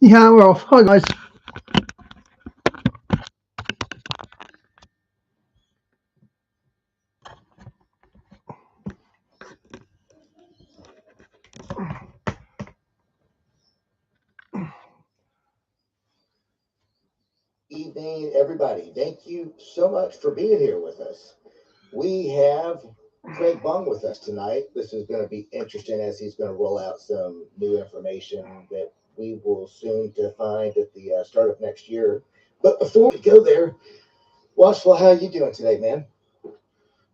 Yeah, we're off. Hi, guys. Evening, everybody. Thank you so much for being here with us. We have Craig Bong with us tonight. This is going to be interesting as he's going to roll out some new information that we will soon to find at the start of next year. But before we go there, Watchful, how you doing today, man?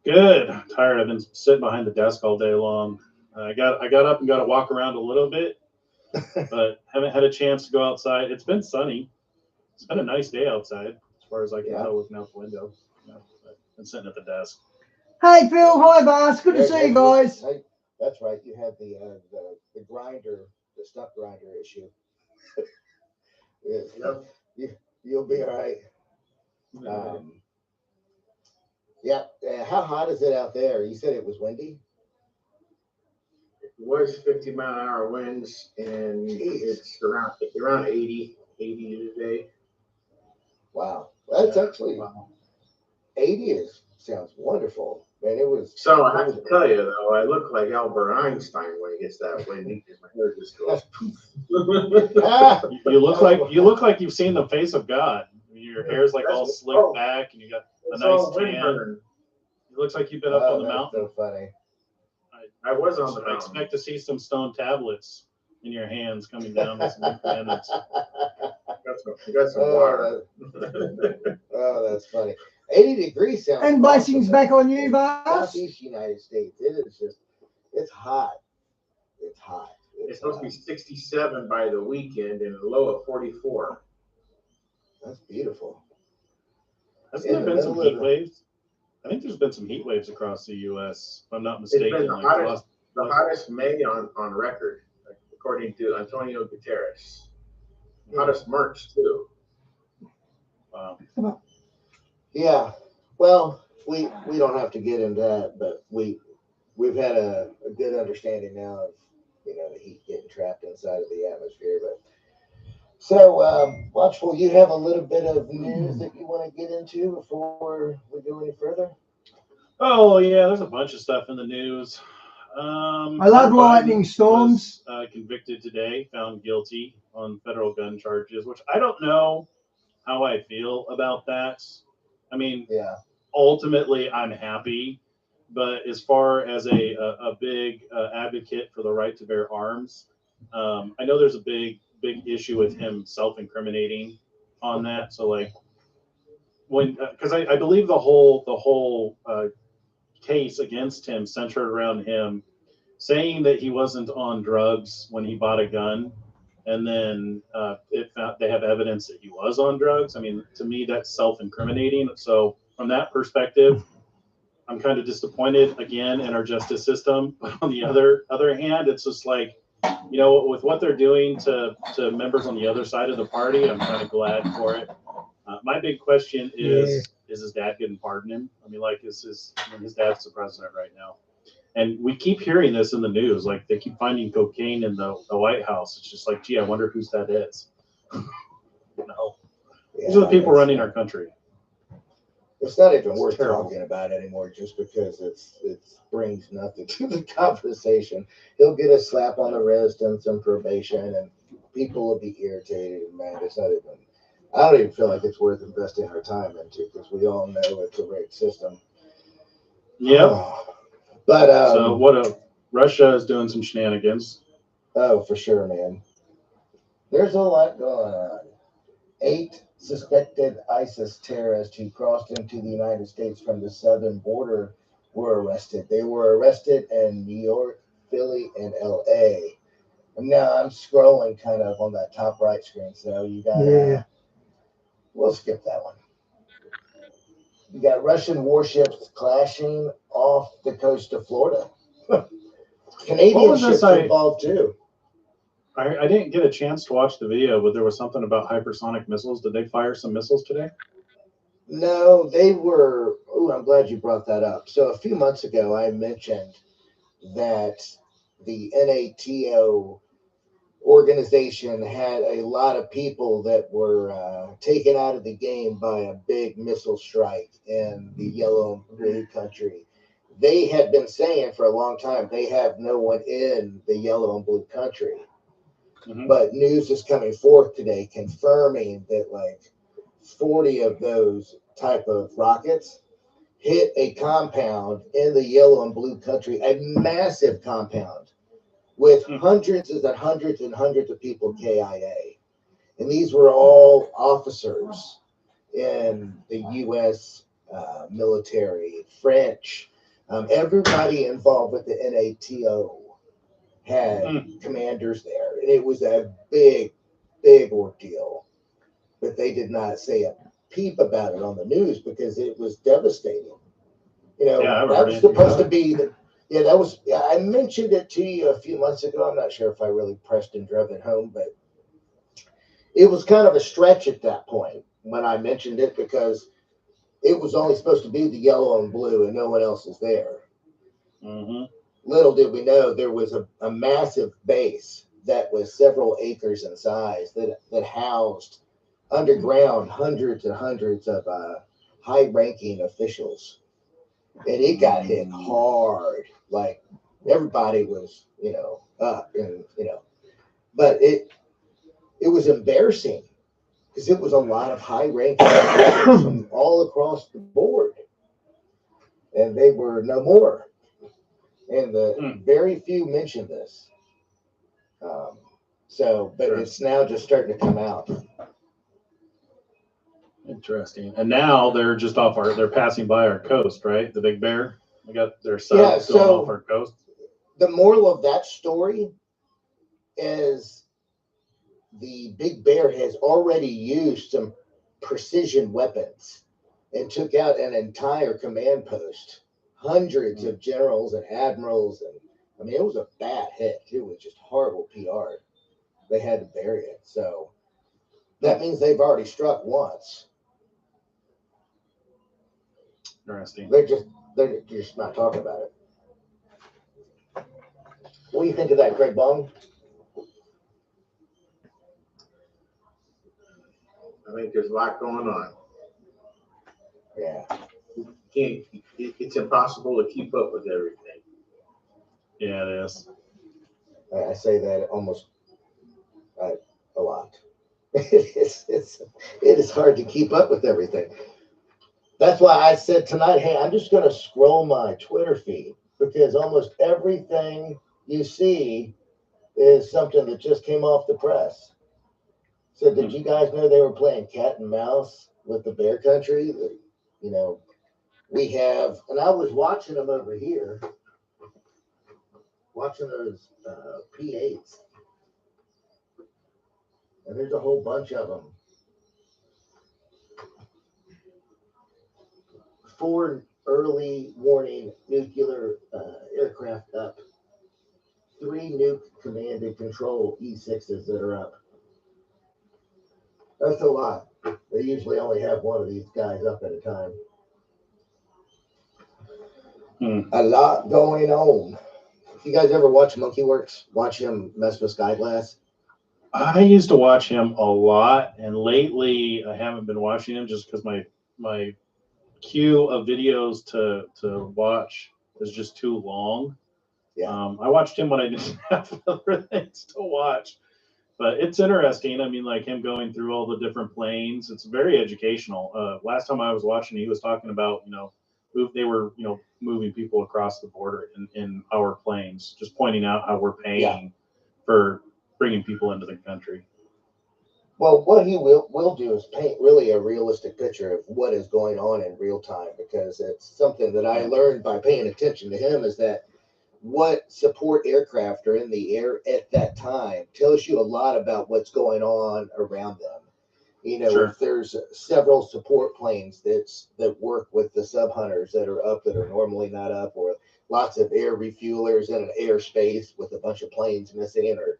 Good. I'm tired. I've been sitting behind the desk all day long. I got up and got to walk around a little bit, but haven't had a chance to go outside. It's been sunny. It's been a nice day outside, as far as I can tell looking out the window. I've been sitting at the desk. Hey, Phil. Hi, Bas. Good to see you guys. Hey, that's right. You had the grinder, the stuff grinder issue. Yep. You'll be all right. Yeah. How hot is it out there? You said it was windy. It was 50-mile-an-hour winds, and it's around 80 today. Wow, that's actually 80 sounds wonderful, man. It was. So I have to tell you though, I look like Albert Einstein when it gets that windy because my hair just goes poof. You look like you've seen the face of God. Your hair's like all slicked back, and you got a nice tan. It looks like you've been up on the mountain. So funny. I was on the I expect to see some stone tablets in your hands coming down with some commandments. You got some water. Oh, that's funny. 80 degrees sounds. And blessings back on you, Bas. Southeast United States. It is just, it's hot. It's hot. It's supposed to be 67 by the weekend and a low of 44. That's beautiful. Hasn't there been some heat waves? I think there's been some heat waves across the U.S., if I'm not mistaken. It's been the hottest May on record, according to Antonio Guterres. Hottest March, too. Wow. Yeah. Well, we don't have to get into that, but we've had a good understanding now of, the heat getting trapped inside of the atmosphere. But so, Watchful, you have a little bit of news that you want to get into before we go any further? Oh, yeah, there's a bunch of stuff in the news. I love lightning storms. Was, convicted today, found guilty on federal gun charges, which I don't know how I feel about that. I mean, ultimately, I'm happy. But as far as a big advocate for the right to bear arms, I know there's a big issue with him self-incriminating on that. So like because I believe the whole case against him centered around him saying that he wasn't on drugs when he bought a gun, and then they have evidence that he was on drugs. I mean, to me, that's self-incriminating. So from that perspective, I'm kind of disappointed again in our justice system. But on the other hand, it's just like, with what they're doing to members on the other side of the party, I'm kind of glad for it. My big question is his dad getting pardoned him? I mean, like, his dad's the president right now. And we keep hearing this in the news. Like, they keep finding cocaine in the White House. It's just like, gee, I wonder whose that is. These are the people running our country. It's not even worth talking about anymore just because it brings nothing to the conversation. He'll get a slap on the wrist and some probation, and people will be irritated. Man, it's not even. I don't even feel like it's worth investing our time into because we all know it's a rigged system. Yep. But so Russia is doing some shenanigans. Oh, for sure, man. There's a lot going on. 8 suspected ISIS terrorists who crossed into the United States from the southern border were arrested. They were arrested in New York, Philly, and LA. And now I'm scrolling kind of on that top right screen, so you got we'll skip that one. You got Russian warships clashing off the coast of Florida. Canadian ships involved too. I didn't get a chance to watch the video, but there was something about hypersonic missiles. Did they fire some missiles today? No, they were. Oh, I'm glad you brought that up. So a few months ago, I mentioned that the NATO organization had a lot of people that were taken out of the game by a big missile strike in the yellow and blue country. They had been saying for a long time they have no one in the yellow and blue country. Mm-hmm. But news is coming forth today confirming that like 40 of those type of rockets hit a compound in the yellow and blue country, a massive compound with hundreds and hundreds and hundreds of people KIA. And these were all officers in the U.S. Military, French, everybody involved with the NATO had commanders there. And it was a big, big ordeal. But they did not say a peep about it on the news because it was devastating. You know, that was supposed to be the, that was, I mentioned it to you a few months ago. I'm not sure if I really pressed and drove it home, but it was kind of a stretch at that point when I mentioned it because it was only supposed to be the yellow and blue and no one else is there. Mm-hmm. Little did we know there was a massive base that was several acres in size that housed underground hundreds and hundreds of high-ranking officials. And it got hit hard. Like everybody was, up and, but it was embarrassing because it was a lot of high-ranking officials from all across the board. And they were no more. And very few mentioned this. But it's now just starting to come out. Interesting. And now they're just they're passing by our coast, right? The Big Bear. We got their subs going off our coast. The moral of that story is the Big Bear has already used some precision weapons and took out an entire command post. Hundreds of generals and admirals. And I mean, it was a bad hit. It was just horrible PR. They had to bury it. So that means they've already struck once. Interesting. They're just not talking about it. What do you think of that, Greg Bong? I think there's a lot going on. Yeah. It's impossible to keep up with everything. Yeah, it is. I say that almost a lot. It is hard to keep up with everything. That's why I said tonight, hey, I'm just going to scroll my Twitter feed because almost everything you see is something that just came off the press. So did you guys know they were playing cat and mouse with the bear country? We have, and I was watching them over here, watching those P8s. And there's a whole bunch of them. 4 early warning nuclear aircraft up. 3 nuke command and control E6s that are up. That's a lot. They usually only have one of these guys up at a time. A lot going on. You guys ever watch Monkey Works? Watch him mess with Skyglass? I used to watch him a lot, and lately I haven't been watching him just because my queue of videos to watch is just too long. Yeah. I watched him when I didn't have other things to watch, but it's interesting. I mean, like him going through all the different planes. It's very educational. Last time I was watching, he was talking about they were moving people across the border in our planes, just pointing out how we're paying for bringing people into the country. Well, what he will do is paint really a realistic picture of what is going on in real time, because it's something that I learned by paying attention to him is that what support aircraft are in the air at that time tells you a lot about what's going on around them. If there's several support planes that work with the sub hunters that are up that are normally not up, or lots of air refuelers in an airspace with a bunch of planes missing, or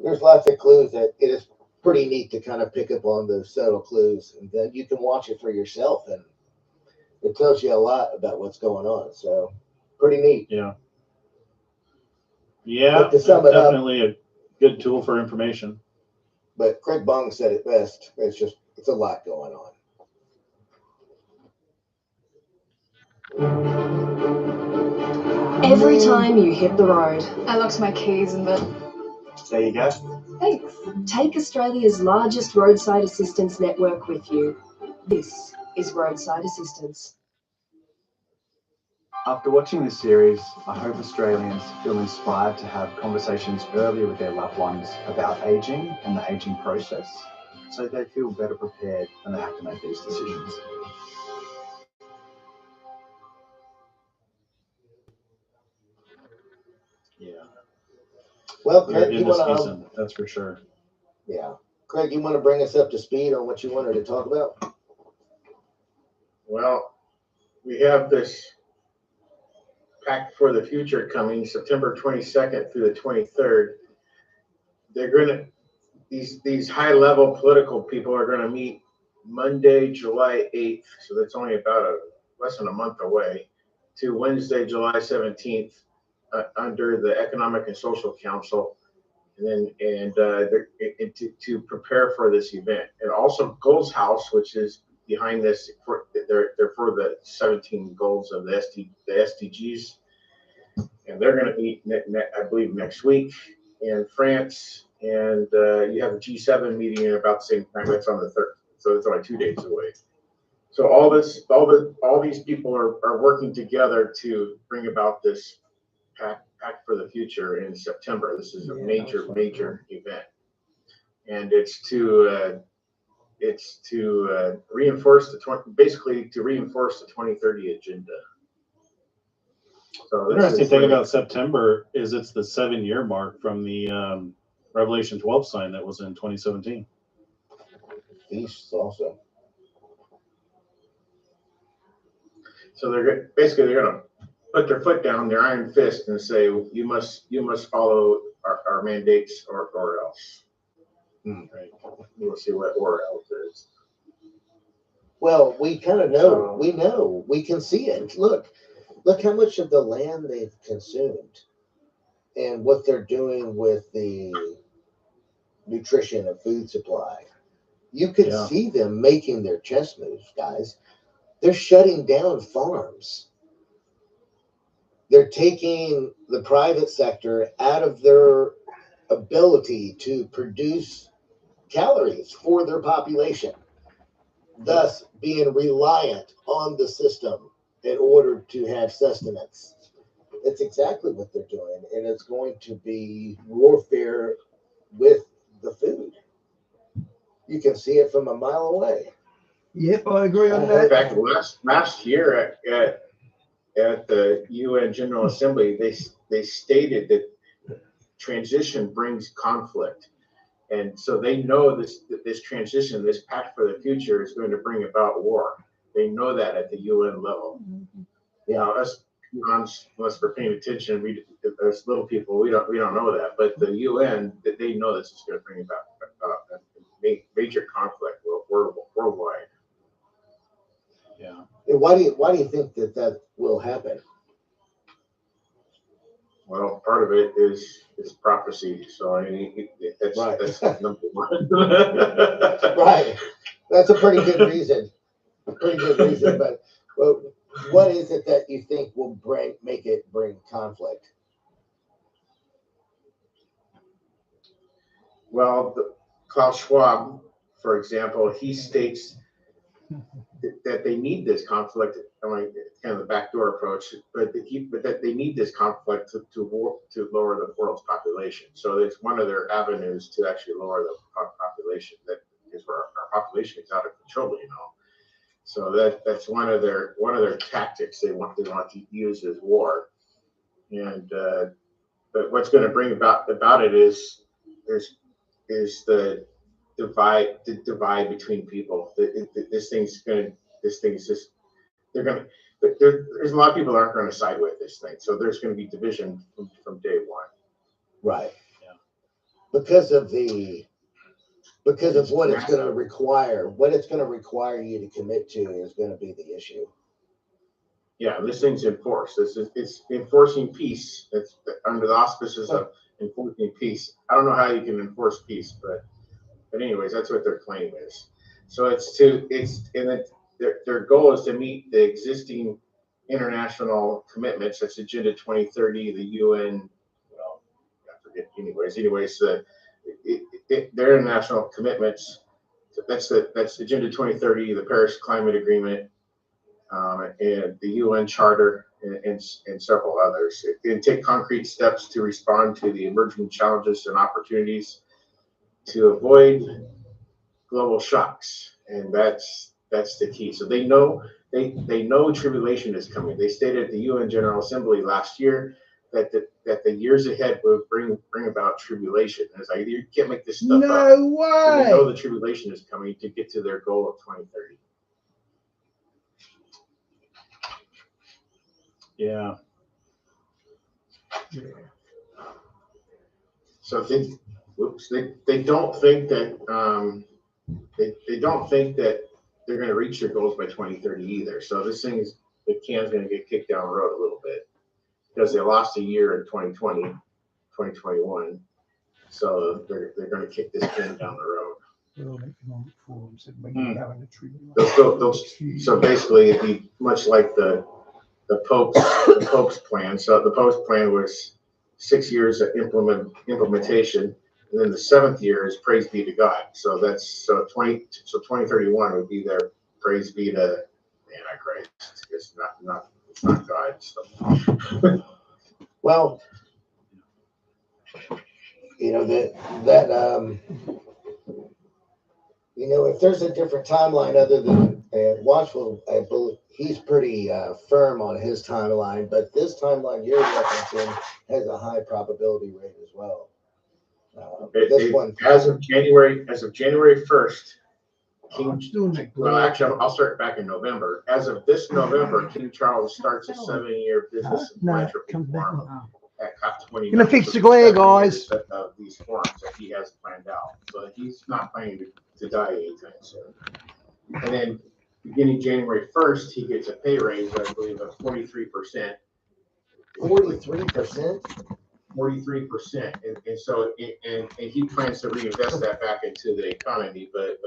there's lots of clues that it is pretty neat to kind of pick up on those subtle clues, and then you can watch it for yourself, and it tells you a lot about what's going on. So pretty neat. Yeah. But to sum it definitely up, good tool for information. But Craig Bong said it best. It's a lot going on. Every time you hit the road, I locked my keys in the... there you go. Thanks. Take Australia's largest roadside assistance network with you. This is Roadside Assistance. After watching this series, I hope Australians feel inspired to have conversations earlier with their loved ones about ageing and the ageing process, so they feel better prepared when they have to make these decisions. Yeah. Well, They're Craig, in you the want season, that's for sure. Yeah. Craig, you want to bring us up to speed on what you wanted to talk about? Well, we have this Pact for the Future coming September 22nd through the 23rd. They're going to, these high-level political people are going to meet Monday, July 8th, so that's only about less than a month away, to Wednesday, July 17th, under the Economic and Social Council, and to prepare for this event. And also Goals House, which is behind this, they're for the 17 goals of the SDGs, and they're going to meet, I believe, next week in France. And you have a G7 meeting in about the same time. That's on the 3rd, so it's only 2 days away. So all these people are working together to bring about this Pact for the Future in September. This is a major event, and it's to reinforce basically to reinforce the 2030 agenda. So the interesting thing about September is it's the 7-year mark from the Revelation 12 sign that was in 2017. Feasts also. So they're going to put their foot down, their iron fist, and say, you must follow our mandates or else. Right. We'll see what or else is. Well, we kind of know. We know. We can see it. Look how much of the land they've consumed and what they're doing with the nutrition and food supply. You could see them making their chess moves, guys. They're shutting down farms. They're taking the private sector out of their ability to produce calories for their population, thus being reliant on the system in order to have sustenance. It's exactly what they're doing, and it's going to be warfare with the food. You can see it from a mile away. Yep, I agree on that. In fact, last year at the UN General Assembly, they stated that transition brings conflict, and so they know this transition, this Pact for the Future, is going to bring about war. They know that at the UN level. You know, us unless we're paying attention, as little people, we don't know that. But the UN, they know this is going to bring about a major conflict worldwide. Yeah. And why do you think that will happen? Well, part of it is prophecy. So I mean, that's number one. Right. That's a pretty good reason. But what is it that you think will bring conflict? Well, Klaus Schwab, for example, he states that they need this conflict. I mean, kind of the backdoor approach, but that they need this conflict to lower the world's population. So it's one of their avenues to actually lower the population. That is where our population is out of control, you know. So that's one of their tactics they want to use is war. And but what's going to bring about it is the divide between people. This thing's just there's a lot of people that aren't going to side with this thing. So there's going to be division from day one. Right. Yeah. Because of what it's going to require. What it's going to require you to commit to is going to be the issue. Yeah, this thing's enforced. It's enforcing peace. It's under the auspices of enforcing peace. I don't know how you can enforce peace, but anyways, that's what their claim is. So their goal is to meet the existing international commitments. That's Agenda 2030, the UN. Well, I forget. Anyways, their international commitments. That's Agenda 2030, the Paris Climate Agreement, and the UN Charter, and several others. And take concrete steps to respond to the emerging challenges and opportunities to avoid global shocks, and that's the key. So they know tribulation is coming. They stated at the UN General Assembly last year that the years ahead will bring about tribulation. And it's like, you can't make this stuff up. No way. So they know the tribulation is coming to get to their goal of 2030. Yeah. So they don't think that they don't think that they're going to reach their goals by 2030 either. So the can's going to get kicked down the road a little bit because they lost a year in 2020, 2021. So they're going to kick this can down the road. So basically, it'd be much like the Pope's plan. So the Pope's plan was 6 years of implementation, and then the 7th year is praise be to God. So 2031 would be their praise be to Antichrist. It's not God. So. Well, if there's a different timeline other than Watchful, I believe he's pretty firm on his timeline, but this timeline you're referencing has a high probability rate as well. As of January 1st, I'll start back in November. As of this November, King Charles starts a 7-year business and philanthropy forum at COP29. Gonna fix the glare, guys. Of these forums that he has planned out, so he's not planning to die anytime soon. And then beginning January 1st, he gets a pay raise, I believe, of 43%. 43%. 43%, and so he plans to reinvest that back into the economy. But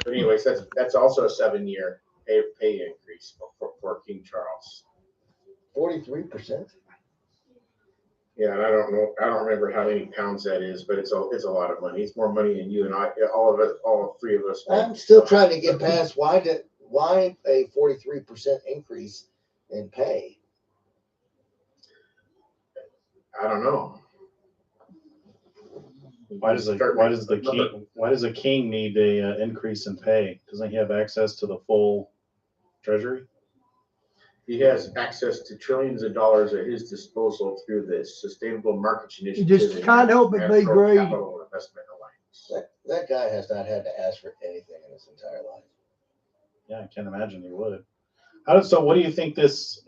anyways, that's also a 7-year pay increase for King Charles. 43%. Yeah, and I don't remember how many pounds that is, but it's a lot of money. It's more money than you and I, all three of us. I'm still trying to get past why a 43% increase in pay. I don't know. Why does a king need a increase in pay? Doesn't he have access to the full treasury? He has access to trillions of dollars at his disposal through the Sustainable Markets Initiative. You just can't help but be greedy. Capital Investment Alliance. That guy has not had to ask for anything in his entire life. Yeah, I can't imagine he would. So what do you think this?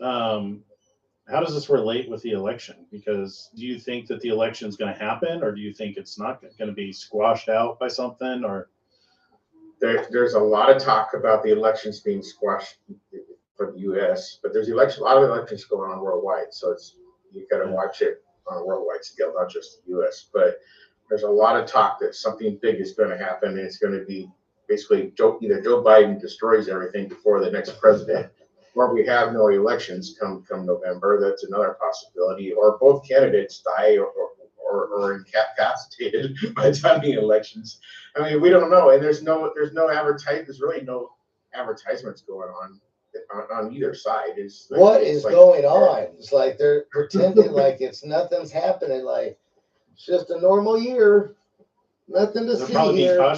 How does this relate with the election? Because do you think that the election is going to happen, or do you think it's not going to be squashed out by something? Or there's a lot of talk about the elections being squashed for the U.S., but there's a lot of elections going on worldwide, so you got to watch it on a worldwide scale, not just the U.S. But there's a lot of talk that something big is going to happen, and it's going to be basically either Joe Biden destroys everything before the next president, or we have no elections come November. That's another possibility, or both candidates die or incapacitated by the time the elections. I mean, we don't know, and there's really no advertisements going on either side. What is going on? It's like they're pretending like nothing's happening, like it's just a normal year, nothing to see here.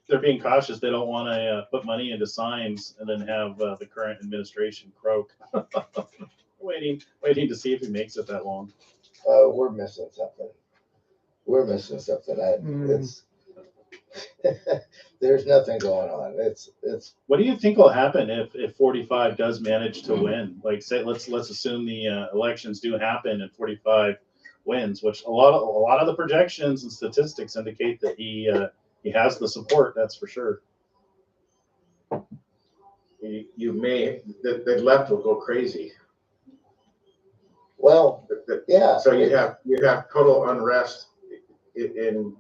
They're being cautious. They don't want to put money into signs and then have the current administration croak. waiting to see if he makes it that long. We're missing something. It's there's nothing going on. It's. What do you think will happen if 45 does manage to win? Like, say, let's assume the elections do happen and 45 wins, which a lot of the projections and statistics indicate that he has the support. That's for sure. you may the left will go crazy. Well, yeah. So you have total unrest in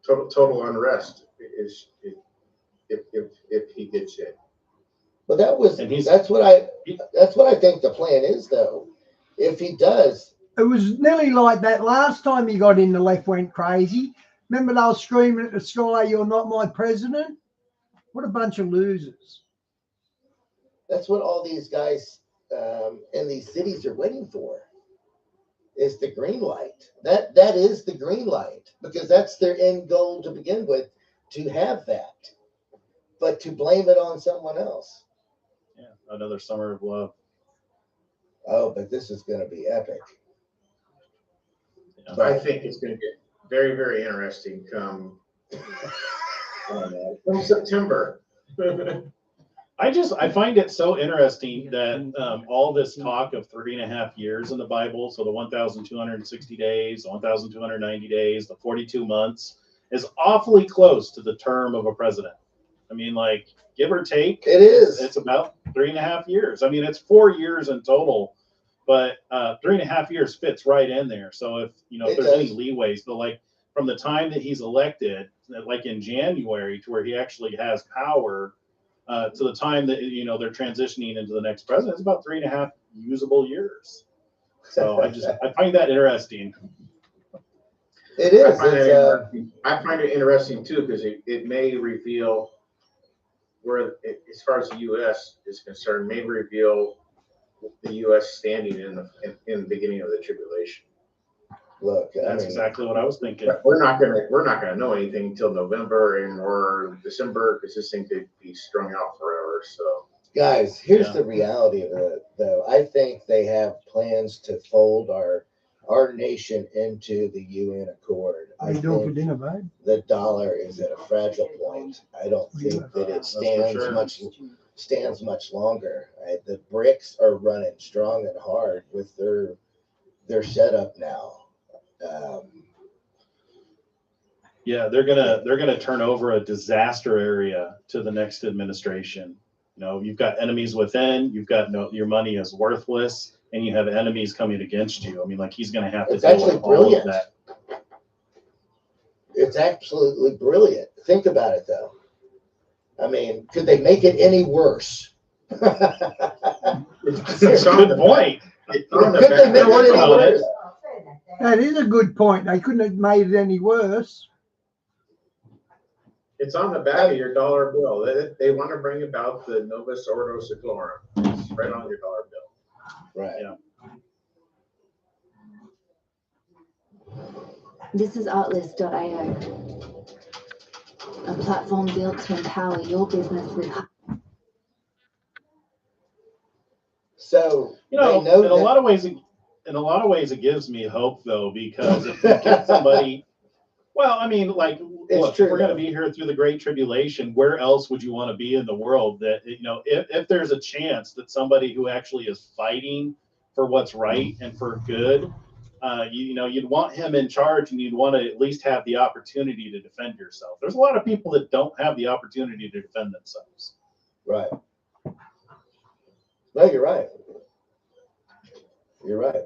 total unrest is if he gets in. But that's what I think the plan is, though. If he does, It was nearly like that last time he got in, the left went crazy. Remember they were screaming at the sky, "You're not my president"? What a bunch of losers. that's what all these guys in these cities are waiting for. Is the green light. That is the green light, because that's their end goal to begin with, to have that. But to blame it on someone else. Yeah, another summer of love. Oh, but this is going to be epic. Yeah. I think it's going to get very, very interesting come September. I find it so interesting that all this talk of 3.5 years in the Bible, so the 1,260 days, the 1,290 days, the 42 months, is awfully close to the term of a president. I mean, like, give or take, it is. It's about 3.5 years. I mean, it's 4 years in total, but 3.5 years fits right in there. So if there's any leeways, but like from the time that he's elected, like in January, to where he actually has power. To the time that they're transitioning into the next president, it's about 3.5 usable years. So I find that interesting. It is. I find it interesting too, because it may reveal where, as far as the U.S. is concerned, may reveal the U.S. standing in the beginning of the tribulation. Look, that's exactly what I was thinking. We're not gonna know anything until November or December, because this thing could be strung out forever. So, guys, here's the reality of it, though. I think they have plans to fold our nation into the UN Accord. I think the dollar is at a fragile point. I don't think that it stands much longer. Right? The BRICS are running strong and hard with their setup now. Yeah, they're gonna turn over a disaster area to the next administration. You've got enemies within. You've got your money is worthless, and you have enemies coming against you. I mean, like, he's gonna have to deal with all of that. It's absolutely brilliant. Think about it, though. I mean, could they make it any worse? It's a good point. Could they make it any worse? That is a good point. They couldn't have made it any worse. It's on the back of your dollar bill. They want to bring about the Novus Ordo Seclorum. It's right on your dollar bill. Right. Yeah. This is Artlist.io, a platform built to empower your business with. So in a lot of ways, it gives me hope, though, because if you get somebody, well, I mean, like, look, if we're going to be here through the Great Tribulation, where else would you want to be in the world? That if there's a chance that somebody who actually is fighting for what's right and for good, you'd want him in charge, and you'd want to at least have the opportunity to defend yourself. There's a lot of people that don't have the opportunity to defend themselves. Right. No, you're right. You're right.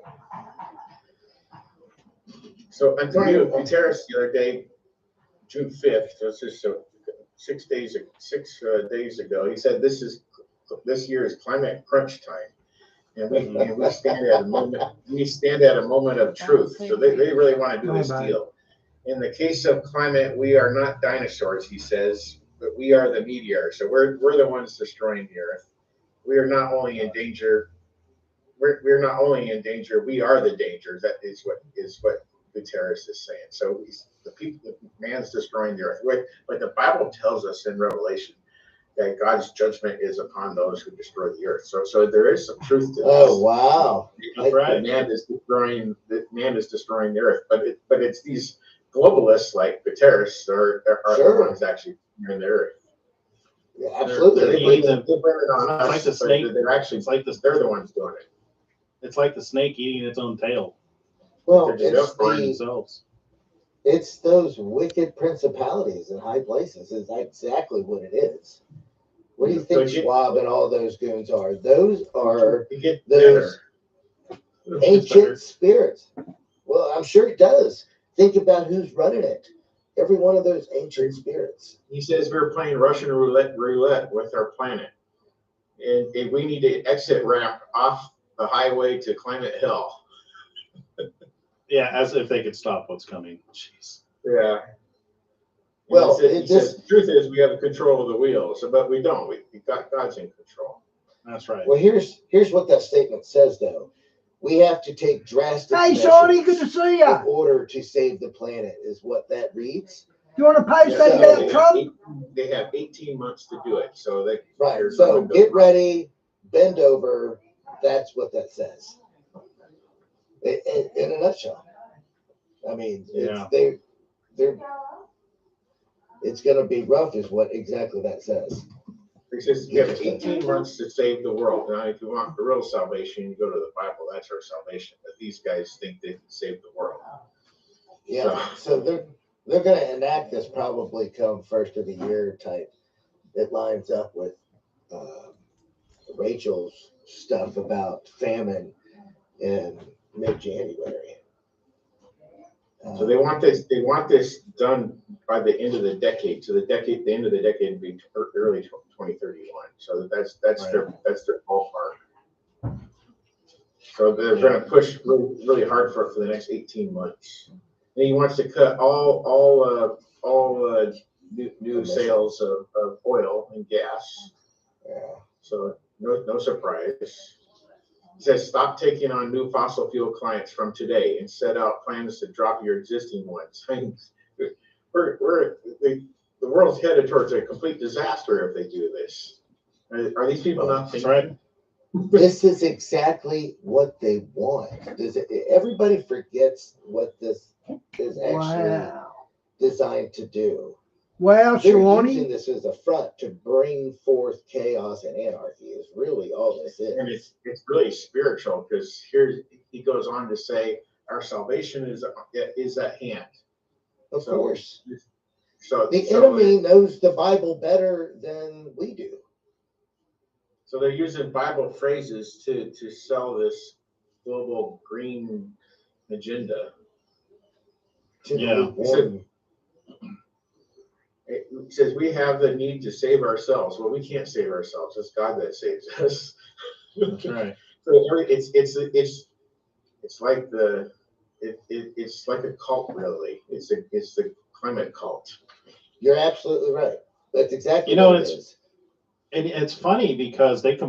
So Antonio Guterres the other day, June 5th, so it's just 6 days ago, he said this year is climate crunch time. And we stand at a moment of truth. So they really want to do this deal. In the case of climate, we are not dinosaurs, he says, but we are the meteor. So we're the ones destroying the earth. We are not only in danger. We're not only in danger. We are the danger. That is what Guterres is saying. So man's destroying the earth. But the Bible tells us in Revelation that God's judgment is upon those who destroy the earth. So there is some truth to this. Oh wow! That's right. Man is destroying the earth. But it's these globalists like Guterres are the ones actually destroying the earth. Yeah, absolutely. They're blame it on us. It's like the snake. They're the ones doing it. It's like the snake eating its own tail. Well, they're destroying themselves. It's those wicked principalities in high places is exactly what it is. What do you think Schwab and all those goons are? Those are Get those better. ancient spirits. Well, I'm sure it does. Think about who's running it. Every one of those ancient spirits. He says we're playing Russian roulette with our planet. And we need to exit ramp off the highway to climate hell. Yeah, as if they could stop what's coming. Jeez. Yeah. Well, he says the truth is we have control of the wheel, but we don't. We got God's in control. That's right. Well, here's what that statement says, though. We have to take drastic measures Shawnee, good to see you. in order to save the planet, is what that reads. You want to post that about Trump? They have 18 months to do it, so they right. So get ready, bend over. That's what that says. In a nutshell. I mean, it's going to be rough, is what exactly that says. He says you have 18 months to save the world. Now, if you want the real salvation, you go to the Bible. That's our salvation. But these guys think they can save the world. Yeah. So they're going to enact this probably come first of the year type. It lines up with Rachel's stuff about famine in mid-January. So they want this done by the end of the decade. So the end of the decade would be early 2031. So that's their ballpark. So they're going to push really, really hard for the next 18 months. And he wants to cut all new sales of oil and gas. Yeah. So no surprise. He says, stop taking on new fossil fuel clients from today and set out plans to drop your existing ones. I mean, the world's headed towards a complete disaster if they do this. Are these people not thinking? Right. This is exactly what they want. Everybody forgets what this is actually designed to do. Well, they're Shawnee, using this as a front to bring forth chaos and anarchy. Is really all this is. And it's really spiritual, because here he goes on to say our salvation is at hand. Of course. So the enemy knows the Bible better than we do. So they're using Bible phrases to sell this global green agenda. Yeah. It says we have the need to save ourselves. Well, we can't save ourselves. It's God that saves us. That's right. So it's like it's like a cult, really. It's the climate cult. You're absolutely right. That's exactly what it is. And it's funny because they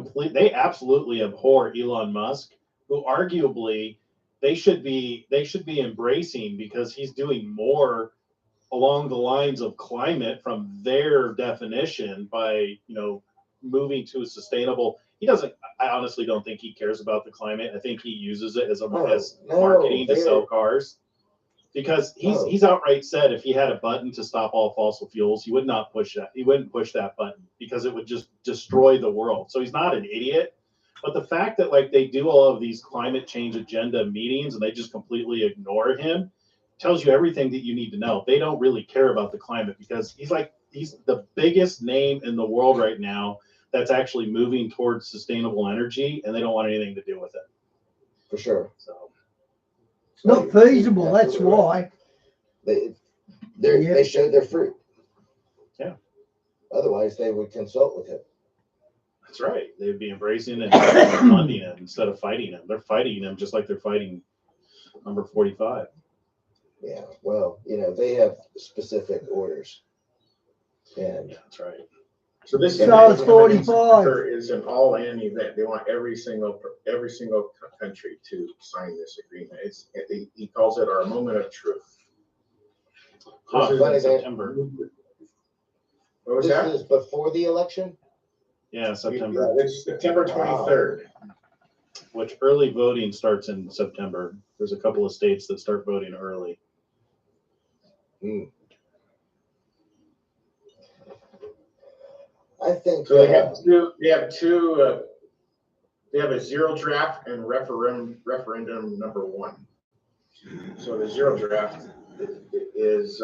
absolutely abhor Elon Musk, who arguably they should be embracing, because he's doing more along the lines of climate from their definition by, moving to a sustainable. I honestly don't think he cares about the climate. I think he uses it as marketing to sell cars, because he's outright said if he had a button to stop all fossil fuels, he would not push that. He wouldn't push that button because it would just destroy the world. So he's not an idiot. But the fact that they do all of these climate change agenda meetings and they just completely ignore him tells you everything that you need to know. They don't really care about the climate, because he's the biggest name in the world right now that's actually moving towards sustainable energy, and they don't want anything to do with it. For sure. So it's not feasible. That's why they showed their fruit. Yeah. Otherwise, they would consult with him. That's right. They'd be embracing and funding him instead of fighting him. They're fighting him just like they're fighting number 45. Yeah. Well, they have specific orders. And that's right. So this is 45 is an all-in event. They want every single country to sign this agreement. He calls it our moment of truth. This is in September. What was that? This is before the election? Yeah, September. It's September 23rd. Which early voting starts in September. There's a couple of states that start voting early. I think so. They have two. They have a zero draft and referendum number 1. So the zero draft is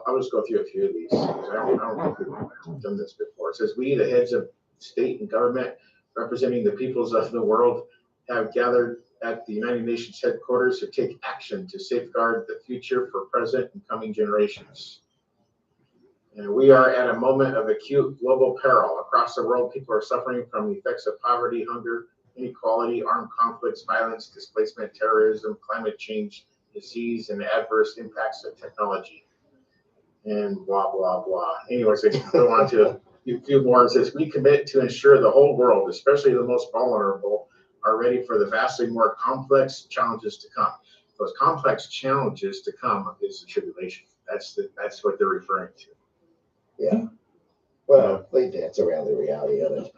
I'll just go through a few of these. I don't think we've done this before. It says, we, the heads of state and government, representing the peoples of the world, have gathered at the United Nations headquarters to take action to safeguard the future for present and coming generations. And we are at a moment of acute global peril. Across the world, people are suffering from the effects of poverty, hunger, inequality, armed conflicts, violence, displacement, terrorism, climate change, disease, and the adverse impacts of technology. And blah, blah, blah. Anyways, I go on to a few more. It says, we commit to ensure the whole world, especially the most vulnerable, are ready for the vastly more complex challenges to come. Those complex challenges to come is the tribulation. That's what they're referring to. Yeah. Well, they dance around the reality of it.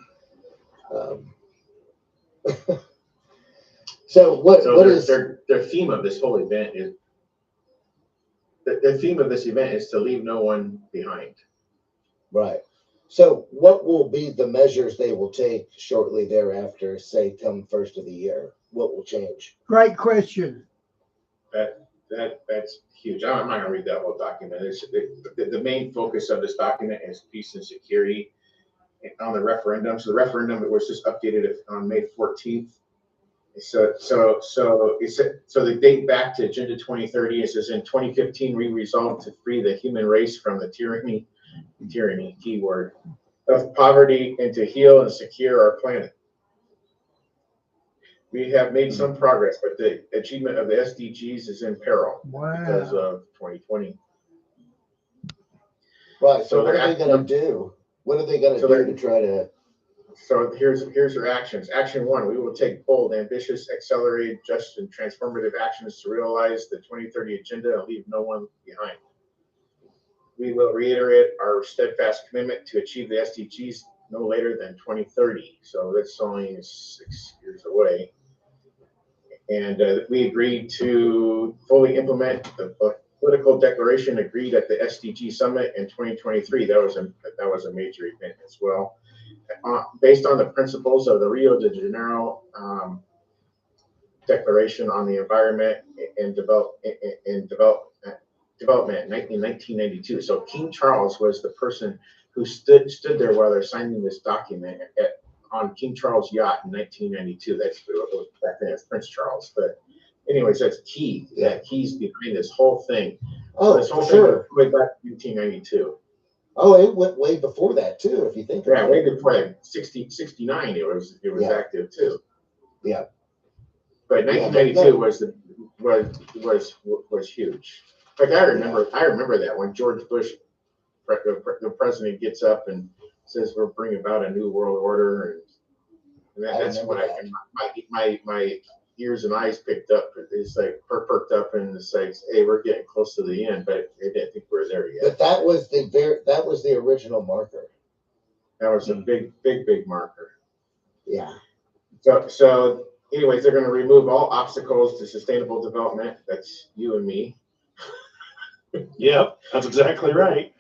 So what is their theme of this whole event is the theme of this event is to leave no one behind. Right. So what will be the measures they will take shortly thereafter, say come first of the year? What will change? Great question. That's huge. I'm not going to read that whole document. The main focus of this document is peace and security on the referendum. So the referendum was just updated on May 14th. So the date back to Agenda 2030 is in 2015, we resolved to free the human race from the tyranny, keyword, of poverty and to heal and secure our planet. We have made some progress, but the achievement of the SDGs is in peril because of 2020. Right. So what are they going to do? What are they going to do to try to? So here's their actions. Action 1, we will take bold, ambitious, accelerated, just, and transformative actions to realize the 2030 agenda and leave no one behind. We will reiterate our steadfast commitment to achieve the SDGs no later than 2030. So that's only 6 years away. And we agreed to fully implement the political declaration agreed at the SDG summit in 2023. That was a major event as well. Based on the principles of the Rio de Janeiro Declaration on the Environment and Development in 1992. So King Charles was the person who stood there while they're signing this document on King Charles' yacht in 1992. That's back then it's Prince Charles. But anyways, that's key. That he's behind this whole thing. Oh, this whole sure. Thing way back in 1992. Oh, it went way before that too, if you think about it. Yeah, way before that. 69 it was active too. Yeah. But 1992 was huge. Like I remember that when George Bush, the president, gets up and says we're bringing about a new world order, and that's what my ears and eyes picked up. It's like perked up and it's like, hey, we're getting close to the end, but I didn't think we were there yet. But that was the original marker. That was a big marker. Yeah. So anyways, they're going to remove all obstacles to sustainable development. That's you and me. Yep, that's exactly right.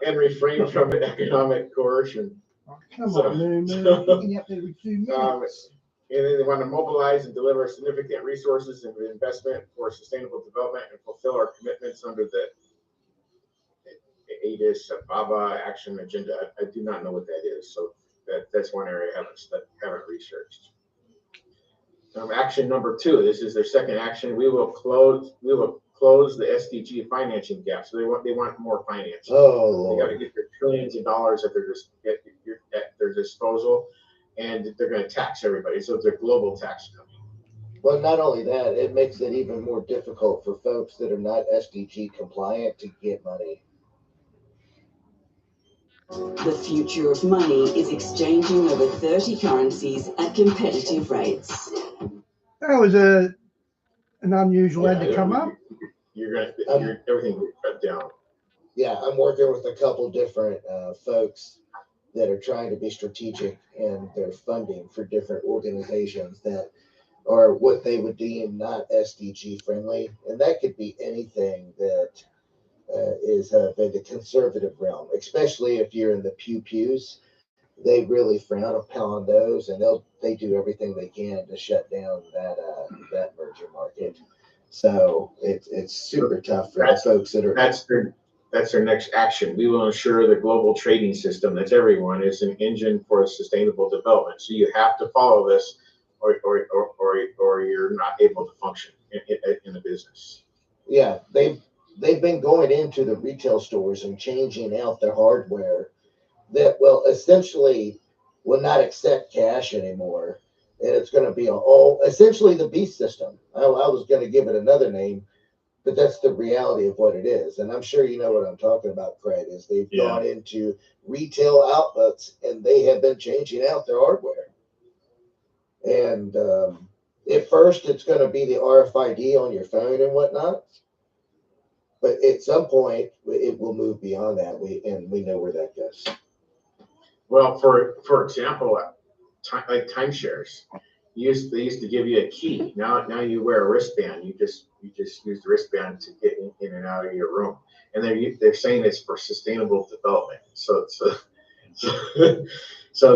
And refrain from economic coercion. Come on, picking up every 2 minutes. And then they want to mobilize and deliver significant resources and investment for sustainable development and fulfill our commitments under the ADIS Ababa Action Agenda. I do not know what that is, so that's one area I haven't researched. Action number 2. This is their second action. We will close the SDG financing gap. So they want more finance. Oh, they got to get their trillions of dollars at their disposal, and they're going to tax everybody. So it's a global tax coming. Well, not only that, it makes it even more difficult for folks that are not SDG compliant to get money. The future of money is exchanging over 30 currencies at competitive rates. That was an unusual ad to come up. Everything will cut down. Yeah, I'm working with a couple different folks that are trying to be strategic in their funding for different organizations that are what they would deem not SDG friendly, and that could be anything that is in the conservative realm, especially if you're in the pews. They really frown upon those, and they do everything they can to shut down that merger market. So it's super tough for the folks that are. That's their next action. We will ensure the global trading system, that's everyone, is an engine for sustainable development. So you have to follow this, or you're not able to function in the business. Yeah, they've been going into the retail stores and changing out their hardware that will essentially will not accept cash anymore, and it's going to be essentially the beast system. I was going to give it another name, but that's the reality of what it is. And I'm sure you know what I'm talking about, Craig, is they've gone into retail outlets and they have been changing out their hardware. And at first, it's going to be the RFID on your phone and whatnot. But at some point, it will move beyond that. We know where that goes. Well, for example, like timeshares. They used to give you a key. Now you wear a wristband. You just use the wristband to get in and out of your room. And they're saying it's for sustainable development. So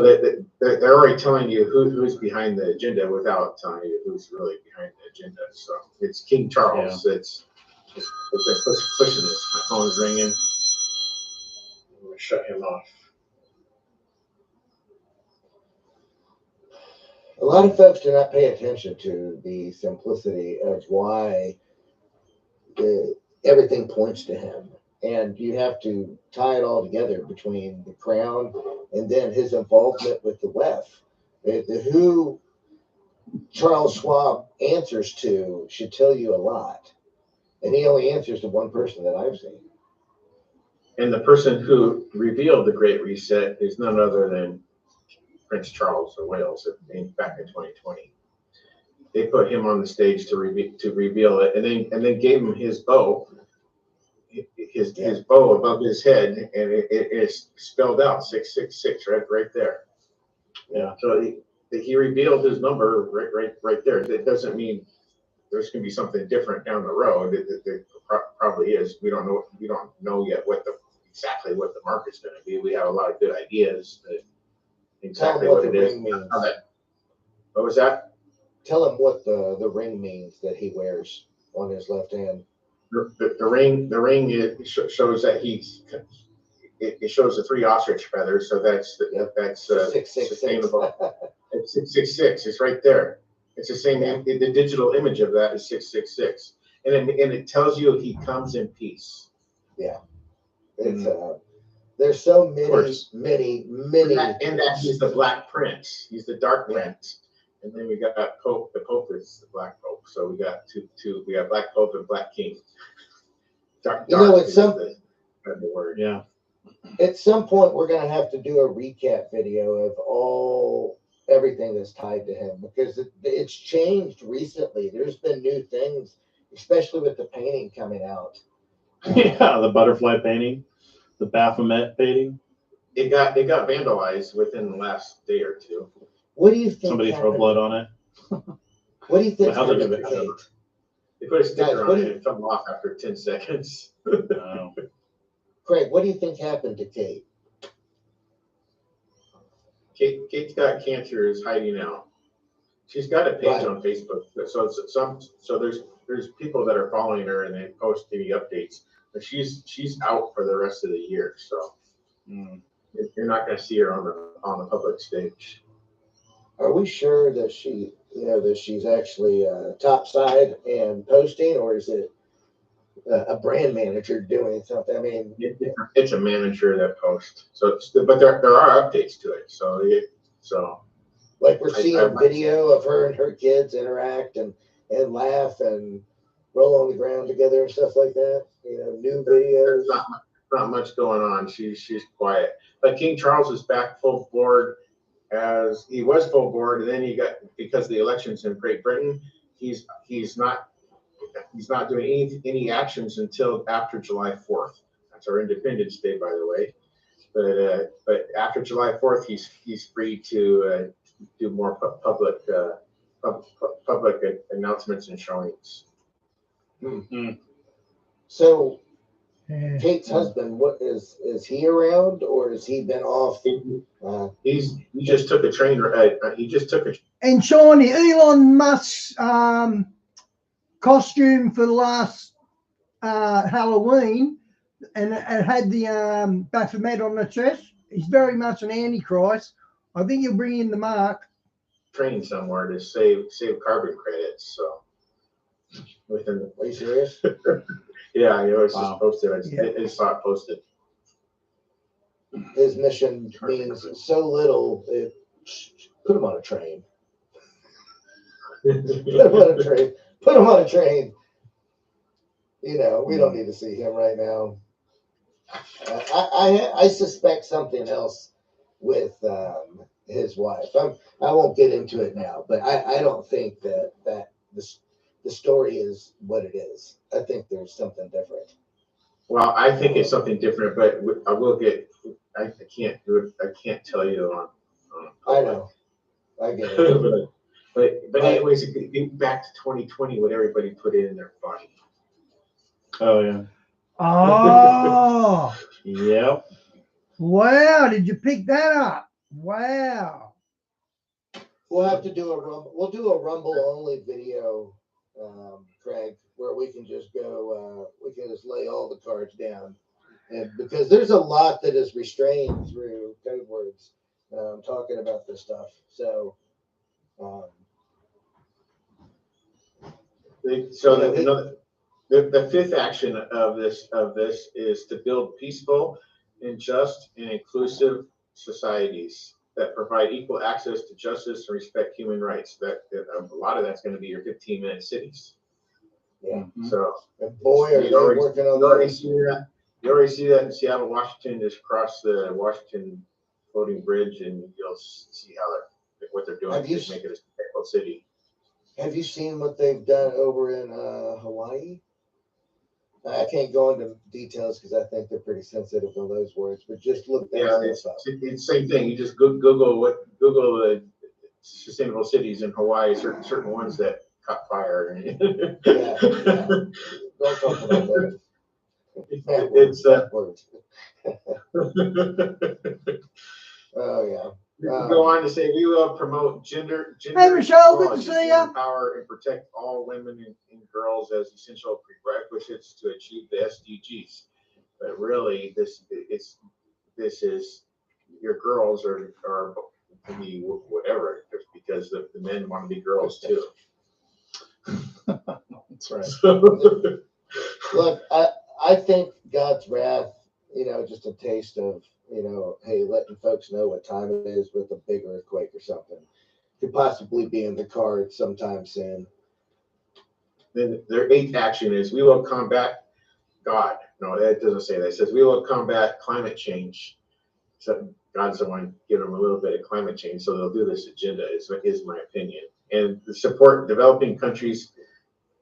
that they're already telling you who's behind the agenda without telling you who's really behind the agenda. So it's King Charles. Yeah. It's pushing this. My phone's ringing. I'm gonna shut him off. A lot of folks do not pay attention to the simplicity of why everything points to him. And you have to tie it all together between the crown and then his involvement with the WEF. Who Charles Schwab answers to should tell you a lot. And he only answers to one person that I've seen. And the person who revealed the Great Reset is none other than Prince Charles of Wales back in 2020. They put him on the stage to reveal it, and then gave him his bow, his bow above his head, and it is spelled out 666 right there. Yeah. So he revealed his number right there. That doesn't mean there's going to be something different down the road. It probably is. We don't know yet exactly what the market's going to be. We have a lot of good ideas. Exactly what it is. What was that? Tell him what the ring means that he wears on his left hand. The ring shows that it shows the 3 ostrich feathers, so that's 666. Sustainable. It's 666. It's right there. It's the same. Yeah. The digital image of that is 666, and it tells you he comes in peace. Yeah, it's there's so many. And that he's the Black Prince. He's the Dark Prince. And then we got Pope. The Pope is the Black Pope. So we got two. We got Black Pope and Black King. It's the word. Yeah. At some point, we're going to have to do a recap video of everything that's tied to him, because it's changed recently. There's been new things, especially with the painting coming out. Yeah, the butterfly painting. The Baphomet painting. It got vandalized within the last day or two. What do you think? Somebody throw blood on it. What do you think? They put a sticker on it and it fell off after 10 seconds. Wow. Craig, what do you think happened to Kate? Kate's got cancer, is hiding out. She's got a page on Facebook. So there's people that are following her and they post any updates. But she's out for the rest of the year, so you're not going to see her on the public stage. Are we sure that she's actually topside and posting, or is it a brand manager doing something? I mean, it's a manager that posts. But there are updates to it. So like we're seeing video of her and her kids interact and laugh and roll on the ground together and stuff like that. New videos. Not much going on. She's quiet. But King Charles is back full board, as he was full board, and then because the elections in Great Britain, he's not doing any actions until after July 4th. That's our Independence Day, by the way. But after July 4th, he's free to do more public announcements and showings. So Kate's husband, what is he around, or has he been off? He just took a train. And Shawnee, Elon Musk's costume for the last Halloween, and it had the Baphomet on the chest. He's very much an antichrist. I think he'll bring in the mark. Train somewhere to save carbon credits. So, Are you serious? Yeah, I know it's Wow. just posted. I just saw it posted. His mission means so little. Put him on a train. Put him on a train. Put him on a train. You know, we don't need to see him right now. I suspect something else with his wife. I won't get into it now, but I don't think that the story is what it is. I think there's something different. Well, I think it's something different, but I will get. I can't do it. I can't tell you on I know. I get it. but anyways, back to 2020, what everybody put in their body. Oh yeah. Oh, Yep. wow! Did you pick that up? Wow. We'll have to do a Rumble. We'll do a Rumble only video, Craig, where we can just go. We can just lay all the cards down, and because there's a lot that is restrained through code words, talking about this stuff. So, The fifth action of this is to build peaceful and just and inclusive societies that provide equal access to justice and respect human rights. That a lot of that's going to be your 15-minute cities. Yeah. So, and boy, are you working on that. You already see that in Seattle, Washington. Just cross the Washington floating bridge, and you'll see how what they're doing to make it a sustainable city. Have you seen what they've done over in Hawaii? I can't go into details because I think they're pretty sensitive on those words, but just look that stuff up. It's the same thing. You just Google the sustainable cities in Hawaii, certain ones that caught fire. Yeah. Don't talk about that. It's words. Oh yeah. Go on to say we will promote gender Hey Michelle, good to see you. Empower and protect all women and girls as essential prerequisites to achieve the SDGs. But really, this is your girls are to be whatever, because the men want to be girls too. That's right. Look, I think God's wrath, just a taste of, hey, letting folks know what time it is with a big earthquake or something could possibly be in the cards sometime soon. Then their eighth action is we will combat God. No, that doesn't say that. It says we will combat climate change. So God's the one giving them a little bit of climate change, so they'll do this agenda, is my opinion. And the support developing countries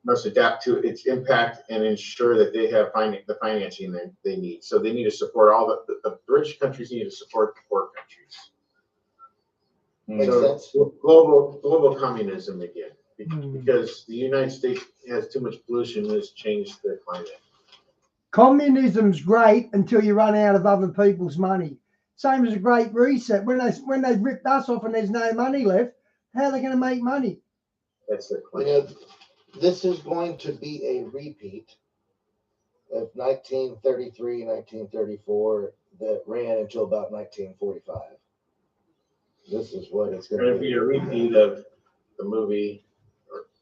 must adapt to its impact and ensure that they have the financing they need. So they need to support all the rich countries need to support the poor countries. Makes sense. Global communism again, because the United States has too much pollution and has changed the climate. Communism's great until you run out of other people's money. Same as a Great Reset. When they ripped us off and there's no money left, how are they going to make money? That's the question. This is going to be a repeat of 1933, 1934 that ran until about 1945. This is what it's going to be a repeat of the movie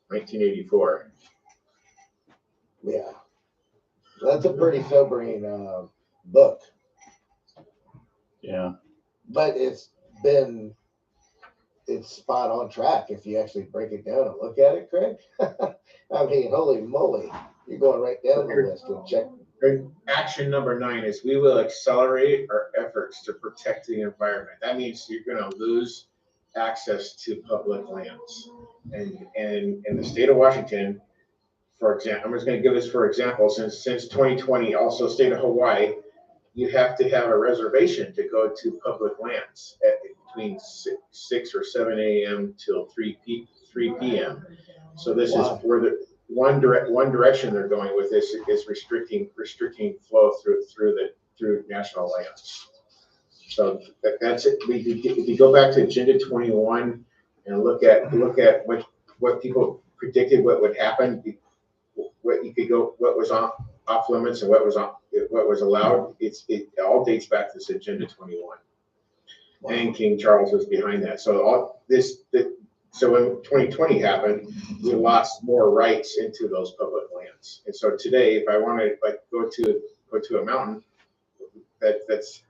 1984. Yeah. That's a pretty sobering book. Yeah. But it's spot on track if you actually break it down and look at it, Craig. I mean, holy moly. You're going right down the list and check. Action number 9 is we will accelerate our efforts to protect the environment. That means you're going to lose access to public lands. And in the state of Washington, for example, I'm just going to give this for example, since 2020, also state of Hawaii, you have to have a reservation to go to public lands between 6 or 7 a.m. till 3 p.m. So this is where the one direction they're going with this is restricting flow through national lands. So that's it. If you go back to Agenda 21 and look at what people predicted what would happen, what you could go, what was off limits and what was allowed. It all dates back to this Agenda 21. Wow. And King Charles was behind that. So so when 2020 happened, we lost more rights into those public lands. And so today, if I want to go to a mountain that's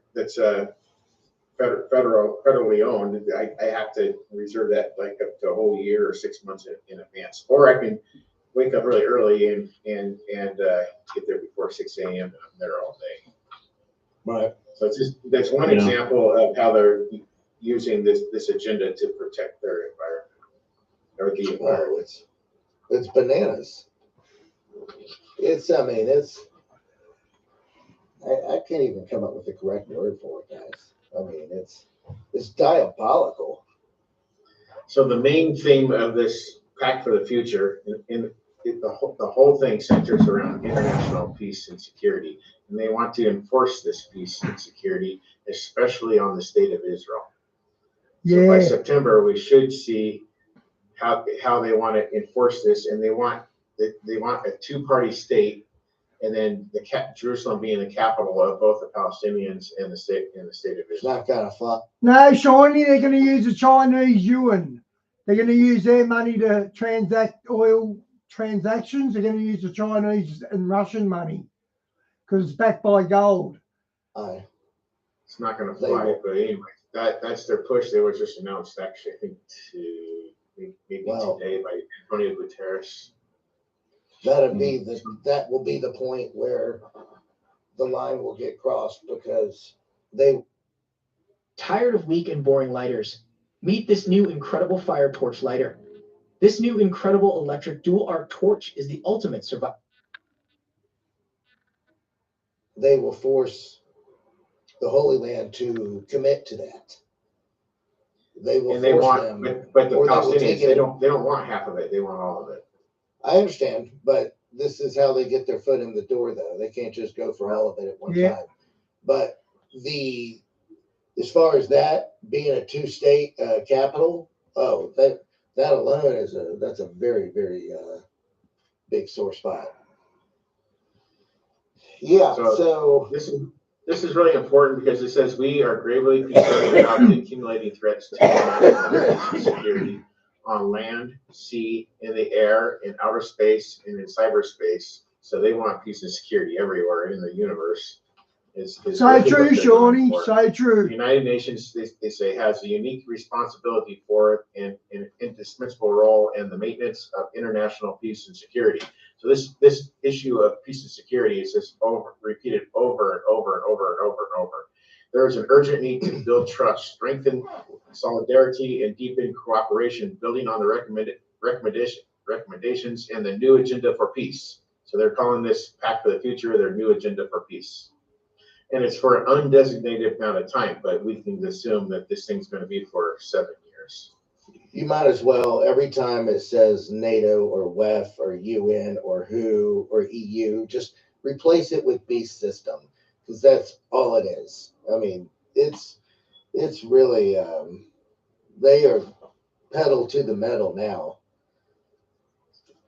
federally owned, I have to reserve that like up to a whole year or 6 months in advance, or I can wake up really early and get there before 6 a.m. and I'm there all day. Right. So that's one example of how they're using this agenda to protect their environment or the environment. It's bananas. I can't even come up with the correct word for it, guys. I mean, it's diabolical. So the main theme of this Pact for the Future, the whole thing centers around international peace and security, and they want to enforce this peace and security, especially on the state of Israel. Yeah. So by September, we should see how they want to enforce this, and they want a two-party state, and then Jerusalem being the capital of both the Palestinians and the state of Israel. It's not gonna fly. No, Shawnee, they're going to use the Chinese yuan. They're going to use their money to transact oil transactions. They're going to use the Chinese and Russian money because it's backed by gold. It's not going to fly, but anyway, that's their push. They were just announced, actually, I think maybe today by Antonio Guterres. That will be the point where the line will get crossed, because tired of weak and boring lighters. Meet this new incredible fire torch lighter. This new incredible electric dual arc torch is the ultimate survival. They will force the Holy Land to commit to that. They will force them. But the Palestinians, they don't want half of it. They want all of it. I understand, but this is how they get their foot in the door, though. They can't just go for all of it at one time. But as far as that being a two-state capital, that alone that's a very, very big sore spot. Yeah. So this is really important, because it says we are gravely concerned about the accumulating threats to national security on land, sea, in the air, in outer space, and in cyberspace. So they want peace and security everywhere in the universe. So true, Shawnee. So true. The United Nations, they say, has a unique responsibility for it and an indispensable role in the maintenance of international peace and security. So this issue of peace and security is just repeated over and over and over and over and over. There is an urgent need to build trust, strengthen solidarity, and deepen cooperation, building on the recommendations and the new agenda for peace. So they're calling this Pact for the Future their new agenda for peace. And it's for an undesignated amount of time, but we can assume that this thing's going to be for 7 years. You might as well, every time it says NATO or WEF or UN or WHO or EU, just replace it with beast system, because that's all it is. I mean, it's really they are pedal to the metal now.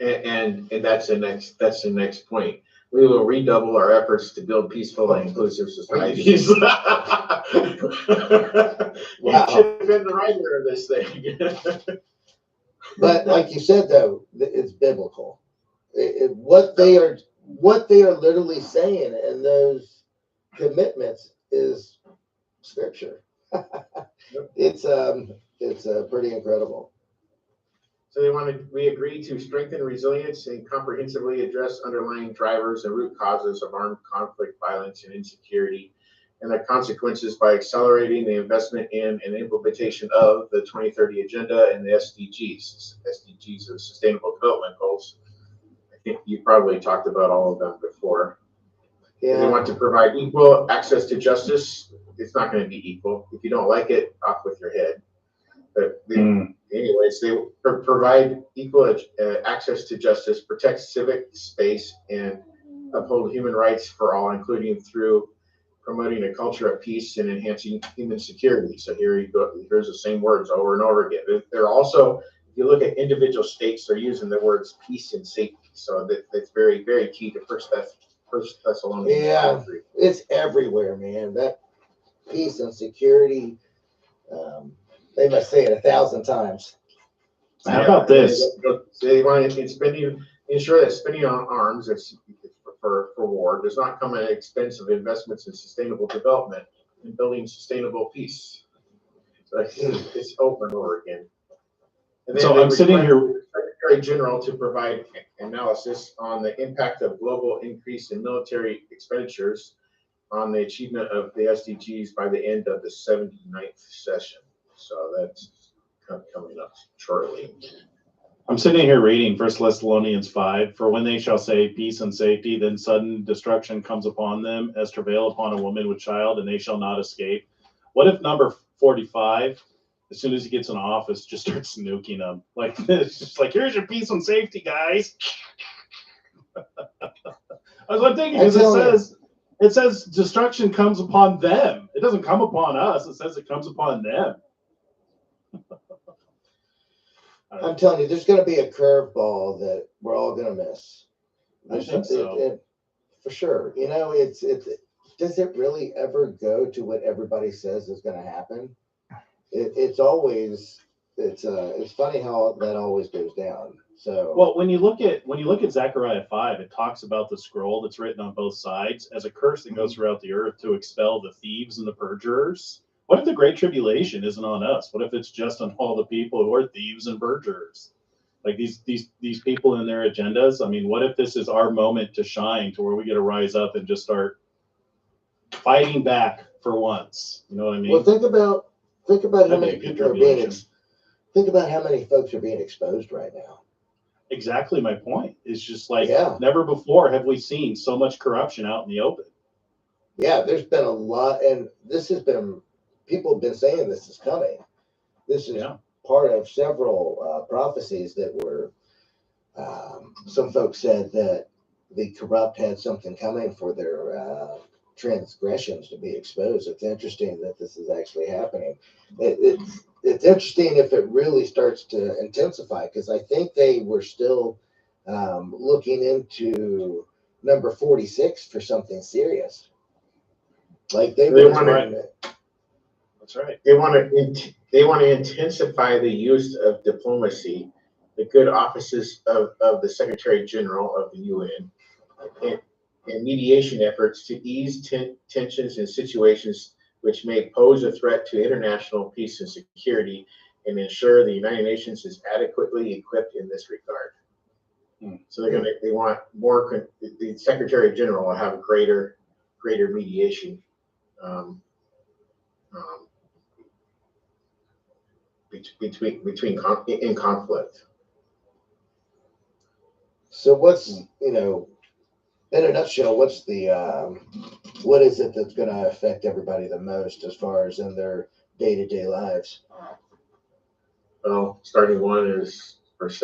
And that's the next point. We will redouble our efforts to build peaceful and inclusive societies. Wow. You should have been the writer of this thing. But like you said, though, it's biblical. What they are literally saying in those commitments is scripture. It's pretty incredible. So we agree to strengthen resilience and comprehensively address underlying drivers and root causes of armed conflict, violence, and insecurity, and their consequences by accelerating the investment in and implementation of the 2030 Agenda and the SDGs. SDGs are Sustainable Development Goals. I think you probably talked about all of them before. Yeah. They want to provide equal access to justice. It's not going to be equal. If you don't like it, off with your head. But anyways, they provide equal access to justice, protect civic space, and uphold human rights for all, including through promoting a culture of peace and enhancing human security. So here you go. Here's the same words over and over again. They're also, if you look at individual states, they're using the words peace and safety. So that's very, very key to First Thessalonians. Yeah, it's everywhere, man. That peace and security. They must say it 1,000 times. How about this? They want to ensure that spending on arms for war does not come at the expense of investments in sustainable development and building sustainable peace. So it's over and over again. And then So I'm sitting here. The Secretary General to provide analysis on the impact of global increase in military expenditures on the achievement of the SDGs by the end of the 79th session. So that's coming up shortly. I'm sitting here reading 1 Thessalonians 5. For when they shall say peace and safety, then sudden destruction comes upon them as travail upon a woman with child, and they shall not escape. What if number 45, as soon as he gets in office, just starts nuking them? Like, it's just like, here's your peace and safety, guys. That's what I'm thinking, because it says destruction comes upon them. It doesn't come upon us. It says it comes upon them. I'm telling you, there's going to be a curveball that we're all going to miss. I think so. For sure. You know, it's does it really ever go to what everybody says is going to happen? It's always it's funny how that always goes down. So well, when you look at Zechariah 5, it talks about the scroll that's written on both sides as a curse that goes throughout the earth to expel the thieves and the perjurers. What if the Great Tribulation isn't on us? What if it's just on all the people who are thieves and perjurers? Like these people and their agendas? I mean, what if this is our moment to shine, to where we get to rise up and just start fighting back for once? You know what I mean? Well, think about how many people are being think about how many folks are being exposed right now. Exactly my point. It's just like never before have we seen so much corruption out in the open. Yeah, there's been a lot, and this has been, people have been saying this is coming. This is part of several prophecies that were, some folks said that the corrupt had something coming for their transgressions to be exposed. It's interesting that this is actually happening. It's interesting if it really starts to intensify, because I think they were still looking into number 46 for something serious. Like they want to. That's right. They want to intensify the use of diplomacy, the good offices of the Secretary General of the UN, and mediation efforts to ease tensions in situations which may pose a threat to international peace and security, and ensure the United Nations is adequately equipped in this regard. So they want more. The Secretary General will have greater mediation. In conflict. So what's, you know, in a nutshell, what's the what is it that's going to affect everybody the most as far as in their day-to-day lives? Well, starting one is First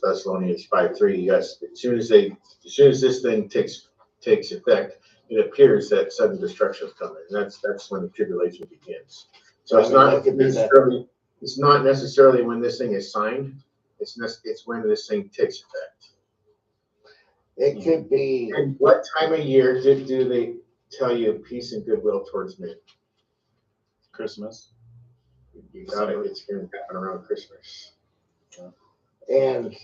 Thessalonians 5:3. Yes, as soon as this thing takes effect, it appears that sudden destruction is coming. And that's when the tribulation begins. So it's not necessarily when this thing is signed. It's when this thing takes effect. It could be. And what time of year do they tell you peace and goodwill towards men? Christmas. You got it. It's going to happen around Christmas. And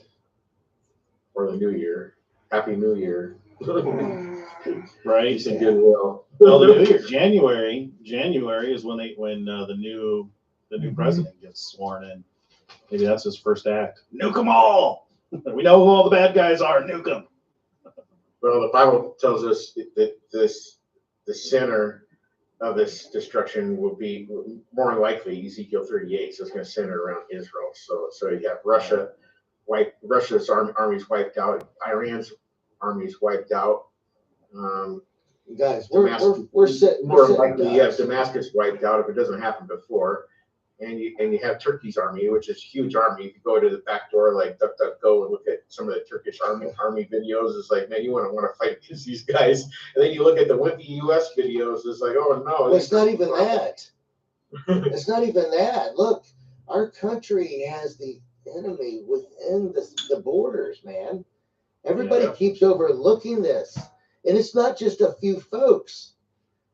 or the New Year. Happy New Year. Right. Peace and goodwill. Well, the New Year, January is when the new president gets sworn in. Maybe that's his first act. Nuke them all. We know who all the bad guys are. Nuke them. Well, the Bible tells us that the center of this destruction will be more likely Ezekiel 38. So it's going to center around Israel. So you have Russia's armies wiped out, Iran's armies wiped out. Guys, we're sitting. More likely, you have Damascus wiped out if it doesn't happen before. And you have Turkey's army, which is a huge army. If you go to the back door, like DuckDuckGo, and look at some of the Turkish army videos, it's like, man, you want to fight against these guys. And then you look at the wimpy U.S. videos, it's like, oh no. Well, it's not even that. It's not even that. Look, our country has the enemy within the borders, man. Everybody keeps overlooking this. And it's not just a few folks.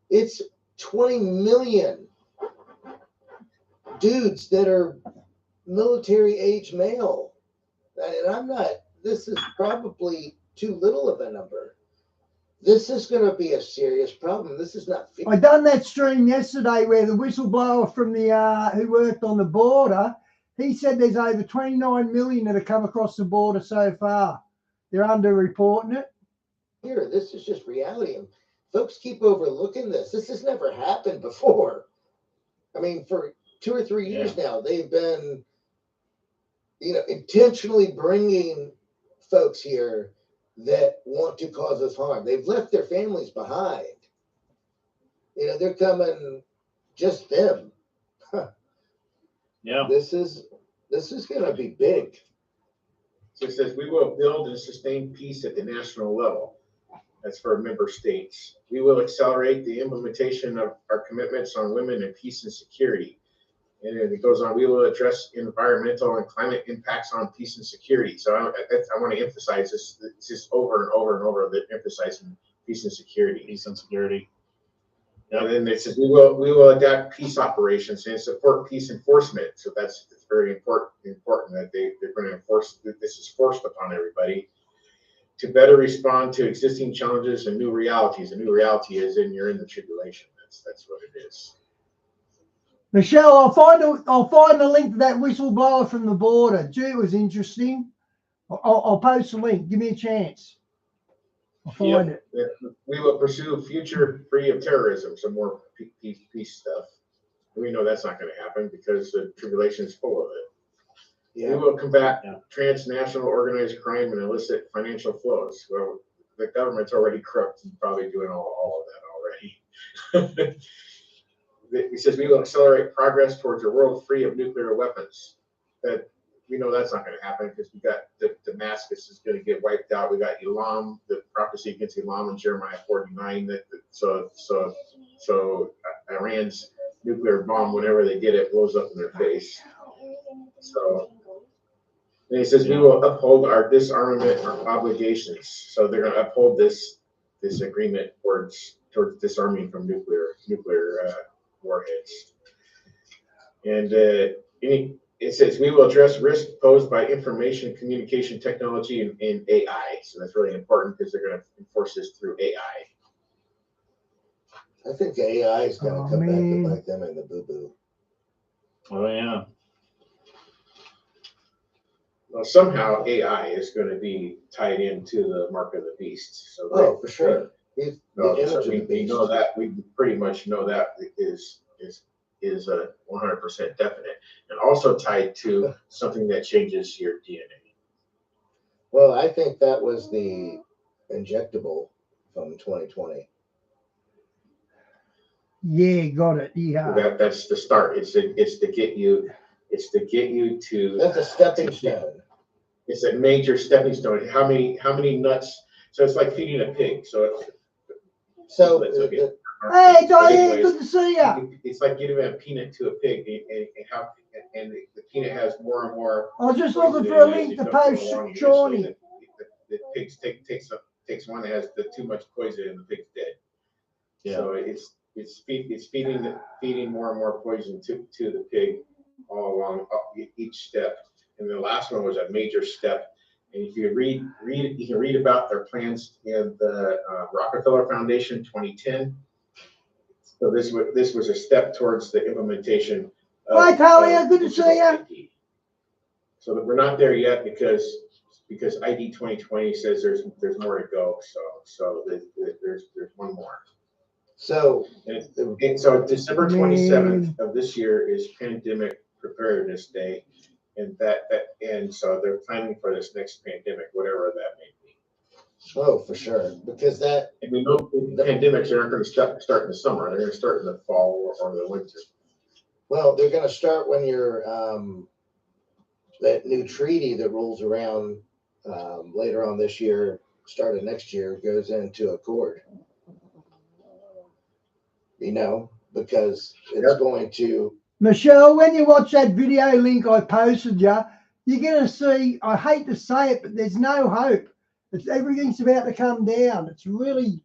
It's 20 million dudes that are military age male. And I'm not, this is probably too little of a number. This is going to be a serious problem. This is not. I done that stream yesterday where the whistleblower from the who worked on the border, he said there's over 29 million that have come across the border so far. They're underreporting it. Here, this is just reality. And folks keep overlooking this. This has never happened before. I mean, for 2 or 3 years now, they've been, intentionally bringing folks here that want to cause us harm. They've left their families behind. They're coming, just them. Yeah. This is going to be big. So it says, we will build and sustain peace at the national level. That's for member states. We will accelerate the implementation of our commitments on women and peace and security. And then it goes on, we will address environmental and climate impacts on peace and security. So I want to emphasize this just over and over and over, that emphasizing peace and security. Peace and security. And then it says, we will adapt peace operations and support peace enforcement. So it's very important that they're going to enforce, that this is forced upon everybody to better respond to existing challenges and new realities. A new reality is you're in the tribulation. That's what it is. Michelle, I'll find the link to that whistleblower from the border. Gee, it was interesting. I'll post the link. Give me a chance. I'll find it. We will pursue future free of terrorism. Some more peace stuff. We know that's not going to happen because the tribulation is full of it. Yeah. We will combat transnational organized crime and illicit financial flows. Well, the government's already corrupt and probably doing all of that already. It says we will accelerate progress towards a world free of nuclear weapons. That we know that's not going to happen because we got Damascus is going to get wiped out. We got Elam, the prophecy against Elam in Jeremiah 49. So Iran's nuclear bomb, whenever they get it, blows up in their face. So and he says we will uphold our disarmament obligations. So they're going to uphold this agreement towards disarming from nuclear warheads. And it says we will address risk posed by information communication technology and AI. So that's really important because they're going to enforce this through AI. I think AI is going to come back to bite them in the boo-boo. Oh, yeah. Well, somehow AI is going to be tied into the mark of the beast. So for sure. We know that. We pretty much know that is a 100% definite, and also tied to something that changes your DNA. Well, I think that was the injectable from 2020. Yeah, got it. Yeah. That's the start. It's to get you to. That's a stepping stone. It's a major stepping stone. How many nuts? So it's like feeding a pig. Hey, Diane, good to see you. It's like giving a peanut to a pig, and the peanut has more and more. I was just looking for a link to post, Shawnee. The pig takes one that has too much poison, and the pig's dead. Yeah. So it's feeding more and more poison to the pig all along each step, and the last one was a major step. And if you read, you can read about their plans in the Rockefeller Foundation 2010. So this was a step towards the implementation. Hi, Talia. Good to see you. So that we're not there yet because ID 2020 says there's more to go. So there's one more. So so December 27th of this year is Pandemic Preparedness Day. And so they're planning for this next pandemic, whatever that may be. Oh, for sure, because and we know pandemics aren't going to start in the summer; they're going to start in the fall or the winter. Well, they're going to start when you're that new treaty that rolls around later on this year, start of next year, goes into accord. Because it's going to. Michelle, when you watch that video link I posted you're going to see, I hate to say it, but there's no hope. Everything's about to come down. It's really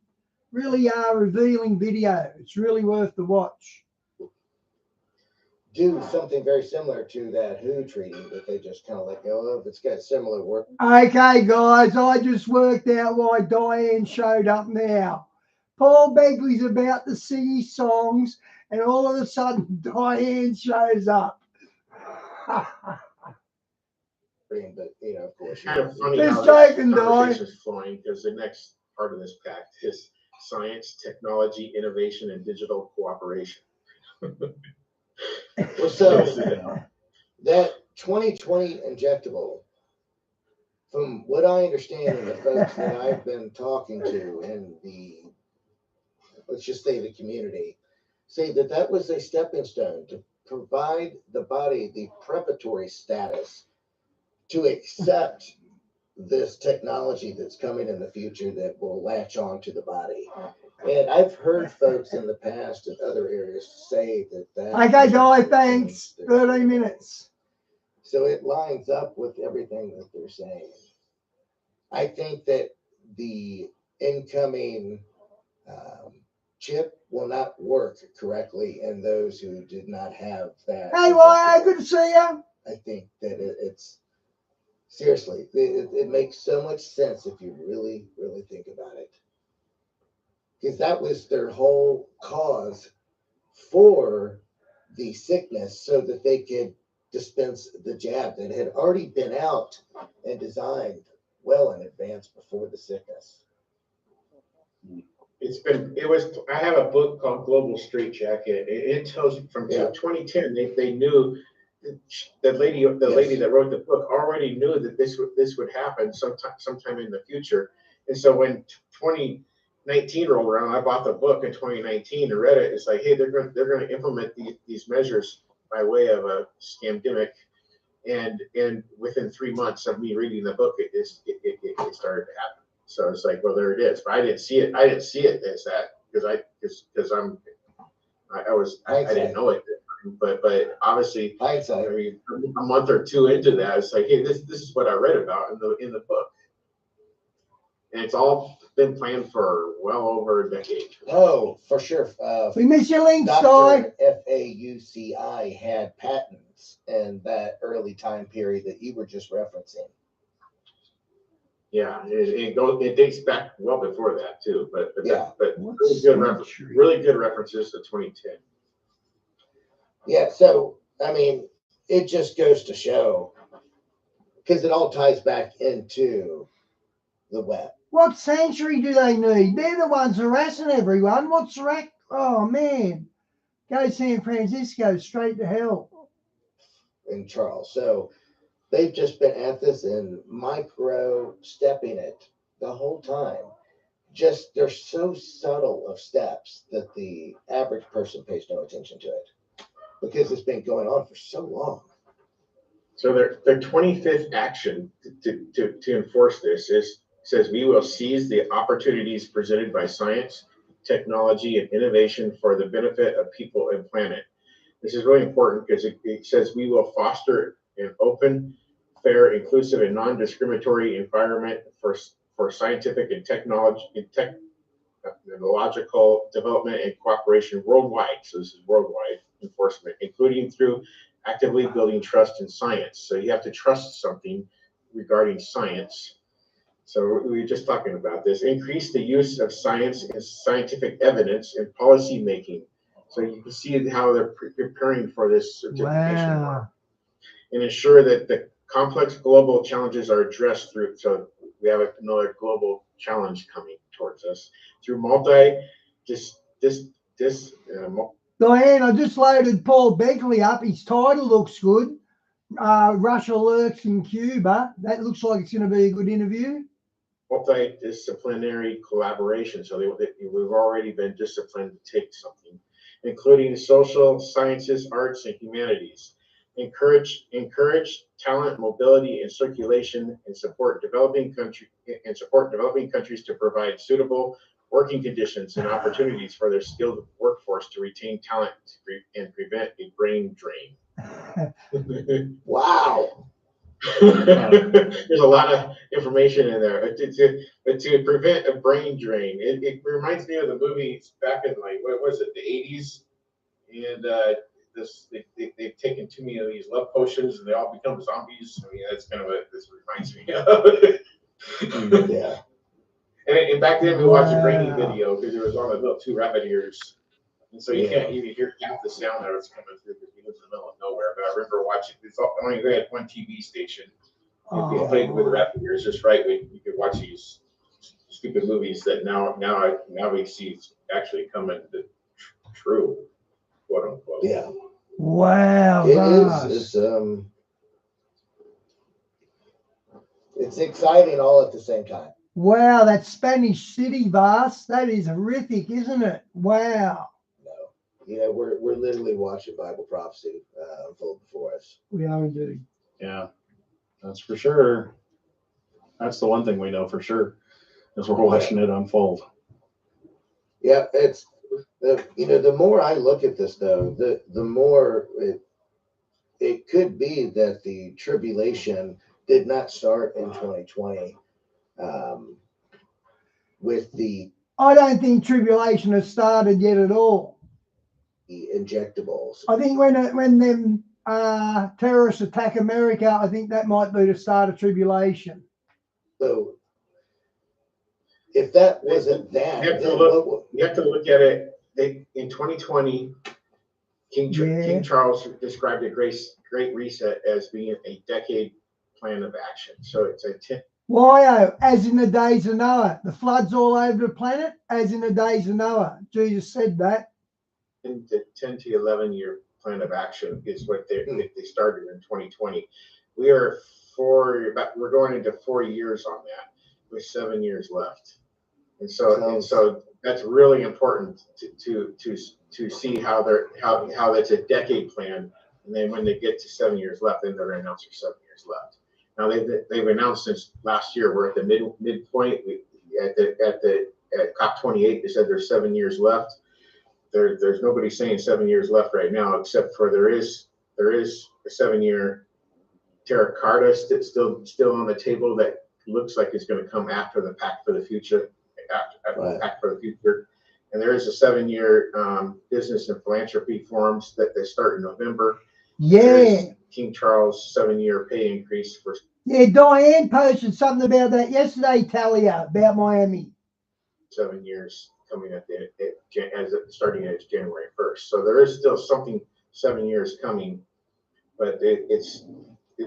revealing video. It's really worth the watch. Do something very similar to that WHO treaty that they just kind of let go of. It's got similar work. Okay, guys, I just worked out why Diane showed up now. Paul Begley's about to sing his songs, and all of a sudden, Diane shows up. But, you know, of course. It's kind of funny Just how joking, this Di. conversation is flowing, because the next part of this pact is science, technology, innovation, and digital cooperation. Well, so that 2020 injectable, from what I understand and the folks that I've been talking to in the, let's just say the community, say that that was a stepping stone to provide the body the preparatory status to accept this technology that's coming in the future that will latch on to the body. And I've heard folks in the past in other areas say that Okay, Di, thanks. 30 minutes. So it lines up with everything that they're saying. I think that the incoming chip will not work correctly in those who did not have that. Hey, Wyatt, good to see you. I think that it's seriously, it makes so much sense if you really, really think about it. Because that was their whole cause for the sickness, so that they could dispense the jab that had already been out and designed well in advance before the sickness. I have a book called Global Straitjacket. It tells you from 2010, they knew, the lady that wrote the book already knew that this would happen sometime in the future. And so when 2019 rolled around, I bought the book in 2019 and read it. It's like, hey, they're going to implement these measures by way of a scamdemic. And within 3 months of me reading the book, it started to happen. So it's like, well, there it is. But I didn't see it. I didn't see it as that because I didn't know it. But obviously, a month or two into that, it's like, hey, this is what I read about in the book, and it's all been planned for well over a decade. Oh, for sure. We miss your links, Di. Dr. FAUCI had patents in that early time period that you were just referencing. Yeah, it dates back well before that too, but really good references to 2010. Yeah, so I mean, it just goes to show, because it all ties back into the web. What sanctuary do they need? They're the ones harassing everyone. What's wreck? Oh man, go San Francisco straight to hell. In Charles, so they've just been at this and micro stepping it the whole time. Just they're so subtle of steps that the average person pays no attention to it, because it's been going on for so long. So their 25th action to enforce this says we will seize the opportunities presented by science, technology, and innovation for the benefit of people and planet. This is really important because it says we will foster an open, fair, inclusive, and non-discriminatory environment for scientific and technological development and cooperation worldwide. So this is worldwide enforcement, including through actively building trust in science. So you have to trust something regarding science. So we were just talking about this. Increase the use of science and scientific evidence in policy making. So you can see how they're preparing for this certification. Wow. And ensure that the complex global challenges are addressed through, so we have another global challenge coming towards us through Diane, I just loaded Paul Begley up. His title looks good. Russia lurks in Cuba. That looks like it's going to be a good interview. Multidisciplinary collaboration. So we've already been disciplined to take something, including social sciences, arts, and humanities. Encourage talent, mobility, and circulation, and support developing countries to provide suitable working conditions and opportunities for their skilled workforce to retain talent and prevent a brain drain. Wow. There's a lot of information in there to prevent a brain drain. It reminds me of the movies back in like what was it, the 80s, and they've taken too many of these love potions and they all become zombies. I mean, that's kind of what this reminds me of. Yeah. And back then we watched a grainy video because it was on the little 2 rabbit ears. And so you can't even hear half the sound that was coming through because we live in the middle of nowhere. But I remember watching, only they had one TV station. It played with the rabbit ears just right. We could watch these stupid movies that now we see actually coming to true, quote unquote. Yeah. Wow. It is. It's exciting all at the same time. Wow, that Spanish city, Vas, that is horrific, isn't it? Wow. No. You know, we're literally watching Bible prophecy unfold before us. We are indeed. Yeah, that's for sure. That's the one thing we know for sure, is we're watching it unfold. Yeah, it's the more I look at this though, the more it could be that the tribulation did not start in 2020. With the I don't think tribulation has started yet at all. The injectables. I think when them terrorists attack America, I think that might be the start of tribulation. So if that wasn't that, you have to look at it. In 2020, King Charles described a great reset as being a decade plan of action. So it's a 10. Why, as in the days of Noah, the floods all over the planet, as in the days of Noah. Jesus said that. In the 10 to 11 year plan of action is what they started in 2020. We're going into 4 years on that, with 7 years left, and so that's really important to see how that's a decade plan, and then when they get to 7 years left, then they're going to announce there's 7 years left. Now they've announced since last year we're at the midpoint. At COP28 they said there's 7 years left. There's nobody saying 7 years left right now, except for there is a 7-year Terra Carta still on the table that looks like it's going to come after the Pact for the Future, the Pact for the Future, and there is a 7-year business and philanthropy forums that they start in November. Yeah. King Charles 7-year pay increase for. Yeah, Diane posted something about that yesterday, Talia, about Miami. 7 years coming starting at January 1st. So there is still something 7 years coming, but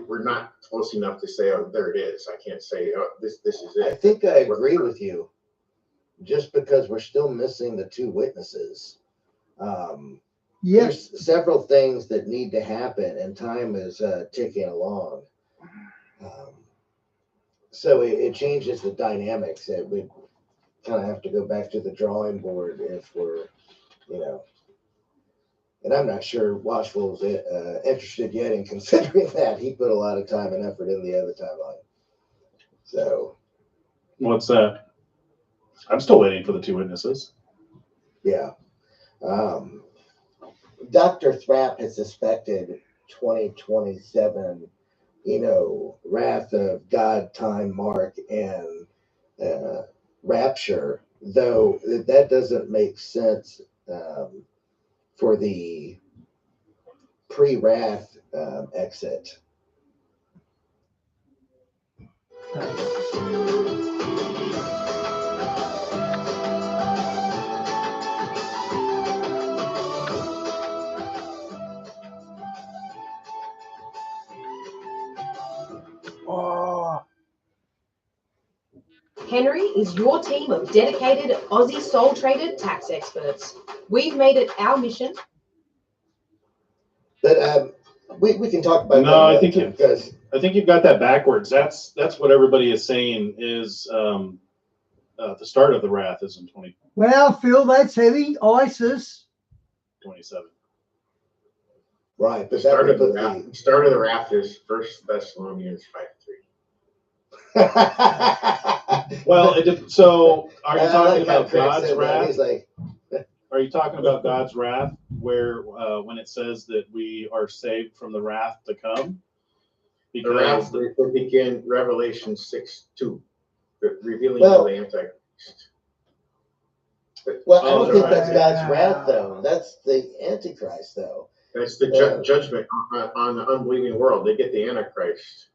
we're not close enough to say, oh, there it is. I can't say, oh, this is it. I think I agree with you, just because we're still missing the 2 witnesses. There's several things that need to happen, and time is ticking along. So it changes the dynamics. It would kind of have to go back to the drawing board if we're, and I'm not sure Washful's interested yet in considering that. He put a lot of time and effort in the other timeline. So. What's that? I'm still waiting for the 2 witnesses. Yeah. Dr. Thrapp has suspected 2027, wrath of God, time, mark, and rapture, though that doesn't make sense for the pre-wrath exit. Henry is your team of dedicated Aussie soul traded tax experts. We've made it our mission. But we can talk about no, that. I think you've got that backwards. That's what everybody is saying is the start of the wrath is in 20. Well, Phil, that's heavy. ISIS. 27. Right, but start of the wrath is 1 Thessalonians 5:3. Well, so are you talking about God's wrath? Are you talking about God's wrath, where when it says that we are saved from the wrath to come? because Around they begin Revelation 6:2, revealing Well- the Antichrist. Well, I don't Oh, think right. that's God's wrath, though. That's the Antichrist, though. That's the judgment on the unbelieving world. They get the Antichrist.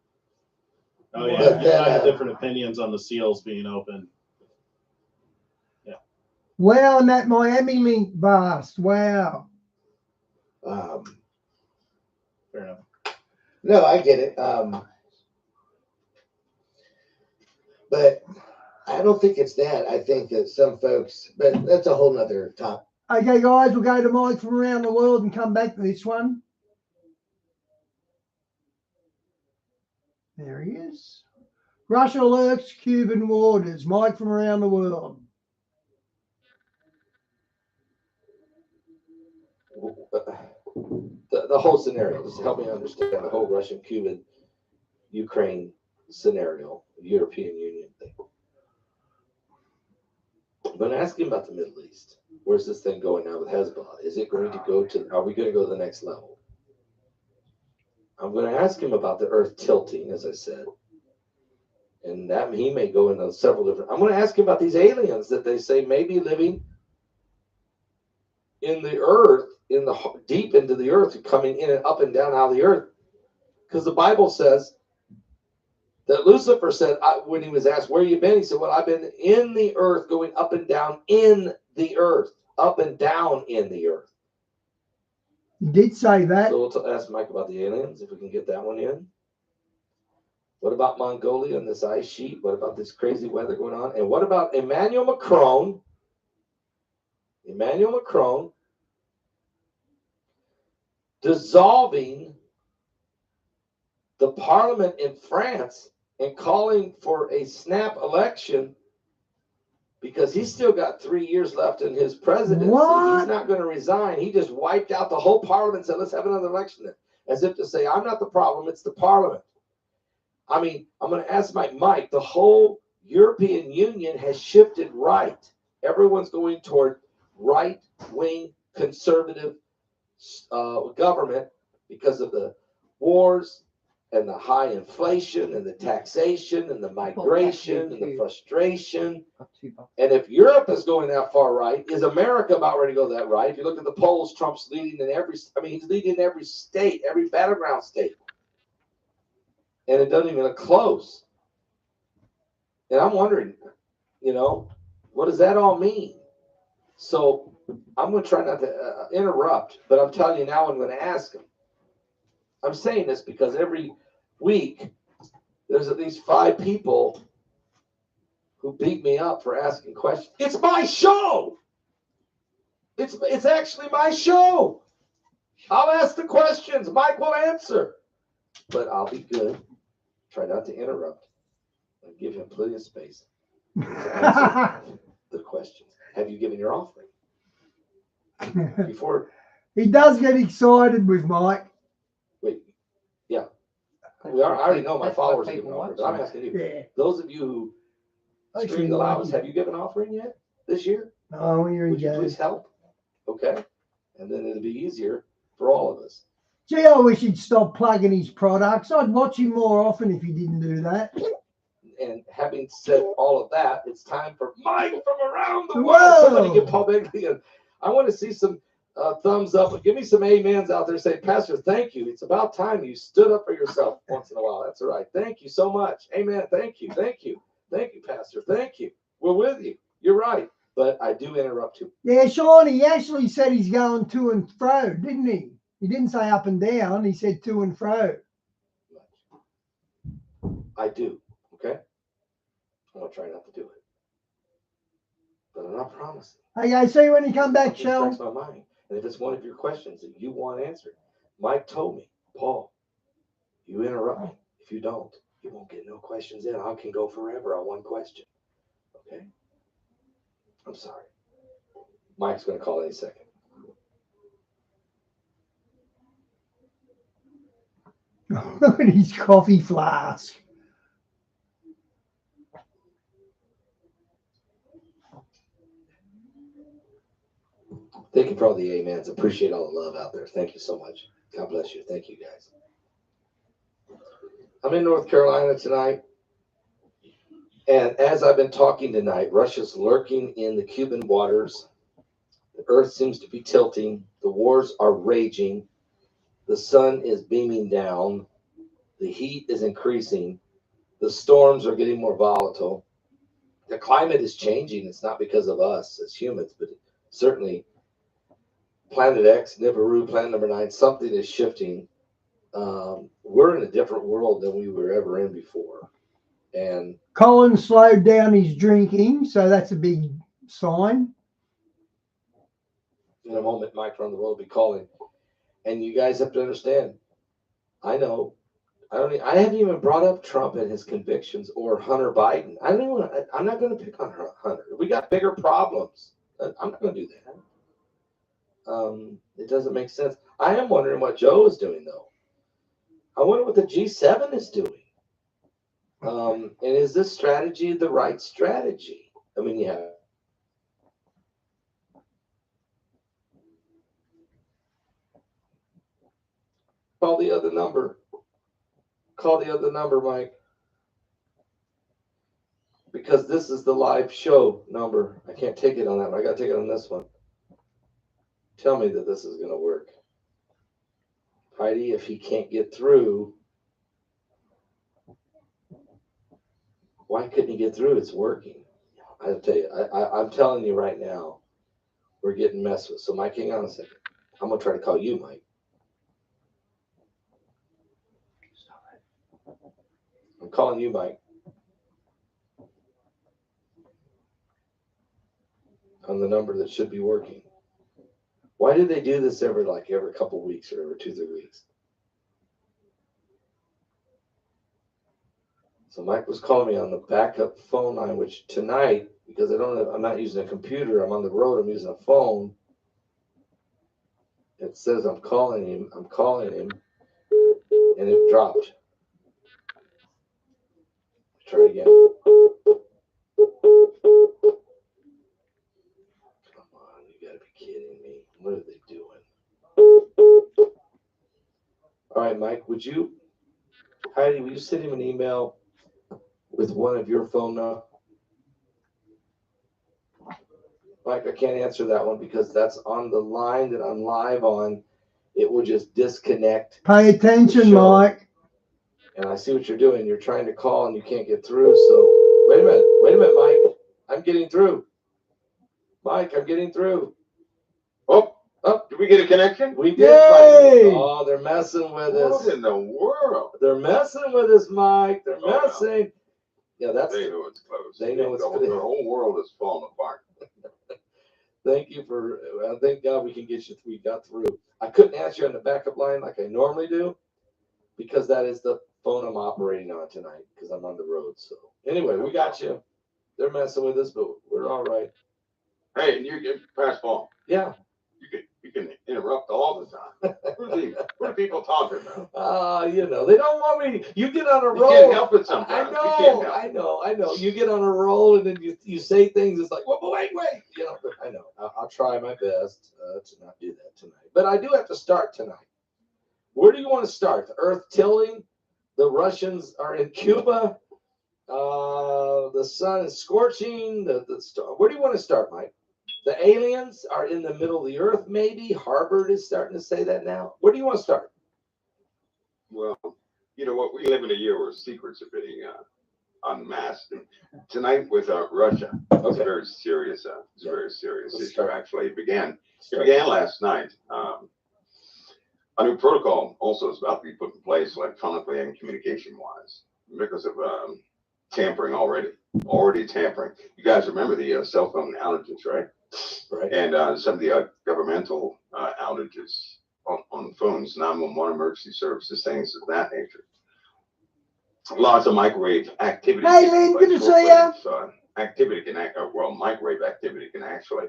oh yeah, But you and I have then, different opinions on the seals being open. Wow, and that Miami link bust. Wow. Fair enough. No, I get it. But I don't think it's that. I think that some folks, but that's a whole nother topic. Okay, guys, we'll go to Mike from around the world and come back to this one. There he is. Russia lurks Cuban waters. Mike from around the world. The whole scenario, just help me understand the whole Russian, Cuban, Ukraine scenario, European Union thing. I'm going to ask him about the Middle East. Where's this thing going now with Hezbollah? Is it going to go to, are we going to go to the next level? I'm going to ask him about the earth tilting, as I said. And that he may go into several different, I'm going to ask him about these aliens that they say may be living in the earth, in the deep into the earth, coming in and up and down out of the earth. Because the Bible says that Lucifer said, when he was asked, where you been? He said, well, I've been in the earth, going up and down in the earth, up and down in the earth. He did say that. So we'll ask Mike about the aliens, if we can get that one in. What about Mongolia and this ice sheet? What about this crazy weather going on? And what about Emmanuel Macron? Emmanuel Macron dissolving the parliament in France and calling for a snap election because he's still got 3 years left in his presidency. What? He's not going to resign. He just wiped out the whole parliament and said, let's have another election then. As if to say, I'm not the problem, it's the parliament. I mean, I'm going to ask Mike, the whole European Union has shifted right. Everyone's going toward right-wing conservative government because of the wars and the high inflation and the taxation and the migration and the frustration. And if Europe is going that far right, is America about ready to go that right? If you look at the polls, Trump's leading in he's leading in every state, every battleground state. And it doesn't even look close. And I'm wondering, what does that all mean? So I'm going to try not to interrupt, but I'm telling you now I'm going to ask him. I'm saying this because every week there's at least 5 people who beat me up for asking questions. It's my show. It's actually my show. I'll ask the questions. Mike will answer. But I'll be good. Try not to interrupt and give him plenty of space to answer the questions. Have you given your offering? Before He does get excited with Mike. wait, yeah. I already know my followers have given an offering, but I'm asking you. Yeah. Those of you who scream the loudest, have you given an offering yet this year? Oh, here he Would you goes. please help? Okay. And then it'll be easier for all of us. Gee, I wish he'd stop plugging his products. I'd watch him more often if he didn't do that. And having said all of that, it's time for Mike from around the world. Whoa. Somebody give Paul Begley a, I want to see some thumbs up. Give me some amens out there. Say, Pastor, thank you. It's about time you stood up for yourself once in a while. That's all right. Thank you so much. Amen. Thank you. Thank you. Thank you, Pastor. Thank you. We're with you. You're right. But I do interrupt you. Yeah, Sean, he actually said he's going to and fro, didn't he? He didn't say up and down. He said to and fro. I do. Okay? I'm going to try not to do it. But I'm not promising. Okay, see you when you come back, Shell. It strikes my mind. And if it's one of your questions that you want answered, Mike told me, Paul, you interrupt me. If you don't, you won't get no questions in. I can go forever on one question. Okay? I'm sorry. Mike's going to call any second. Look at his coffee flask. Thank you for all the amens. Appreciate all the love out there. Thank you so much. God bless you. Thank you, guys. I'm in North Carolina tonight. And as I've been talking tonight, Russia's lurking in the Cuban waters. The earth seems to be tilting. The wars are raging. The sun is beaming down. The heat is increasing. The storms are getting more volatile. The climate is changing. It's not because of us as humans, but certainly Planet X, Nibiru, Planet number 9, something is shifting. We're in a different world than we were ever in before. And Colin slowed down his drinking, so that's a big sign. In a moment, Mike from the world will be calling. And you guys have to understand, I know, I haven't even brought up Trump and his convictions or Hunter Biden. I'm not going to pick on Hunter. We got bigger problems. I'm not going to do that. It doesn't make sense. I am wondering what Joe is doing, though. I wonder what the G7 is doing. And is this strategy the right strategy? I mean, yeah. Call the other number. Call the other number, Mike. Because this is the live show number. I can't take it on that one. I got to take it on this one. Tell me that this is going to work. Heidi, if he can't get through, why couldn't he get through? It's working. I'll tell you, I'm telling you right now, we're getting messed with. So, Mike, hang on a second. I'm going to try to call you, Mike. I'm calling you, Mike. On the number that should be working. Why do they do this every couple of weeks or every 2-3 weeks? So Mike was calling me on the backup phone line, which tonight, because I'm not using a computer, I'm on the road, I'm using a phone. It says I'm calling him, and it dropped. Let's try it again. Come on, you gotta be kidding me. What are they doing? All right, Mike, Heidi, will you send him an email with one of your phone numbers? Mike, I can't answer that one because that's on the line that I'm live on. It will just disconnect. Pay attention, Mike. And I see what you're doing. You're trying to call and you can't get through. So wait a minute, Mike. I'm getting through. Mike, I'm getting through. Oh, did we get a connection? We did. Oh, they're messing with us. What in the world? They're messing with us, Mike. They're messing. No. Yeah, they know it's close. They know it's close. The whole world is falling apart. Thank you for. Thank God we got through. I couldn't answer you on the backup line like I normally do, because that is the phone I'm operating on tonight because I'm on the road. So anyway, we got you. They're messing with us, but we're all right. Hey, and you get past Paul. Yeah. You can interrupt all the time. What are people talking about? They don't want me. You get on a roll. You can't help it sometimes. I know. You get on a roll and then you say things. It's like, wait. I know. I'll try my best to not do that tonight. But I do have to start tonight. Where do you want to start? The earth tilting. The Russians are in Cuba. The sun is scorching. Where do you want to start, Mike? The aliens are in the middle of the earth, maybe. Harvard is starting to say that now. Where do you want to start? Well, you know what? We live in a year where secrets are being unmasked. Tonight with Russia, it's a very serious, issue. Actually, it began last night. A new protocol also is about to be put in place electronically and communication-wise because of tampering already tampering. You guys remember the cell phone outages, right? Right. And some of the governmental outages on phones, 911 emergency services, things of that nature. Lots of microwave activity. Hey, Lynn, good to see you. Activity microwave activity can actually,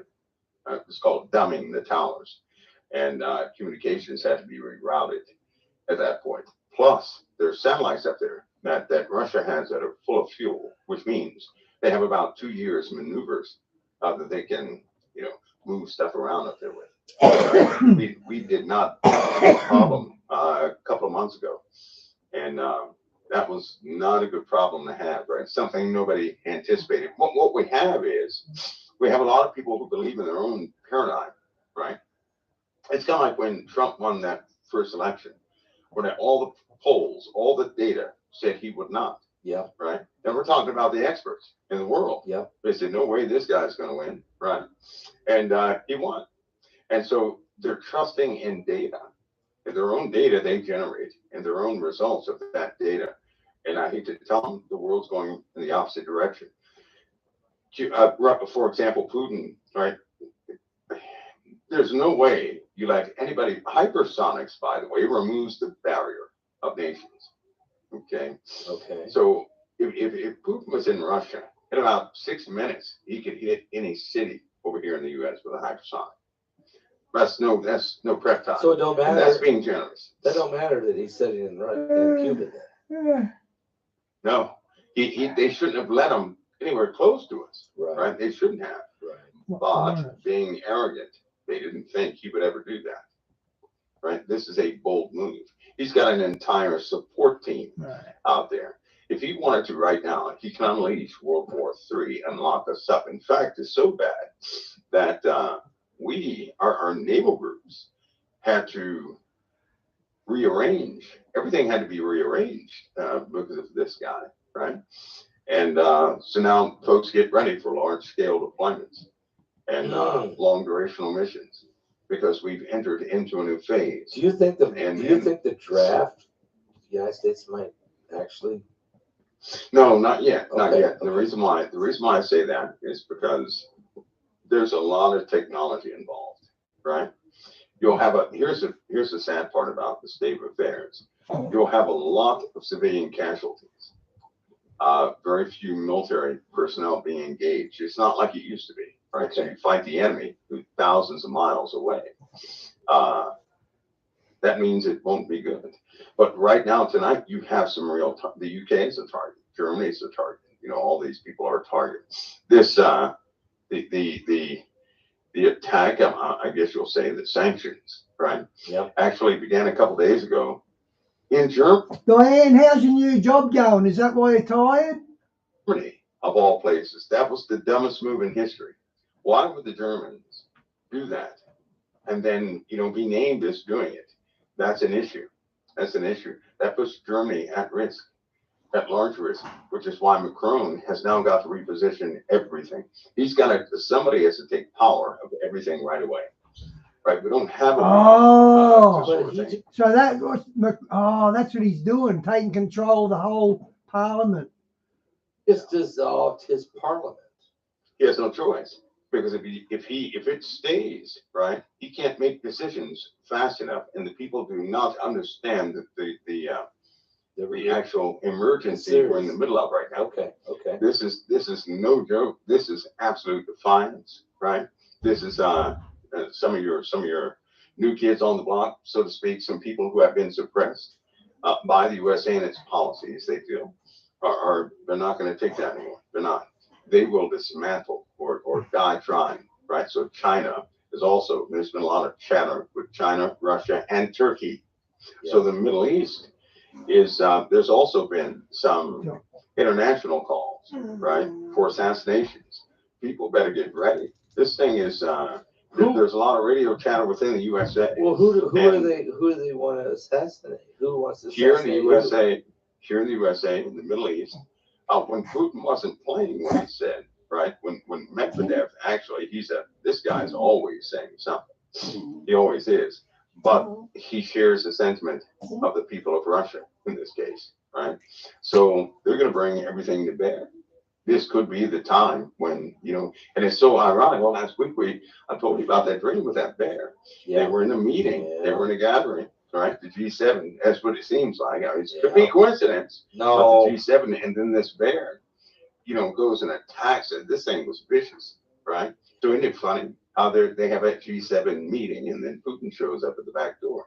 it's called dumbing the towers. And communications had to be rerouted at that point. Plus, there's satellites up there that Russia has that are full of fuel, which means they have about 2 years maneuvers that they can, move stuff around up there with. We did not have a problem a couple of months ago, and That was not a good problem to have, right? Something nobody anticipated. What we have is we have a lot of people who believe in their own paradigm, right? It's kind of like when Trump won that first election, when all the polls, all the data said he would not. Yeah. Right. And we're talking about the experts in the world. Yeah. They said, no way this guy's going to win. Right. And he won. And so they're trusting in data, in their own data they generate, and their own results of that data. And I hate to tell them the world's going in the opposite direction. For example, Putin, right? There's no way you let anybody. Hypersonics, by the way, removes the barrier of nations. Okay. Okay. So if Putin was in Russia, in about 6 minutes, he could hit any city over here in the U.S. with a hypersonic. That's no prep time. So it don't matter. And that's being generous. That don't matter that he's sitting in Cuba then. No, they shouldn't have let him anywhere close to us. Right. They shouldn't have. Right. But being arrogant, they didn't think he would ever do that. Right. This is a bold move. He's got an entire support team out there. If he wanted to right now, he can unleash World War III and lock us up. In fact, it's so bad that our naval groups had to rearrange. Everything had to be rearranged because of this guy, right? And so now folks get ready for large-scale deployments and long durational missions because we've entered into a new phase. Do you think the draft, the United States might actually? No, not yet. Okay. Not yet. The reason why I say that is because there's a lot of technology involved, right? You'll have here's the sad part about the state of affairs. You'll have a lot of civilian casualties. Very few military personnel being engaged. It's not like it used to be, right? So you fight the enemy who's thousands of miles away. That means it won't be good. But right now, tonight, you have some real. The UK is a target. Germany is a target. You know, all these people are a target. This the attack. I guess you'll say the sanctions, right? Yeah. Actually began a couple days ago in Germany. Diane, how's your new job going? Is that why you're tired? Germany, of all places. That was the dumbest move in history. Why would the Germans do that and then, be named as doing it? That's an issue. That's an issue. That puts Germany at risk, at large risk, which is why Macron has now got to reposition everything. Somebody has to take power of everything right away. Right? We don't have so that's what he's doing, taking control of the whole parliament. Just dissolved his parliament. He has no choice. Because if it stays, right, he can't make decisions fast enough, and the people do not understand the actual emergency we're in the middle of right now. Okay. This is no joke. This is absolute defiance, right? This is some of your new kids on the block, so to speak. Some people who have been suppressed by the USA and its policies. They feel they're not going to take that anymore. They're not. They will dismantle or die trying, right? So China is also, there's been a lot of chatter with China, Russia, and Turkey. Yeah. So the Middle East is, there's also been some international calls, right, for assassinations. People better get ready. This thing is, there's a lot of radio chatter within the USA. Well, who do they want to assassinate? Who wants to assassinate? Here in the USA, in the Middle East, when Putin wasn't playing what he said, right? When Medvedev, actually, this guy's always saying something. He always is. But he shares the sentiment of the people of Russia in this case, right? So they're going to bring everything to bear. This could be the time when, and it's so ironic. Well, last week I told you about that dream with that bear. Yeah. They were in a meeting. Yeah. They were in a gathering. Right, the G7. That's what it seems like. It could be coincidence. No, but the G7, and then this bear, goes and attacks it. This thing was vicious, right? So isn't it funny how they have a G7 meeting, and then Putin shows up at the back door,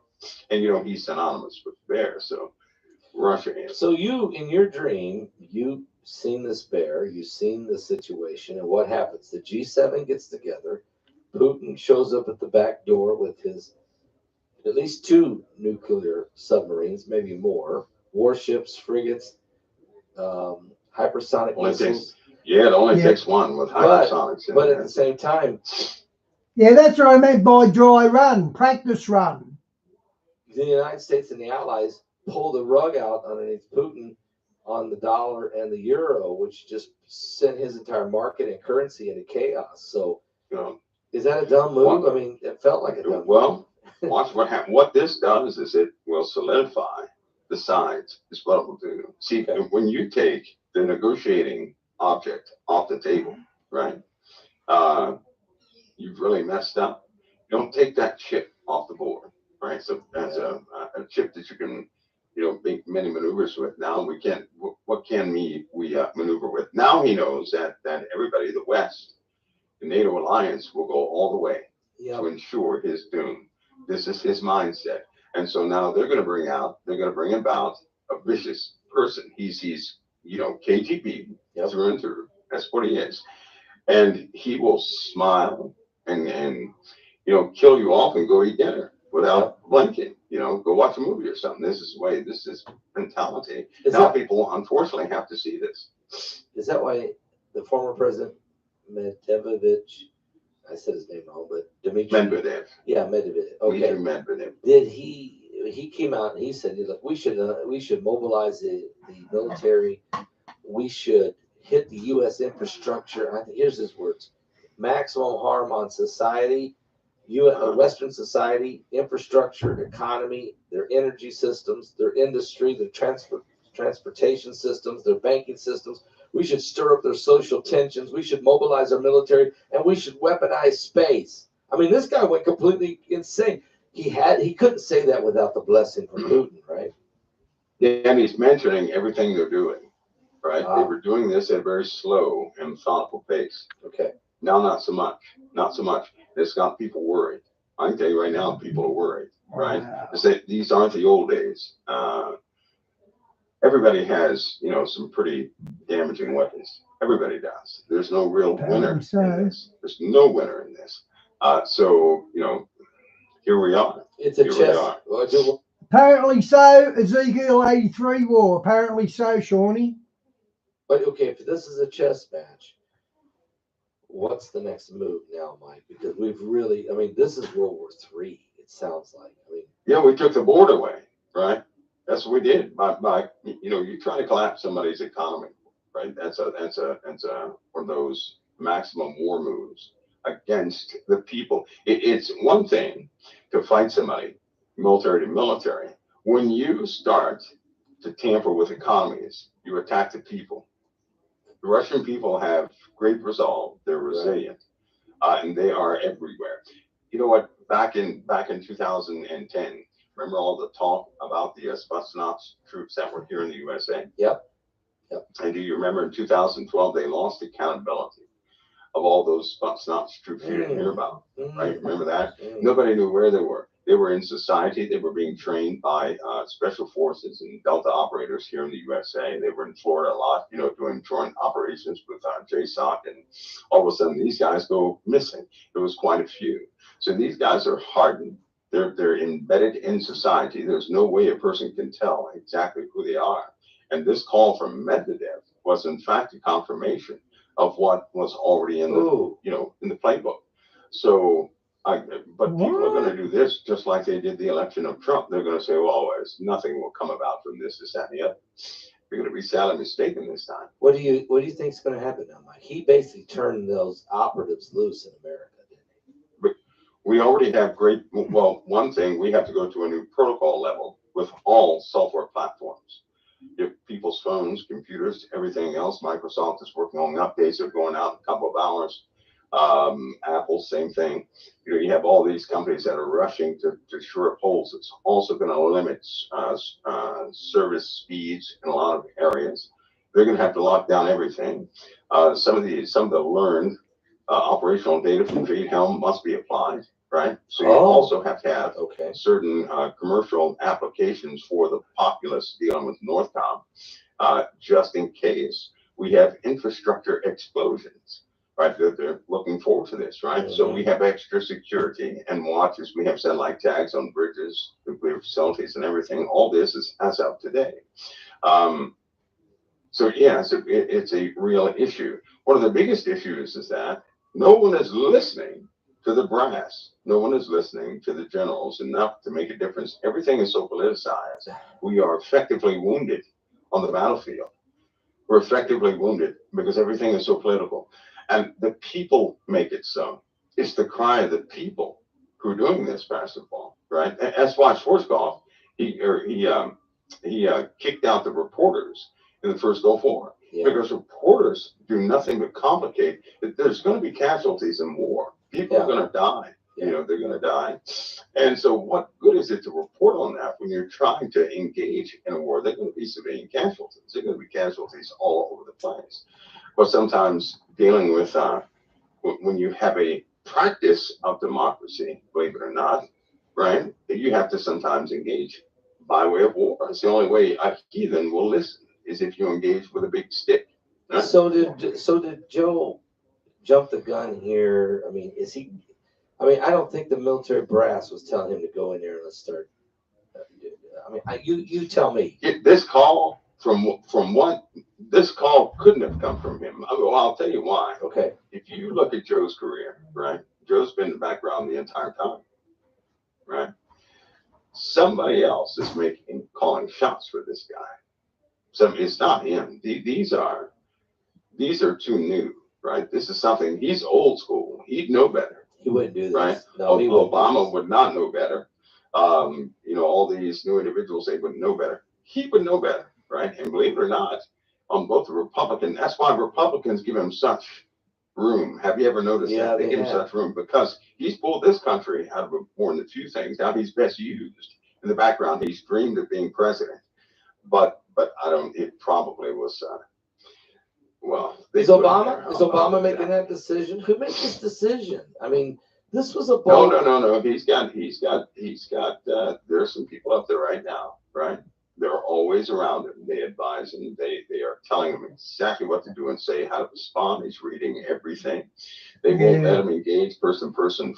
and he's synonymous with the bear. So Russia is. So you, in your dream, you've seen this bear, you've seen the situation, and what happens? The G7 gets together. Putin shows up at the back door with his at least 2 nuclear submarines, maybe more. warships, frigates, hypersonic missiles. It only takes one with hypersonics. But at the same time, yeah, that's what I meant by dry run, practice run. The United States and the Allies pulled the rug out underneath Putin on the dollar and the euro, which just sent his entire market and currency into chaos. So, is that a dumb move? I mean, it felt like a dumb move. Well, watch what happens. What this does is it will solidify the sides, is what it will do. See, when you take the negotiating object off the table, right, you've really messed up. Don't take that chip off the board, right? So that's a chip that you can, make many maneuvers with. Now we can't. What can we maneuver with? Now he knows that everybody, the West, the NATO alliance, will go all the way to ensure his doom. This is his mindset, and so now they're going to bring about a vicious person. He's KGB through and through. That's what he is, and he will smile and kill you off and go eat dinner without blinking. Go watch a movie or something. This is the way. This is mentality. People unfortunately have to see this. Is that why the former president Medvedev, I said his name wrong, but Medvedev. Yeah, Medvedev. Okay. Medvedev. Did he came out and he said, look, we should mobilize the military. We should hit the U.S. infrastructure. I think here's his words: maximum harm on society, Western society, infrastructure, economy, their energy systems, their industry, their transportation systems, their banking systems. We should stir up their social tensions. We should mobilize our military, and we should weaponize space. I mean, this guy went completely insane. He couldn't say that without the blessing from Putin, right? Yeah, and he's mentioning everything they're doing, right? They were doing this at a very slow and thoughtful pace. Okay. Now, not so much. Not so much. It's got people worried. I can tell you right now, people are worried, right? These aren't the old days. Everybody has, some pretty damaging weapons. Everybody does. There's no real winner in this. There's no winner in this. So, here we are. It's a chess. Apparently so. Ezekiel 83 war. Apparently so, Shawnee. But okay, if this is a chess match, what's the next move now, Mike? Because we've really, this is World War III. It sounds like. Yeah, we took the board away, right? That's what we did. You try to collapse somebody's economy, right? That's one of those maximum war moves against the people. It's one thing to fight somebody, military to military. When you start to tamper with economies, you attack the people. The Russian people have great resolve. They're resilient, and they are everywhere. You know what? Back in 2010. Remember all the talk about the Spetsnaz troops that were here in the USA? Yep. And do you remember in 2012 they lost accountability of all those Spetsnaz troops you didn't hear about, right? Remember that? Nobody knew where they were. They were in society. They were being trained by special forces and Delta operators here in the USA. They were in Florida a lot, doing joint operations with JSOC, and all of a sudden these guys go missing. There was quite a few. So these guys are hardened. They're embedded in society. There's no way a person can tell exactly who they are. And this call from Medvedev was in fact a confirmation of what was already in the in the playbook. So, but people are going to do this just like they did the election of Trump. They're going to say, "Well, nothing will come about from this, that, and the other." You're going to be sadly mistaken this time. What do you think is going to happen now, Mike? He basically turned those operatives loose in America. We already have one thing, we have to go to a new protocol level with all software platforms. If people's phones, computers, everything else, Microsoft is working on updates that are going out in a couple of hours. Apple, same thing. You have all these companies that are rushing to shore up holes. It's also going to limit service speeds in a lot of areas. They're going to have to lock down everything. Some of the learned operational data from Jade Helm must be applied, right? So you also have to have certain commercial applications for the populace dealing with Northcom, just in case we have infrastructure explosions, right? They're looking forward to this, right? So we have extra security and watches. We have satellite tags on bridges, nuclear facilities, and everything. All this is as of today. So yes, it's a real issue. One of the biggest issues is that no one is listening to the brass. No one is listening to the generals enough to make a difference. Everything is so politicized. We are effectively wounded on the battlefield. We're effectively wounded because everything is so political. And the people make it so. It's the cry of the people who are doing this, Pastor Paul, right? And that's why Schwarzkopf, he kicked out the reporters in the first Gulf War. Because reporters do nothing but complicate. There's going to be casualties in war. People are going to die. You know, they're going to die. And so what good is it to report on that when you're trying to engage in a war? There are going to be civilian casualties. There are going to be casualties all over the place. But sometimes dealing with, when you have a practice of democracy, believe it or not, right, you have to sometimes engage by way of war. It's the only way a heathen will listen is if you engage with a big stick. Right? So did Joe jump the gun here? I mean, I don't think the military brass was telling him to go in there and let's start. I mean, you tell me. This call this call couldn't have come from him. Well, I'll tell you why. Okay. If you look at Joe's career, right? Joe's been in the background the entire time, right? Somebody else is calling shots for this guy. So it's not him. These are too new, right? This is something. He's old school. He'd know better. He wouldn't do this. Right? No, Obama would not know better. You know, all these new individuals, they would know better. He would know better, right? And believe it or not, on both the Republican, that's why Republicans give him such room. Have you ever noticed that? They give him such room because he's pulled this country out of more than a few things. Now he's best used. In the background, he's dreamed of being president. But I don't, it probably was, well. Is Obama making that decision? Who makes this decision? I mean, this was a bold. No. He's got, there's some people up there right now, right? They're always around him. They advise him. They are telling him exactly what to do and say, how to respond. He's reading everything. They won't let him engage person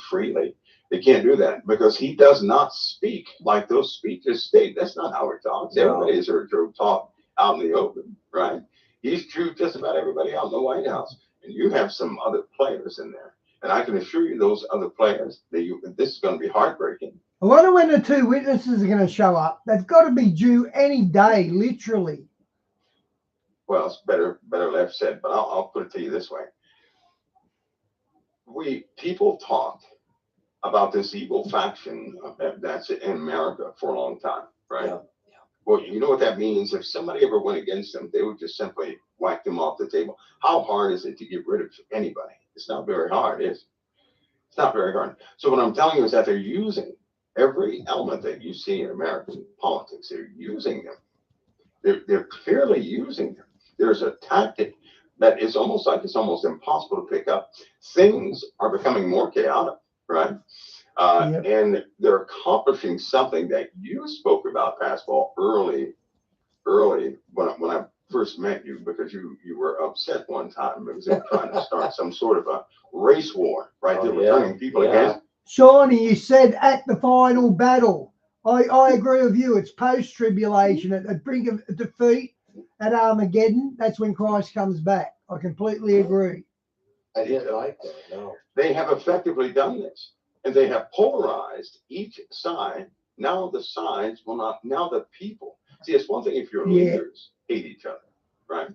freely. They can't do that because he does not speak like those speeches state. That's not how he talks. No. Everybody has heard Joe talk out in the open, right? He's chewed just about everybody out in the White House. And you have some other players in there. And I can assure you those other players, this is going to be heartbreaking. I wonder when the two witnesses are going to show up. They've got to be due any day, literally. Well, it's better left said, but I'll put it to you this way. People talked about this evil faction that's in America for a long time, right? Yeah. Well, you know what that means? If somebody ever went against them, they would just simply whack them off the table. How hard is it to get rid of anybody? It's not very hard, is it? It's not very hard. So what I'm telling you is that they're using every element that you see in American politics. They're using them. They're clearly using them. There's a tactic that is almost impossible to pick up. Things are becoming more chaotic, right? And they're accomplishing something that you spoke about, Pascal, early when I first met you, because you were upset one time because they were trying to start some sort of a race war, right? They were turning people against. Shawnee, you said at the final battle. I agree with you. It's post-tribulation. At the brink of defeat at Armageddon, that's when Christ comes back. I completely agree. I didn't like that, no. They have effectively done this. And they have polarized each side. Now the sides will not, now the people. See, it's one thing if your leaders hate each other, right?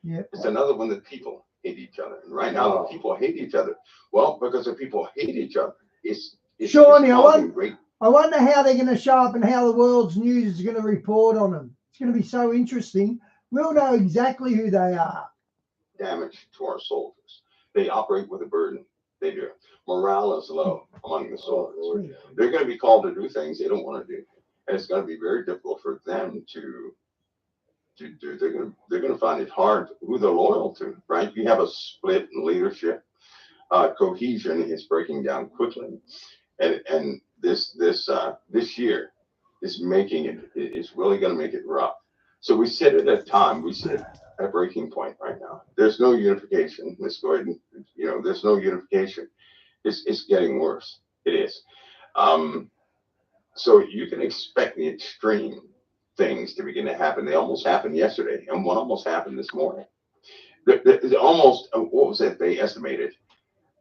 Yeah. It's another when the people hate each other. And right now the people hate each other. Well, because the people hate each other, it's Shawnee, I wonder how they're going to show up and how the world's news is going to report on them. It's going to be so interesting. We'll know exactly who they are. Damage to our soldiers. They operate with a burden. They do. Morale is low among the soldiers. They're going to be called to do things they don't want to do. And it's going to be very difficult for them to do. They're going to find it hard who they're loyal to, right? You have a split in leadership. Cohesion is breaking down quickly. And this year is making it's really going to make it rough. So we said at that time, we said a breaking point right now. There's no unification, Miss Gordon. You know, there's no unification. It's getting worse. It is. So you can expect the extreme things to begin to happen. They almost happened yesterday, and one almost happened this morning. Almost, what was it? They estimated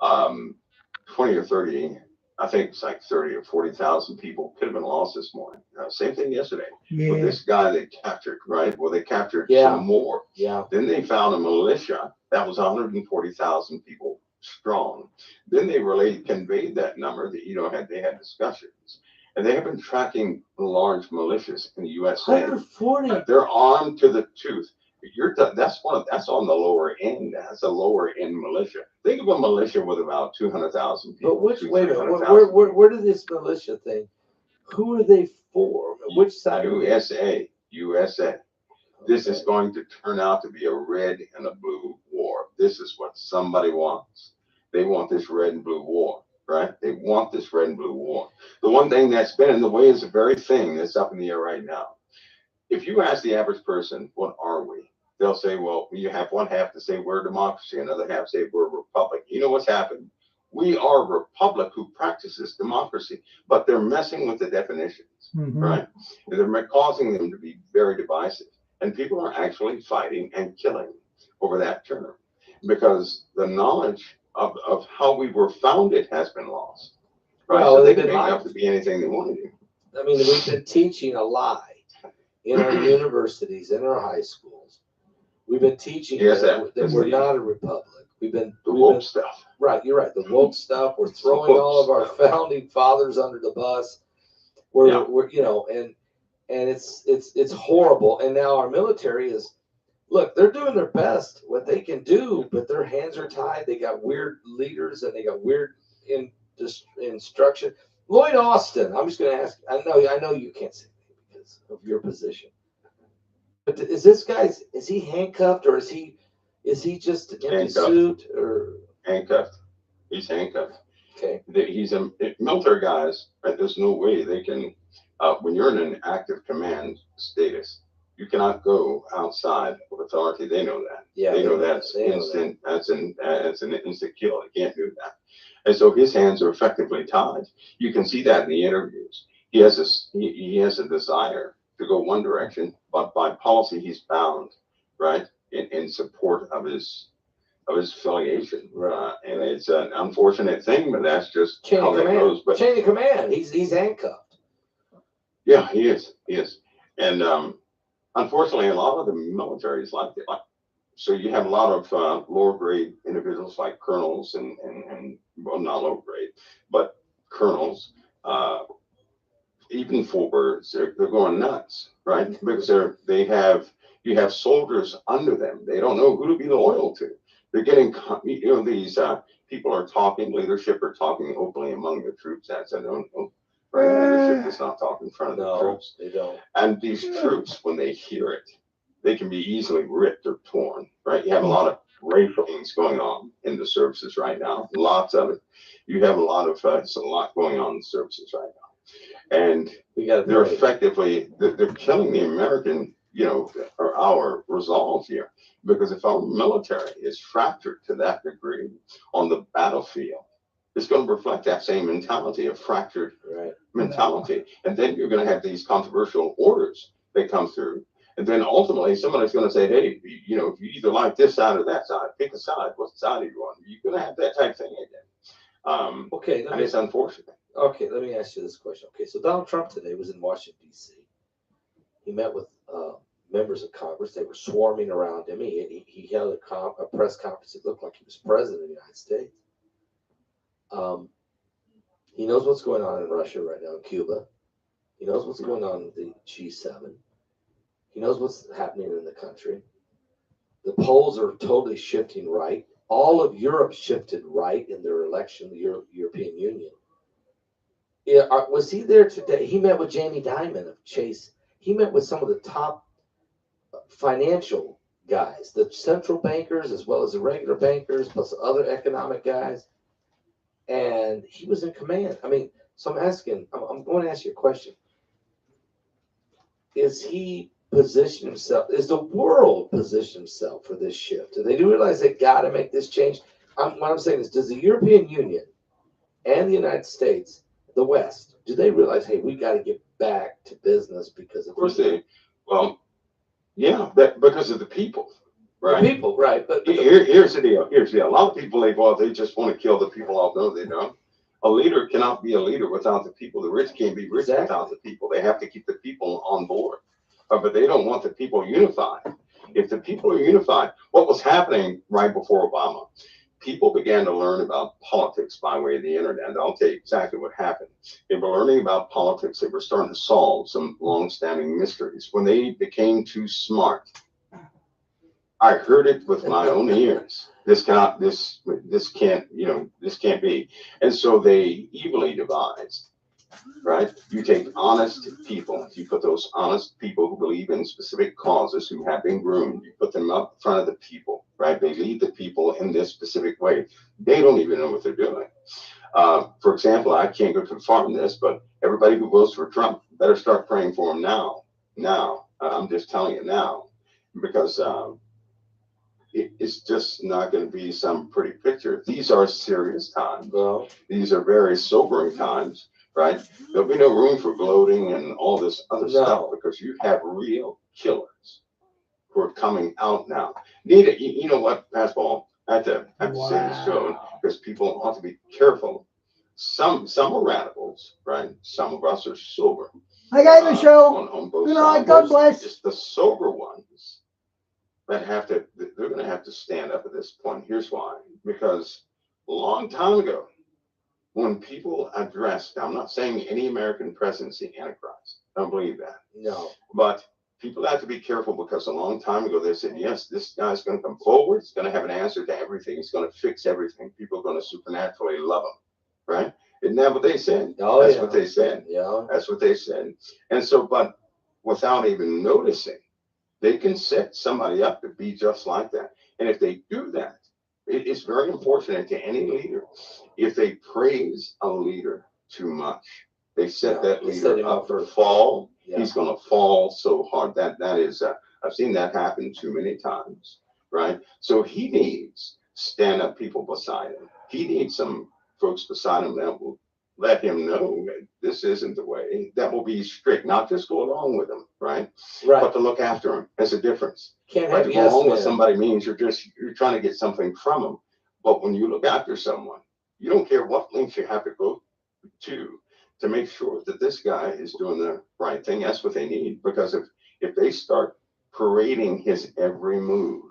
20 or 30, I think it's like 30 or 40,000 people could have been lost this morning. Same thing yesterday. Yeah. With this guy they captured, right? Well, they captured Yeah. some more. Yeah. Then they found a militia that was 140,000 people strong. Then they really conveyed that number that, you know, they had discussions. And they have been tracking large militias in the USA. 140. They're armed to the tooth. That's on the lower end. That's a lower end militia. Think of a militia with about 200,000 people. But wait a minute, where did this militia thing? Who are they for? Which side? USA. This is going to turn out to be a red and a blue war. This is what somebody wants. They want this red and blue war, right? They want this red and blue war. The one thing that's been in the way is the very thing that's up in the air right now. If you ask the average person, what are we? They'll say, well, you have one half to say we're a democracy, another half say we're a republic. You know what's happened? We are a republic who practices democracy, but they're messing with the definitions, right? They're causing them to be very divisive. And people are actually fighting and killing over that term because the knowledge of how we were founded has been lost. Right? Well, so they can make up to be anything they want to do. I mean, we've been teaching a lie in our universities, in our high schools. We've been teaching that we're not a republic. We've been woke stuff. Right, you're right. The woke stuff. We're throwing all of our founding fathers under the bus. We're you know, and it's horrible. And now our military is, look, they're doing their best, what they can do, but their hands are tied. They got weird leaders and they got weird instruction. Lloyd Austin, I'm just going to ask. I know you can't say anything because of your position. But is this guy? Is he handcuffed or is he just an empty suit or handcuffed? He's handcuffed. Okay. He's a military guys. Right? There's no way they can. When you're in an active command status, you cannot go outside of authority. They know that. Yeah. They know that's instant. That's an instant kill. They can't do that. And so his hands are effectively tied. You can see that in the interviews. He has a desire to go one direction, but by policy he's bound, right, in support of his affiliation. Right. And it's an unfortunate thing, but that's just chain how of command. It goes. But chain of command. He's handcuffed. Yeah, he is. And unfortunately, a lot of the military is like that. So you have a lot of lower grade individuals like colonels and well, not low grade, but colonels, even full birds. They're going nuts, right? Because you have soldiers under them. They don't know who to be loyal to. They're getting, these people are talking, leadership are talking openly among the troops. That's a no-no. Right? Leadership does not talk in front of the troops. They don't. And these troops, when they hear it, they can be easily ripped or torn, right? You have a lot of racial things going on in the services right now, lots of it. You have a lot of, it's a lot going on in the services right now. And they're effectively, they're killing the American, or our resolve here. Because if our military is fractured to that degree on the battlefield, it's going to reflect that same mentality of fractured mentality. And then you're going to have these controversial orders that come through. And then ultimately somebody's going to say, hey, if you either like this side or that side, pick a side. What side are you on? You're going to have that type thing again. Okay. And it's unfortunate. Okay, let me ask you this question. Okay, so Donald Trump today was in Washington, D.C. He met with members of Congress. They were swarming around him. He held a press conference. It looked like he was president of the United States. He knows what's going on in Russia right now, in Cuba. He knows what's going on with the G7. He knows what's happening in the country. The polls are totally shifting right. All of Europe shifted right in their election, the European Union. Was he there today? He met with Jamie Dimon of Chase. He met with some of the top financial guys, the central bankers as well as the regular bankers, plus other economic guys. And he was in command. I mean, so I'm going to ask you a question. Is he position himself? Is the world position himself for this shift? Do they realize they got to make this change? What I'm saying is, does the European Union and the United States, the West, do they realize, hey, we got to get back to business because of course they, well, yeah, because of the people, right? The people, right? But here's the deal. Here's the deal. A lot of people they just want to kill the people off. No, they don't. A leader cannot be a leader without the people. The rich can't be rich without the people. They have to keep the people on board. But they don't want the people unified. If the people are unified, what was happening right before Obama? People began to learn about politics by way of the internet. I'll tell you exactly what happened. They were learning about politics. They were starting to solve some long-standing mysteries. When they became too smart, I heard it with my own ears. This can't be. And so they evilly devised, right? You take honest people, you put those honest people who believe in specific causes, who have been groomed, you put them up in front of the people, right? They lead the people in this specific way. They don't even know what they're doing. For example, I can't go too far in this, but everybody who votes for Trump better start praying for him now. I'm just telling you now, because it's just not going to be some pretty picture. These are serious times. Well, these are very sobering times, right? There'll be no room for gloating and all this other stuff, because you have real killers who are coming out now. Nita, you know what, Pascal, I have to say this show, because people ought to be careful. Some are radicals, right? Some of us are sober. I got the show. On both Good night. sides. God bless. Just the sober ones that they're going to have to stand up at this point. Here's why. Because a long time ago, when people addressed, I'm not saying any American president's the Antichrist. I don't believe that. No. But people have to be careful, because a long time ago they said, yes, this guy's going to come forward. He's going to have an answer to everything. He's going to fix everything. People are going to supernaturally love him, right? Isn't that what they said? That's what they said. Yeah. That's what they said. And so, but without even noticing, they can set somebody up to be just like that. And if they do that, it's very unfortunate to any leader. If they praise a leader too much, they set that leader up for fall. Yeah. He's going to fall so hard. That is, I've seen that happen too many times, right? So he needs stand-up people beside him. He needs some folks beside him that will let him know that this isn't the way. That will be strict, not just go along with him, right? But to look after him. There's a difference. Can't right? have To go along with somebody means you're trying to get something from them. But when you look after someone, you don't care what lengths you have to go to make sure that this guy is doing the right thing. That's what they need. Because if they start parading his every move,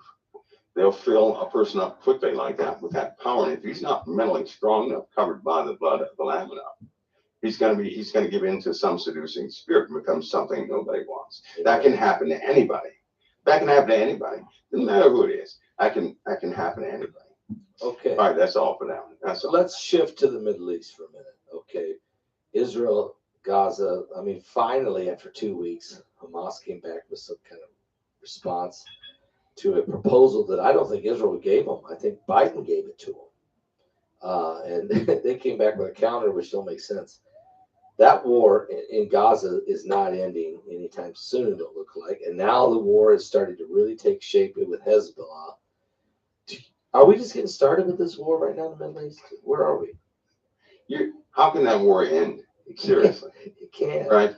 they'll fill a person up quickly like that with that power. And if he's not mentally strong enough, covered by the blood of the Lamb enough, he's going to give in to some seducing spirit and become something nobody wants. That can happen to anybody. That can happen to anybody. Doesn't matter who it is. That can happen to anybody. Okay. All right, that's all for now. That's all. Let's shift to the Middle East for a minute. Okay. Israel, Gaza. I mean, finally, after 2 weeks, Hamas came back with some kind of response to a proposal that I don't think Israel gave them. I think Biden gave it to them. And they came back with a counter, which don't make sense. That war in Gaza is not ending anytime soon, it don't look like. And now the war is starting to really take shape with Hezbollah. Are we just getting started with this war right now in the Middle East? Where are we? How can that war end? Seriously. It can't. Right?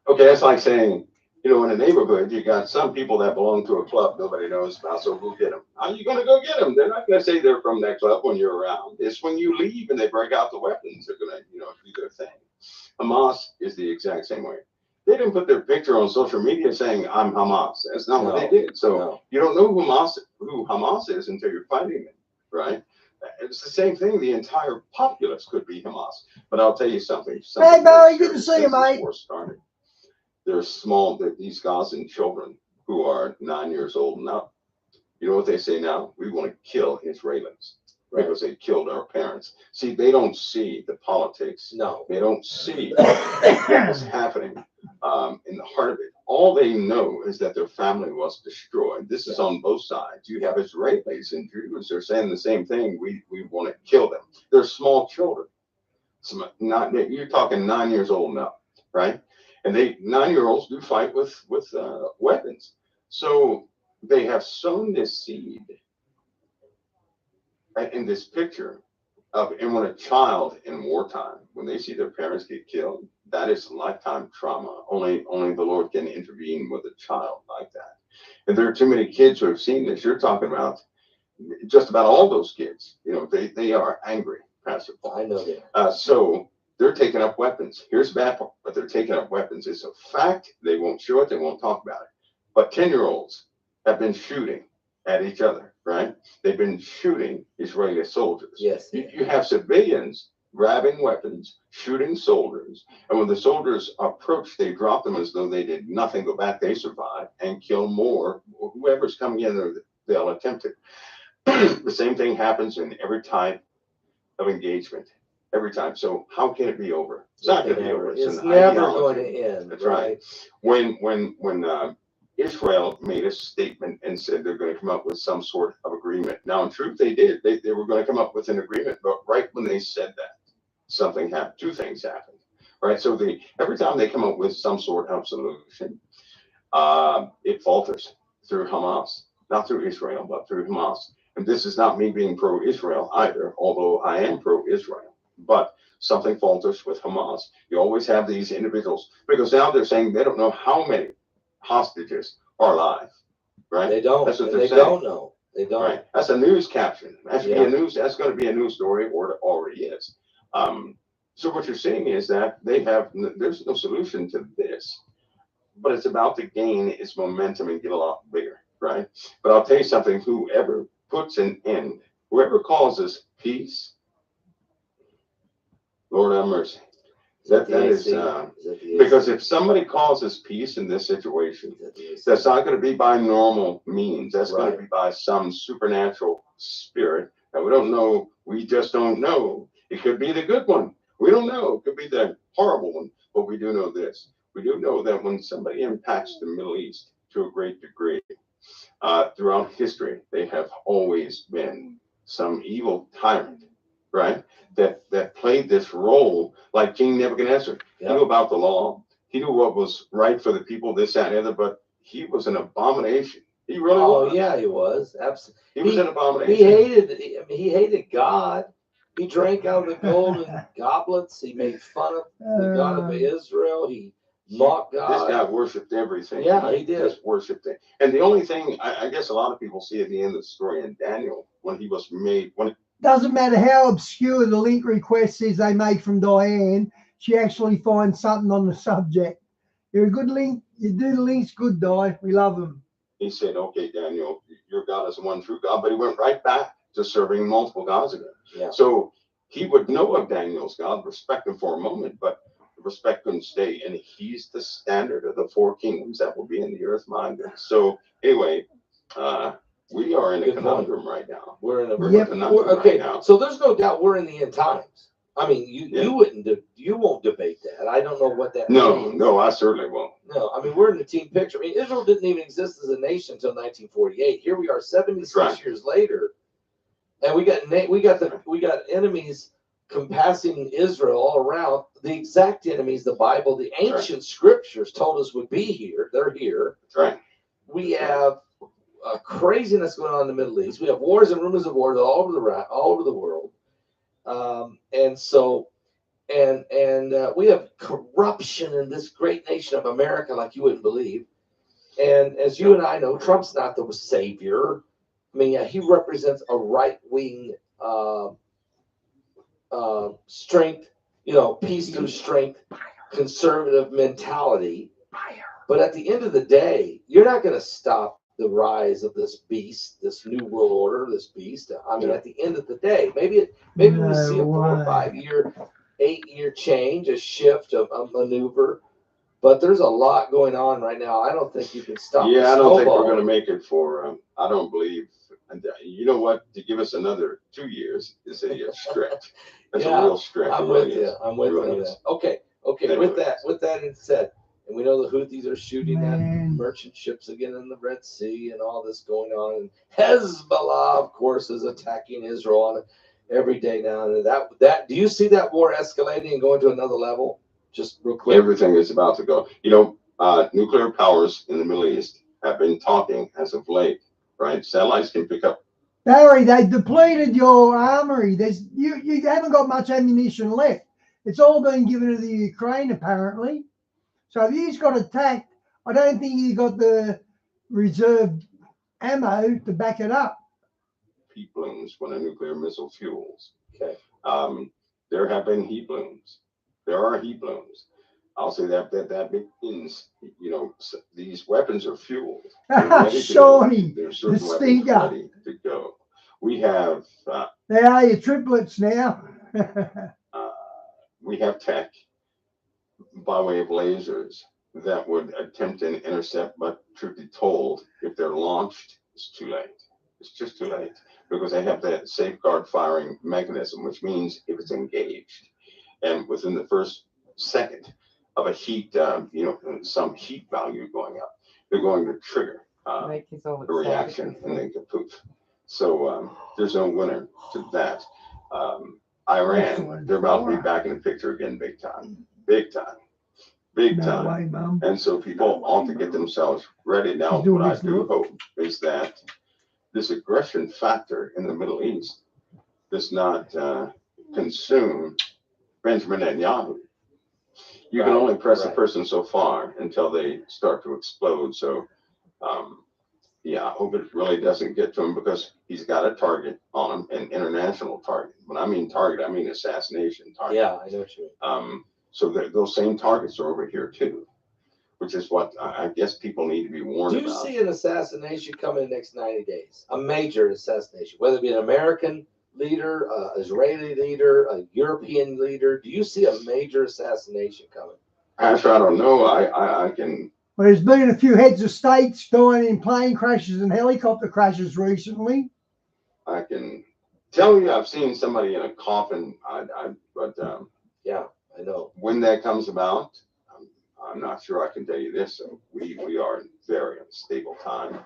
Okay, that's like saying, in a neighborhood, you got some people that belong to a club nobody knows about, so go get them. How are you going to go get them? They're not going to say they're from that club when you're around. It's when you leave and they break out the weapons, they're going to, do their thing. Hamas is the exact same way. They didn't put their picture on social media saying, I'm Hamas. That's not what they did. So you don't know who Hamas is until you're fighting them, right? It's the same thing. The entire populace could be Hamas. But I'll tell you something. Hey, Barry, good to see you, mate. There's these Gazan children who are 9 years old and up. You know what they say now? We want to kill Israelis because they killed our parents. See, they don't see the politics. No. They don't see what was happening in the heart of it. All they know is that their family was destroyed. This is on both sides. You have Israelis and Jews. They're saying the same thing. We want to kill them. They're small children. You're talking 9 years old now, right? And 9-year-olds do fight with weapons. So they have sown this seed in this picture and when a child in wartime, when they see their parents get killed, that is lifetime trauma. Only the Lord can intervene with a child like that. And there are too many kids who have seen this. You're talking about just about all those kids. They are angry, Pastor Paul. I know that. So they're taking up weapons. Here's the bad part, but they're taking up weapons. It's a fact. They won't show it. They won't talk about it. But 10-year-olds have been shooting at each other, right? They've been shooting Israeli soldiers. Yes. You have civilians grabbing weapons, shooting soldiers, and when the soldiers approach, they drop them as though they did nothing, go back, they survive, and kill more. Whoever's coming in, they'll attempt it. The same thing happens in every type of engagement. Every time. So how can it be over? It's not going to be over. It's never going to end. That's right. When Israel made a statement and said they're going to come up with some sort of agreement. Now, in truth, they did. They were going to come up with an agreement, but right when they said that, something happened. Two things happened. Right. So every time they come up with some sort of solution, it falters through Hamas, not through Israel, but through Hamas. And this is not me being pro-Israel either, although I am pro-Israel. But something falters with Hamas. You always have these individuals, because now they're saying they don't know how many hostages are alive, right? They don't. That's what they're they saying. don't know. They don't. Right. That's a news caption. That's going to be a news story, or it already is. So what you're seeing is that there's no solution to this, but it's about to gain its momentum and get a lot bigger, right? But I'll tell you something: whoever puts an end, whoever causes peace, Lord have mercy. That is because if somebody causes peace in this situation, that's not going to be by normal means. That's going to be by some supernatural spirit that we don't know. We just don't know. It could be the good one. We don't know. It could be the horrible one. But we do know this. We do know that when somebody impacts the Middle East to a great degree, throughout history, they have always been some evil tyrant, right? That played this role, like King Nebuchadnezzar. He knew about the law. He knew what was right for the people, this, that, and the other, but he was an abomination. He really was. Oh, yeah, he was. Absolutely. He was an abomination. He hated God. He drank out of the golden goblets. He made fun of the God of Israel. He mocked God. This guy worshipped everything. Yeah, he did. Just worshipped it. And the only thing, I guess a lot of people see at the end of the story in Daniel, when he was made, doesn't matter how obscure the link request is they make from Diane, she actually finds something on the subject. You're a good link. You do the links good, Di. We love them. He said, okay, Daniel, your God is the one true God. But he went right back to serving multiple gods again. Yeah. So he would know of Daniel's God, respect him for a moment, but respect couldn't stay. And he's the standard of the 4 kingdoms that will be in the earth, my God. So anyway, we are in a conundrum right now. We're in a conundrum okay, right now. So there's no doubt we're in the end times. I mean, you won't debate that. I don't know what that means. No, I certainly won't. No, I mean, we're in the team picture. I mean, Israel didn't even exist as a nation until 1948. Here we are 76 years later, and we got enemies compassing Israel all around. The exact enemies the Bible, the ancient scriptures told us would be here. They're here. That's right. We have craziness going on in the Middle East. We have wars and rumors of wars all over the world, and so we have corruption in this great nation of America like you wouldn't believe. And as you and I know, Trump's not the savior. I mean, he represents a right-wing strength, peace through strength, conservative mentality. But at the end of the day, you're not going to stop the rise of this beast, this new world order, this beast. I mean, at the end of the day, maybe we see a 4 or 5 year, 8-year change, a shift, a maneuver. But there's a lot going on right now. I don't think you can stop. Yeah, I don't think we're going to make it for. I don't believe. And you know what? To give us another 2 years is a stretch. That's a real stretch. I'm with you. I'm with you on that. Okay. With that said, and we know the Houthis are shooting at merchant ships again in the Red Sea and all this going on. And Hezbollah, of course, is attacking Israel on every day now. And that do you see that war escalating and going to another level? Just real quick. Everything is about to go. You know, nuclear powers in the Middle East have been talking as of late, right? Satellites can pick up. Barry, they depleted your armory. You haven't got much ammunition left. It's all been given to the Ukraine, apparently. So if you got attacked, I don't think you got the reserved ammo to back it up. Heat blooms when a nuclear missile fuels. Okay. There have been heat blooms. There are heat blooms. I'll say that means, you know, these weapons are fueled. Shawnee, there's certain the weapons stinker. ready to go. We have. They are your triplets now. We have tech by way of lasers that would attempt and intercept, but truth be told, if they're launched, it's too late. It's just too late because they have that safeguard firing mechanism, which means if it's engaged and within the first second of a heat, you know, some heat value going up, they're going to trigger a reaction and then kaput. So there's no winner to that. Iran, they're about to be back in the picture again, big time, big time, big time. Way, and so people ought to get themselves ready. Now, what I do hope is that this aggression factor in the Middle East does not consume Benjamin Netanyahu. You can only press a person so far until they start to explode. So, yeah, I hope it really doesn't get to him because he's got a target on him, an international target. When I mean target, I mean assassination target. Yeah, I know what you mean. So those same targets are over here too, which is what I guess people need to be warned about. Do you see an assassination coming in the next 90 days? A major assassination, whether it be an American leader, Israeli leader, a European leader. Do you see a major assassination coming? Actually, I don't know. I can. Well, there's been a few heads of states dying in plane crashes and helicopter crashes recently. I can tell you, I've seen somebody in a coffin. But yeah, I know. When that comes about, I'm not sure I can tell you this. So we are in very unstable times.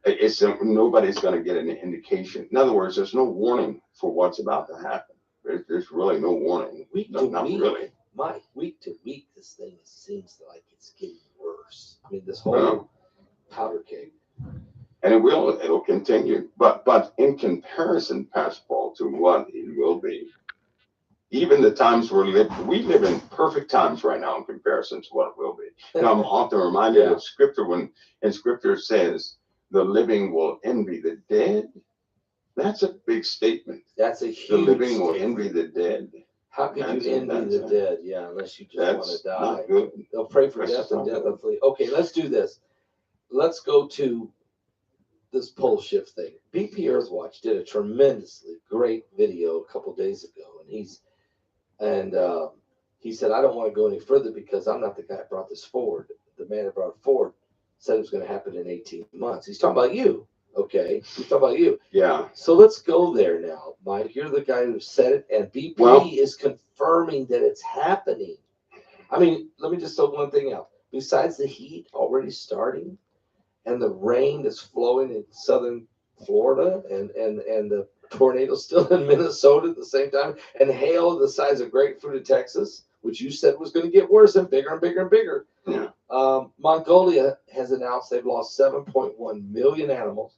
It's nobody's going to get an indication. In other words, there's no warning for what's about to happen. There's really no warning. Not really. Mike, week to week, this thing seems like it's getting worse. I mean, this whole powder keg. And it'll continue. But in comparison, Pastor Paul, to what it will be, even the times we live in perfect times right now in comparison to what it will be. Now, I'm often reminded of Scripture when Scripture says the living will envy the dead. That's a big statement. That's a huge The living statement. will envy the dead. How could you envy the dead? Yeah, unless you just want to die. Not good. They'll pray for death and death will flee. Okay, let's do this. Let's go to this pole shift thing. BP Earthwatch did a tremendously great video a couple days ago, and he said, I don't want to go any further because I'm not the guy that brought this forward. The man that brought it forward said it was going to happen in 18 months. He's talking about you. Okay, he's talking about you. Yeah. So let's go there now, Mike. You're the guy who said it, and BP is confirming that it's happening. I mean, let me just throw one thing out. Besides the heat already starting, and the rain that's flowing in southern Florida, and the tornado still in Minnesota at the same time, and hail the size of grapefruit in Texas, which you said was going to get worse and bigger and bigger and bigger. Yeah. Mongolia has announced they've lost 7.1 million animals,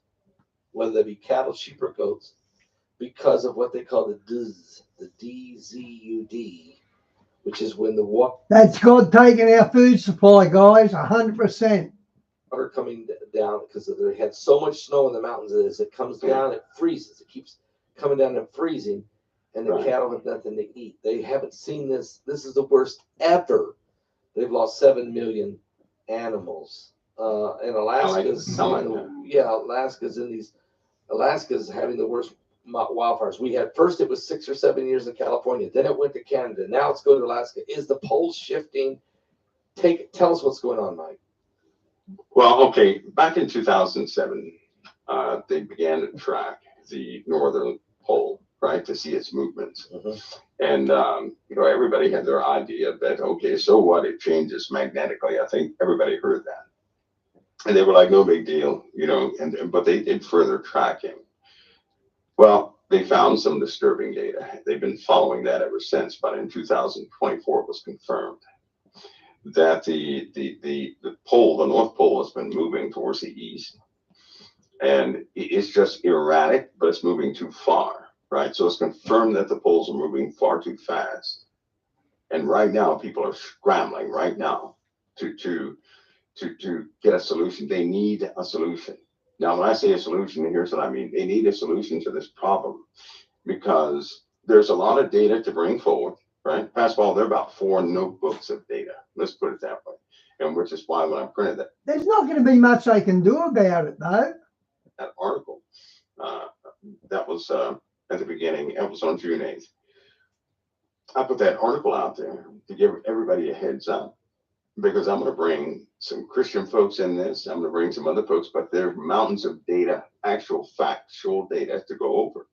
whether they be cattle, sheep, or goats, because of what they call the DZUD, which is when the That's God taking our food supply, guys, 100%. Water coming down because they had so much snow in the mountains that as it comes down, it freezes. It keeps coming down and freezing, and the cattle have nothing to eat. They haven't seen this. This is the worst ever. They've lost 7 million animals. And Alaska's Alaska's having the worst wildfires. We had first it was 6 or 7 years in California, then it went to Canada. Now it's going to Alaska. Is the pole shifting? Tell us what's going on, Mike. Well, okay. Back in 2007, they began to track the northern pole, right, to see its movements. And everybody had their idea that okay, so what? It changes magnetically. I think everybody heard that, and they were like, no big deal, but they did further tracking. Well, they found some disturbing data. They've been following that ever since, but in 2024 it was confirmed that the pole, the North Pole, has been moving towards the east, and it's just erratic, but it's moving too far, right? So it's confirmed that the poles are moving far too fast, and right now people are scrambling right now to get a solution. They need a solution. Now, when I say a solution, here's what I mean. They need a solution to this problem because there's a lot of data to bring forward, right? First of all, there are about 4 notebooks of data. Let's put it that way. And which is why when I printed that. There's not going to be much they can do about it, though. That article, that was at the beginning, it was on June 8th. I put that article out there to give everybody a heads up, because I'm going to bring some Christian folks in this. I'm going to bring some other folks, but there are mountains of data, actual factual data to go over.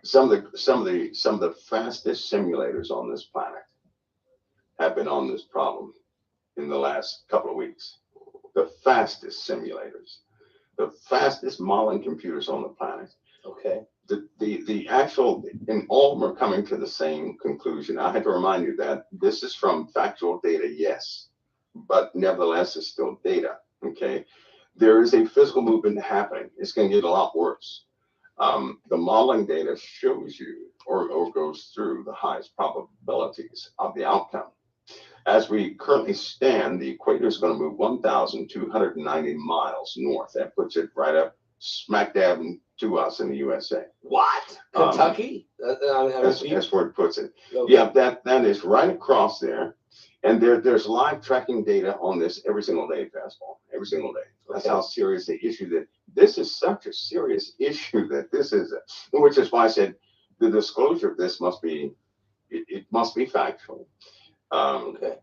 Some of the fastest simulators on this planet have been on this problem in the last couple of weeks. The fastest simulators, the fastest modeling computers on the planet. Okay. The actual, and all of them are coming to the same conclusion. I have to remind you that this is from factual data, yes, but nevertheless, it's still data. Okay. There is a physical movement happening. It's going to get a lot worse. The modeling data shows you or goes through the highest probabilities of the outcome. As we currently stand, the equator is going to move 1,290 miles north. That puts it right up smack dab to us in the USA. What? Kentucky? That's where it puts it. Okay. Yeah, that is right across there. And there's live tracking data on this every single day, Fastball. Every single day. That's how serious the issue that this is such a serious issue that this is, which is why I said the disclosure of this must be, it must be factual. Okay.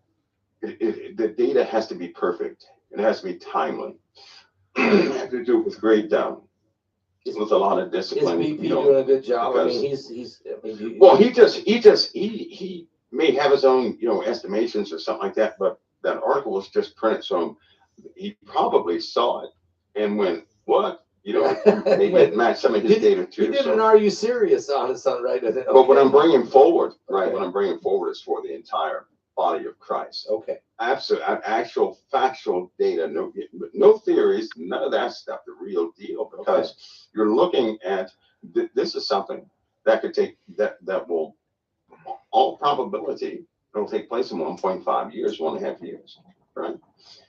The data has to be perfect. It has to be timely. You have to do it with great with a lot of discipline. Is BP doing a good job? Because, I mean, he's. I mean, well, he may have his own estimations or something like that, but that article was just printed, so he probably saw it and went, "What?" They didn't match some of his data too. He did an "Are you serious?" on his son, right? Okay. But what I'm bringing forward, right? What I'm bringing forward is for the entire body of Christ. Okay. Absolute, actual, factual data. No theories. None of that stuff. The real deal. Because you're looking at this is something that could take that will, all probability, it'll take place in 1.5 years, 1.5 years, right?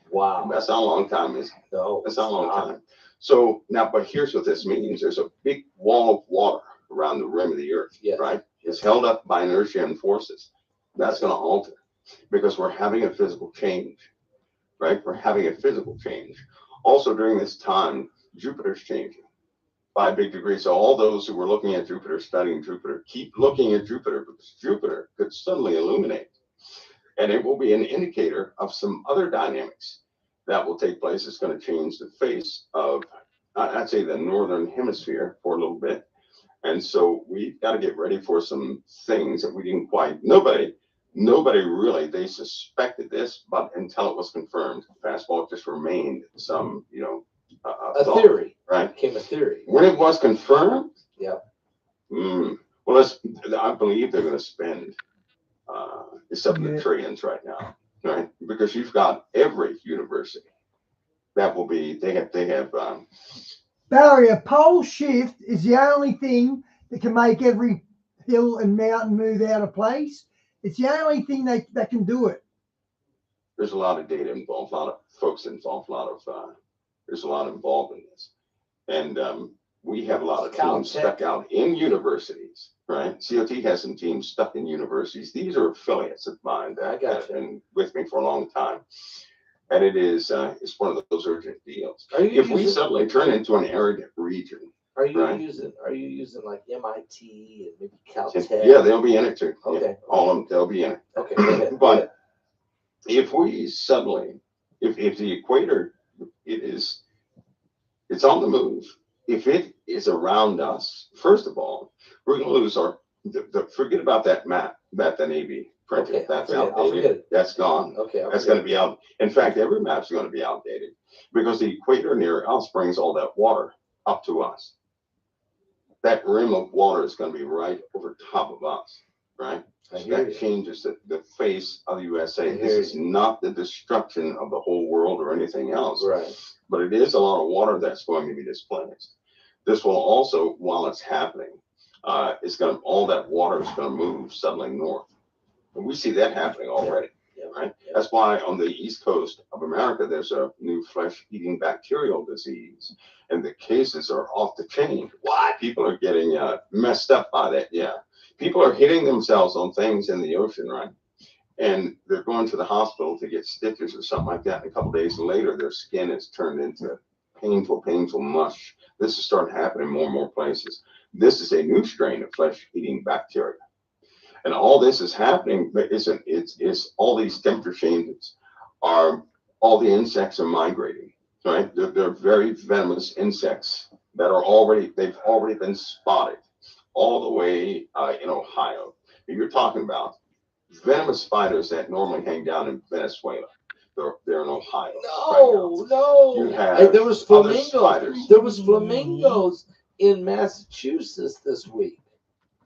Wow. That's not a long time, is it? No. That's not a long time. So now, but here's what this means. There's a big wall of water around the rim of the earth, right? It's held up by inertia and forces. That's going to alter because we're having a physical change, right? We're having a physical change. Also, during this time, Jupiter's changing by a big degree. So all those who were looking at Jupiter, studying Jupiter, keep looking at Jupiter because Jupiter could suddenly illuminate. And it will be an indicator of some other dynamics that will take place. It's going to change the face of, I'd say, the northern hemisphere for a little bit. And so we've got to get ready for some things that we didn't quite, nobody really, they suspected this, but until it was confirmed, fastball just remained some, a theory, right? Became a theory. When it was confirmed, well, I believe they're going to spend it's up in the trillions right now, right? Because you've got every university that will be, they have Barry, a pole shift is the only thing that can make every hill and mountain move out of place. It's the only thing that can do it. There's a lot of data involved, a lot of folks involved, there's a lot involved in this. And we have a lot of teams stuck out in universities, right? COT has some teams stuck in universities. These are affiliates of mine that have been with me for a long time. And it is it's one of those urgent deals. If we suddenly turn into an arid region, Are you using like MIT and maybe Caltech? Yeah, they'll be in it too. Okay. Yeah, all of them, they'll be in it. Okay. But if we suddenly, if the equator, it's on the move. If it is around us, first of all, we're going to lose forget about that map that the Navy printed. Okay, That's I'll forget outdated. it. That's gone. Okay. That's going to be out. In fact, every map's going to be outdated because the equator near us brings all that water up to us. that rim of water is going to be right over top of us, right? So that changes the face of the USA. This is not the destruction of the whole world or anything else, right? But it is a lot of water that's going to be displaced. This will also, while it's happening, all that water is going to move suddenly north. And we see that happening already, right? That's why on the east coast of America, there's a new flesh-eating bacterial disease, and the cases are off the chain. Why? People are getting messed up by that, People are hitting themselves on things in the ocean, right? And they're going to the hospital to get stitches or something like that. And a couple days later, their skin is turned into painful mush. This is starting to happen in more and more places. This is a new strain of flesh-eating bacteria. And all this is happening, but it's all these temperature changes are, all the insects are migrating, right? They're very venomous insects that they've already been spotted all the way in Ohio. You're talking about venomous spiders that normally hang down in Venezuela. They're in Ohio. No. You have there was flamingos. Spiders. There was flamingos in Massachusetts this week.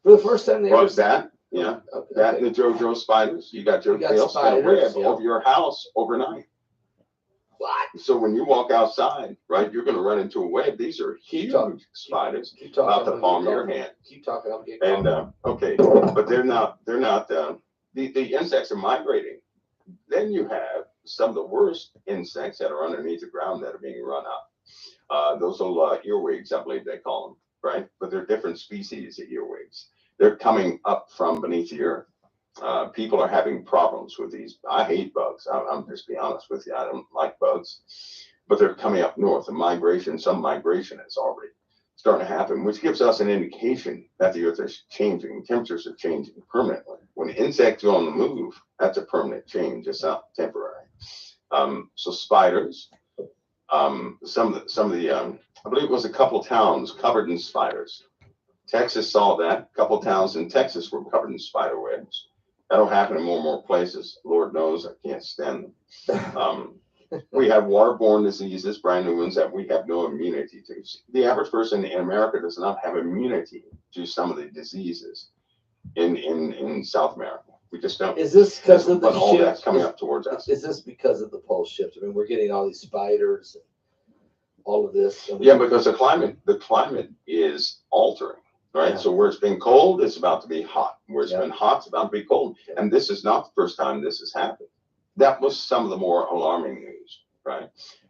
For the first time they ever that. Yeah, that and the JoJo spiders. They'll spin a web over your house overnight. What? So when you walk outside, right, you're going to run into a web. These are huge spiders, about the palm of your hand. Keep talking. I'll get and okay, but they're not. The insects are migrating. Then you have some of the worst insects that are underneath the ground that are being run up. Those little earwigs, I believe they call them, right? But they're different species of earwigs. They're coming up from beneath the earth. People are having problems with these. I hate bugs. I'm just being honest with you. I don't like bugs, but they're coming up north. Some migration is already starting to happen, which gives us an indication that the earth is changing. Temperatures are changing permanently. When insects go on the move, that's a permanent change. It's not temporary. So spiders, some of the I believe it was a couple towns covered in spiders. Texas saw that. A couple towns in Texas were covered in spider webs. That'll happen in more and more places. Lord knows I can't stand them. We have waterborne diseases, brand new ones that we have no immunity to. The average person in America does not have immunity to some of the diseases in South America. We just don't. Is this because of the shift? All that's coming up towards us. Is this because of the pole shift? I mean, we're getting all these spiders and all of this. Because the climate is altering. Right. Yeah. So where it's been cold, it's about to be hot. Where it's been hot, it's about to be cold. Yeah. And this is not the first time this has happened. That was some of the more alarming news, right?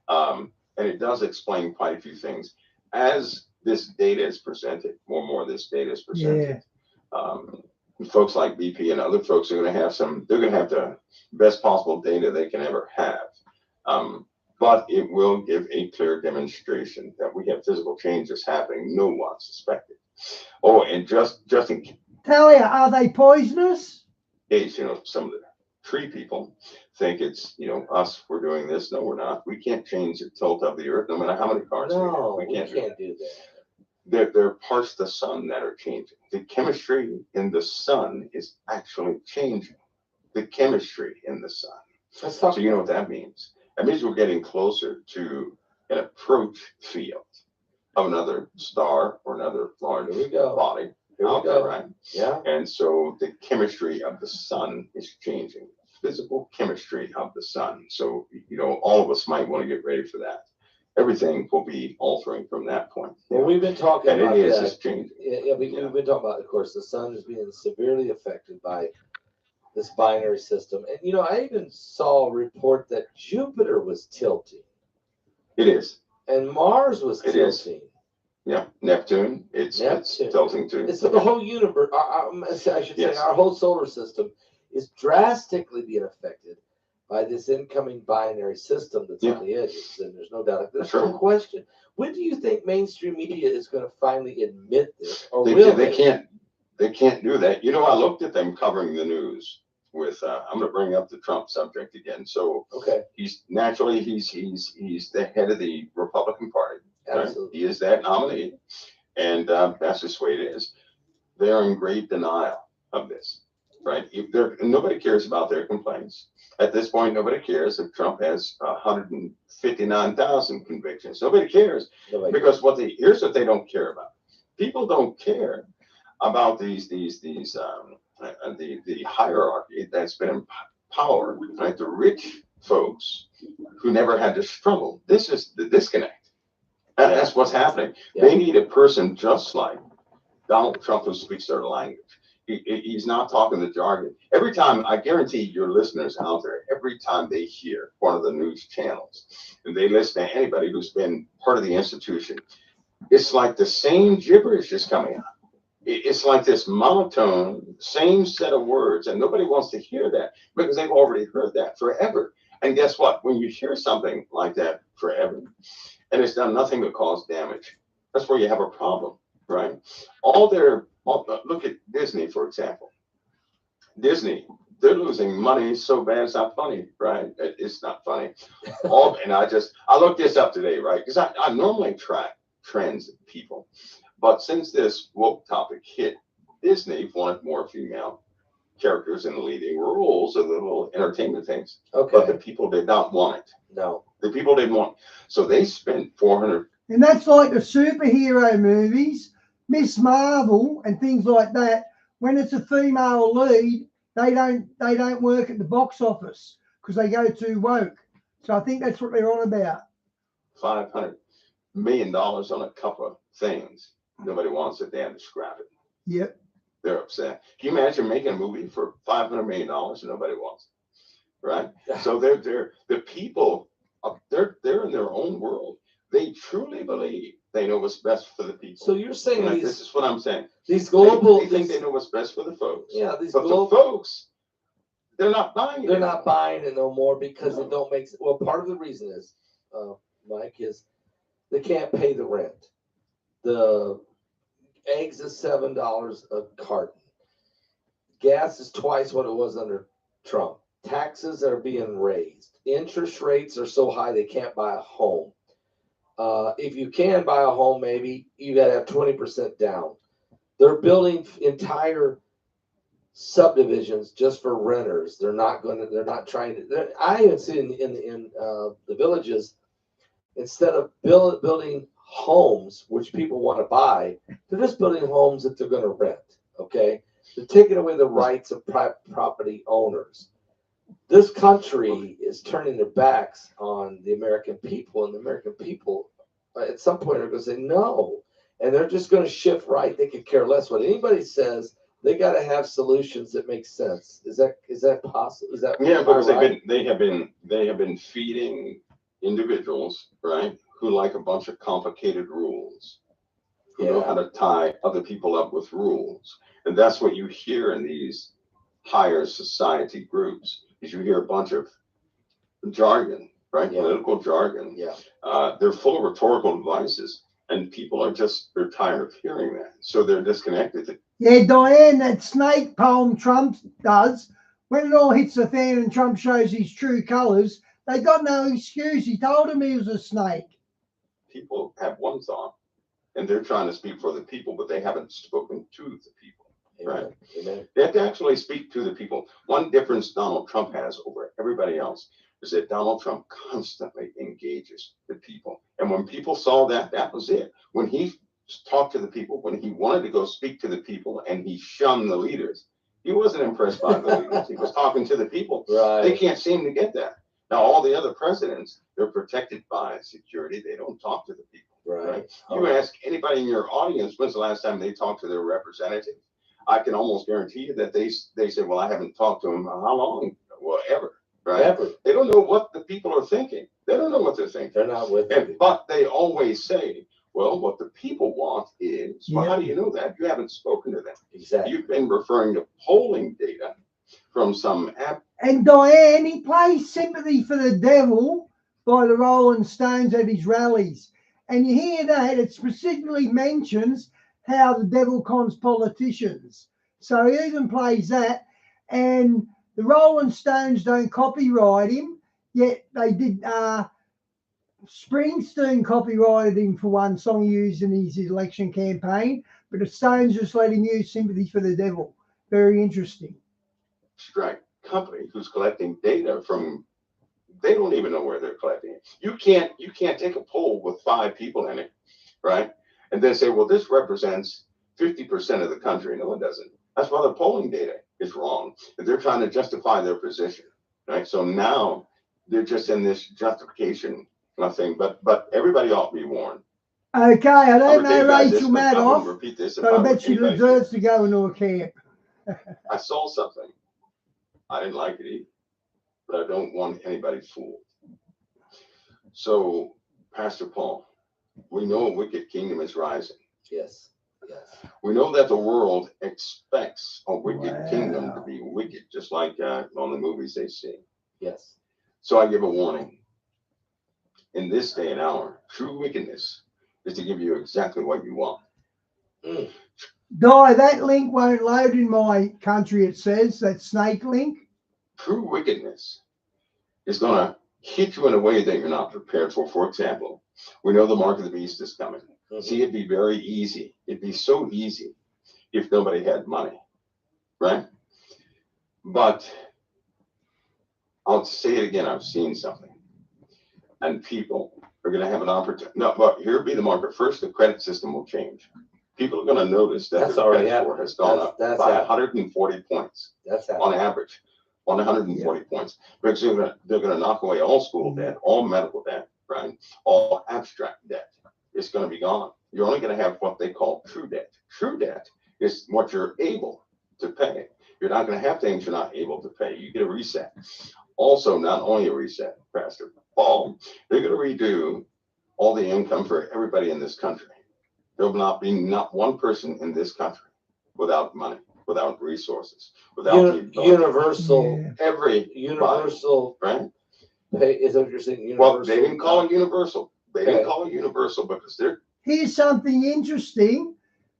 And it does explain quite a few things. As this data is presented, more and more of this data is presented. Folks like BP and other folks are going to have they're going to have the best possible data they can ever have. But it will give a clear demonstration that we have physical changes happening no one suspected. Oh, and just in Talia, are they poisonous? case, some of the tree people think it's, us, we're doing this. No, we're not. We can't change the tilt of the earth, no matter how many cars we can't do that. There are parts of the sun that are changing. The chemistry in the sun is actually changing. The chemistry in the sun. So you know what that means? That means we're getting closer to an approach field of another star or another large body out there, right? Yeah. And so the chemistry of the sun is changing. Physical chemistry of the sun. So, all of us might want to get ready for that. Everything will be altering from that point. Well, we've been talking about that. It's changing. We've been talking about, of course, the sun is being severely affected by this binary system. And, I even saw a report that Jupiter was tilting. It is. And Mars was tilting. Yeah, Neptune. It's tilting too. It's the whole universe. I should say our whole solar system is drastically being affected by this incoming binary system that's on the edges, and there's no doubt. There's no question. When do you think mainstream media is going to finally admit this? Or they can't do that. I looked at them covering the news with. I'm going to bring up the Trump subject again. So he's the head of the Republican Party. Absolutely. Right? He is that nominee, and that's just the way it is. They're in great denial of this, right? Nobody cares about their complaints. At this point, nobody cares if Trump has 159,000 convictions. Nobody cares because here's what they don't care about. People don't care about the hierarchy that's been in power, right? The rich folks who never had to struggle. This is the disconnect. And that's what's happening. They need a person just like Donald Trump who speaks their language. He's not talking the jargon. Every time, I guarantee your listeners out there, every time they hear one of the news channels and they listen to anybody who's been part of the institution, it's like the same gibberish is coming out. It's like this monotone, same set of words, and nobody wants to hear that because they've already heard that forever. And guess what? When you hear something like that forever, and it's done nothing but cause damage, that's where you have a problem, right? Look at Disney, for example. Disney, they're losing money so bad it's not funny, right? It's not funny. And I looked this up today, right? Because I normally track trends of people. But since this woke topic hit, Disney wanted more female characters in the leading roles of the little entertainment things. Okay. But the people did not want it. No. The people didn't want it. So they spent $400. And that's like the superhero movies, Miss Marvel and things like that. When it's a female lead, they don't work at the box office because they go too woke. So I think that's what they're on about. $500 million on a couple of things. Nobody wants it. They have to scrap it. Yep. They're upset. Can you imagine making a movie for $500 million and nobody wants it? Right? So the people, they're in their own world. They truly believe they know what's best for the people. So you're saying this is what I'm saying. These global, they think they know what's best for the folks. Yeah, but the folks, they're not buying it. They're not buying it no more because it don't make sense. Well, part of the reason is, Mike, is they can't pay the rent. The eggs is $7 a carton. Gas is twice what it was under Trump. Taxes are being raised. Interest rates are so high they can't buy a home. If you can buy a home, maybe you got to have 20% down. They're building entire subdivisions just for renters. They're not trying to. I even see in the villages, instead of building homes which people want to buy, they're just building homes that they're going to rent. Okay, they're taking away the rights of private property owners. This country is turning their backs on the American people, and the American people at some point are going to say no, and they're just going to shift right. They could care less what anybody says. They got to have solutions that make sense. Is that possible? Is that because right? they have been feeding individuals, right, who like a bunch of complicated rules, who know how to tie other people up with rules, and that's what you hear in these higher society groups. Is you hear a bunch of jargon, right? Political jargon. They're full of rhetorical devices, and people they're tired of hearing that, so they're disconnected. Yeah, Diane, that snake poem Trump does, when it all hits the fan and Trump shows his true colors, they got no excuse. He told him he was a snake. People have one thought, and they're trying to speak for the people, but they haven't spoken to the people. Right. Amen. They have to actually speak to the people. One difference Donald Trump has over everybody else is that Donald Trump constantly engages the people. And when people saw that, that was it. When he talked to the people, when he wanted to go speak to the people and he shunned the leaders, he wasn't impressed by the leaders. He was talking to the people. Right. They can't seem to get that. Now, all the other presidents, they're protected by security. They don't talk to the people. Right. You ask anybody in your audience, when's the last time they talked to their representative? I can almost guarantee you that they say, well, I haven't talked to them. How long? Well, ever. Right? Ever. They don't know what the people are thinking. They don't know what they're thinking. They're not with it. But they always say, well, what the people want is, well, how do you know that? You haven't spoken to them. Exactly. You've been referring to polling data from some app. And Diane, he plays Sympathy for the Devil by the Rolling Stones at his rallies. And you hear that, it specifically mentions how the devil cons politicians. So he even plays that. And the Rolling Stones don't copyright him, yet they did. Springsteen copyrighted him for one song he used in his election campaign, but the Stones just let him use Sympathy for the Devil. Very interesting. Strike company who's collecting data from, they don't even know where they're collecting it. You can't take a poll with 5 people in it, right? and then say, well, this represents 50% of the country. No, it doesn't. That's why the polling data is wrong. They're trying to justify their position, right? So now they're just in this justification thing, but everybody ought to be warned. Okay, I don't know Rachel Madoff, Madoff, but I bet she deserves to go into a camp. I saw something. I didn't like it either, but I don't want anybody fooled. So, Pastor Paul, we know a wicked kingdom is rising. Yes. Yes. We know that the world expects a wicked kingdom to be wicked, just like on the movies they see. Yes. So I give a warning. In this day and hour, true wickedness is to give you exactly what you want. Mm. Di, that link won't load in my country, it says, that snake link. True wickedness is going to hit you in a way that you're not prepared for. For example, we know the mark of the beast is coming. Mm-hmm. See, it'd be very easy. It'd be so easy if nobody had money, right? But I'll say it again. I've seen something. And people are going to have an opportunity. No, but here be the marker. First, the credit system will change. People are going to notice that their credit score has gone up by 140 points. That's on average, on 140 points. Because they're going to knock away all school debt, all medical debt, right? All abstract debt. It's going to be gone. You're only going to have what they call true debt. True debt is what you're able to pay. You're not going to have things you're not able to pay. You get a reset. Also, not only a reset, Pastor Paul, they're going to redo all the income for everybody in this country. There will not be not one person in this country without money, without resources, without universal, every universal, right? Pay, is that what you're saying? Universal, well, they didn't call it universal. They didn't call it universal because they're. Here's something interesting.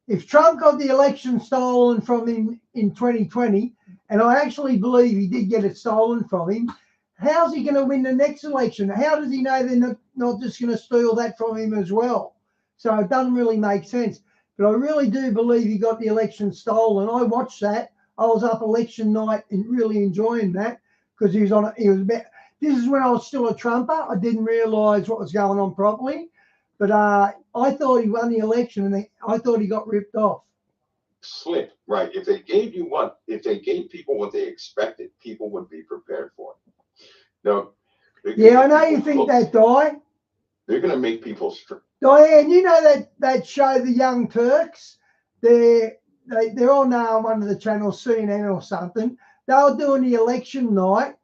If Trump got the election stolen from him in 2020, and I actually believe he did get it stolen from him, how's he going to win the next election? How does he know they're not just going to steal that from him as well? So it doesn't really make sense. But I really do believe he got the election stolen. I watched that. I was up election night and really enjoying that because he was on. This is when I was still a Trumper. I didn't realise what was going on properly. But I thought he won the election, and I thought he got ripped off. Slip, right? If they gave people what they expected, people would be prepared for it. No. Yeah, I know you think that, Di. They're going to make people. Diane, you know that show, The Young Turks? They're on one of the channels, CNN or something. They were doing the election night,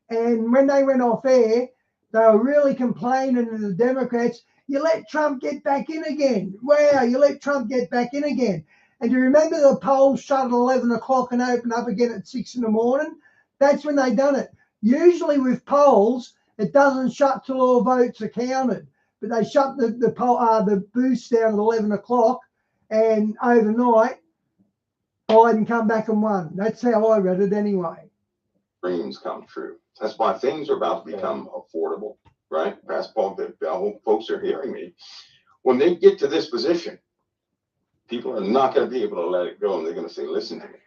and when they went off air, they were really complaining to the Democrats. You let Trump get back in again. Wow, you let Trump get back in again. And do you remember the polls shut at 11 o'clock and open up again at 6 in the morning? That's when they done it. Usually with polls, it doesn't shut till all votes are counted. But they shut the booths down at 11 o'clock, and overnight, Biden come back and won. That's how I read it anyway. Dreams come true. That's why things are about to become affordable. Right, Pastor Paul, I hope folks are hearing me. When they get to this position, people are not going to be able to let it go, and they're going to say, listen to me.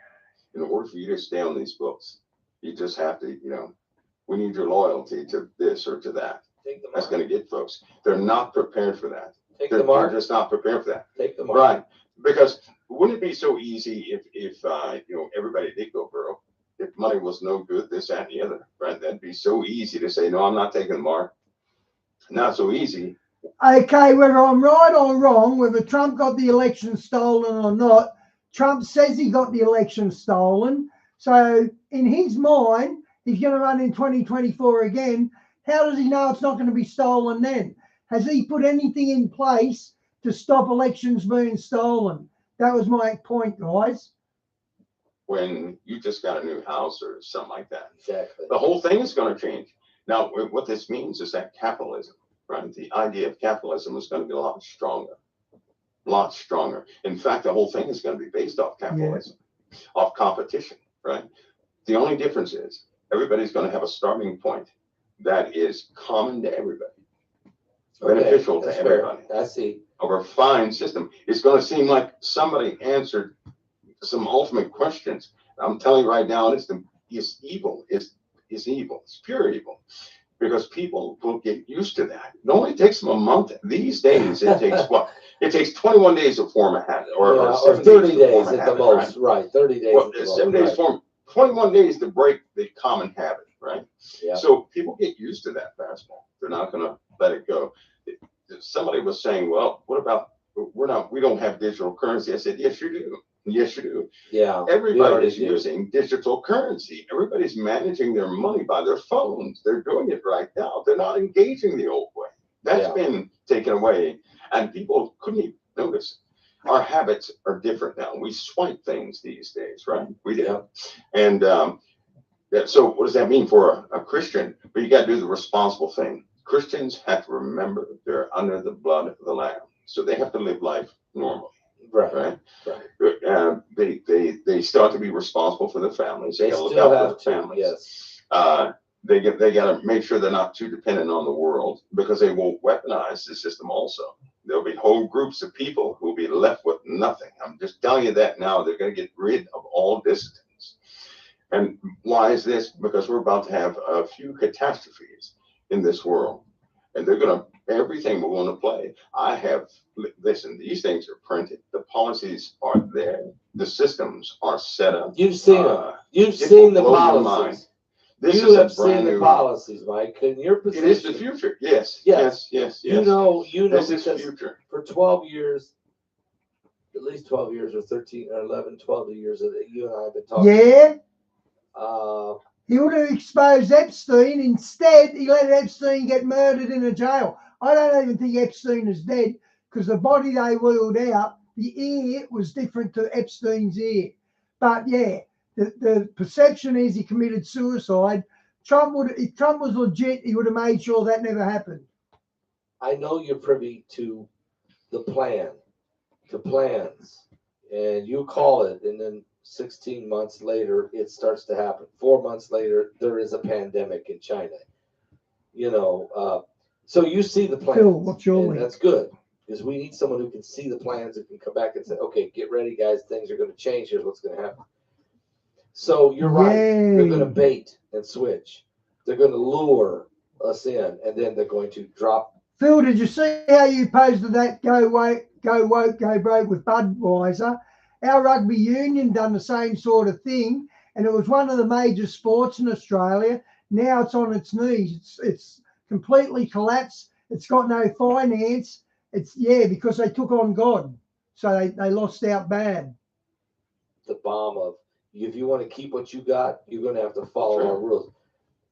In order for you to stay on these books, you just have to, we need your loyalty to this or to that. That's going to get folks. They're not prepared for that. They're just not prepared for that. Take the mark. Right, because wouldn't it be so easy if everybody did go broke? If money was no good, this, that, and the other, right? That'd be so easy to say, no, I'm not taking the mark. Not so easy. Okay, whether I'm right or wrong, whether Trump got the election stolen or not, Trump says he got the election stolen. So in his mind, he's going to run in 2024 again. How does he know it's not going to be stolen then? Has he put anything in place to stop elections being stolen? That was my point, guys. When you just got a new house or something like that. Exactly. The whole thing is going to change. Now, what this means is that capitalism, right? The idea of capitalism is going to be a lot stronger. A lot stronger. In fact, the whole thing is going to be based off capitalism, off competition, right? The only difference is everybody's going to have a starting point that is common to everybody, beneficial to everybody. I see. A refined system. It's going to seem like somebody answered some ultimate questions. I'm telling you right now, it's evil. It's evil. It's pure evil. because people will get used to that. It only takes them a month. These days, it takes what? It takes 21 days to form a habit, or 30 days at the most, right? 30 days. Well, 7 days form, 21 days to break the common habit, right? Yeah. So people get used to that fastball. They're not going to let it go. Somebody was saying, well, what about, we don't have digital currency. I said, yes, you do. Yes, you do. Yeah. Everybody is using digital currency. Everybody's managing their money by their phones. They're doing it right now. They're not engaging the old way. That's been taken away, and people couldn't even notice it. Our habits are different now. We swipe things these days, right? We do. Yeah. And so what does that mean for a Christian? Well, you got to do the responsible thing. Christians have to remember they're under the blood of the Lamb, so they have to live life normally. Right. They still have to be responsible for their families. They got to look still out have for their to. families. Yes. They got to make sure they're not too dependent on the world, because they will weaponize the system also. There'll be whole groups of people who will be left with nothing. I'm just telling you that now. They're going to get rid of all dissidents. And why is this? Because we're about to have a few catastrophes in this world. And they're going to, everything we're going to play. Listen, these things are printed. The policies are there. The systems are set up. You've seen them. You've seen the policies. You have seen the policies, Mike. In your position, it is the future. Yes. You know, this is because future. For 12 years, at least 12 years, or 13 or 11, 12 years that you and I have been talking. Yeah. About, he would have exposed Epstein. Instead, he let Epstein get murdered in a jail. I don't even think Epstein is dead, because the body they wheeled out, the ear was different to Epstein's ear. But yeah, the perception is he committed suicide. If Trump was legit, he would have made sure that never happened. I know you're privy to the plans, and you call it, and then 16 months later, it starts to happen. 4 months later, there is a pandemic in China. So you see the plans. Phil, what's your link? That's good, because we need someone who can see the plans and can come back and say, okay, get ready, guys. Things are going to change. Here's what's going to happen. So you're right. They're going to bait and switch. They're going to lure us in, and then they're going to drop. Phil, did you see how you posted that go woke, go broke with Budweiser? Our rugby union done the same sort of thing, and it was one of the major sports in Australia. Now it's on its knees. It's completely collapsed. It's got no finance. Because they took on God. So they lost out bad. The bomb of, if you want to keep what you got, you're going to have to follow our rules.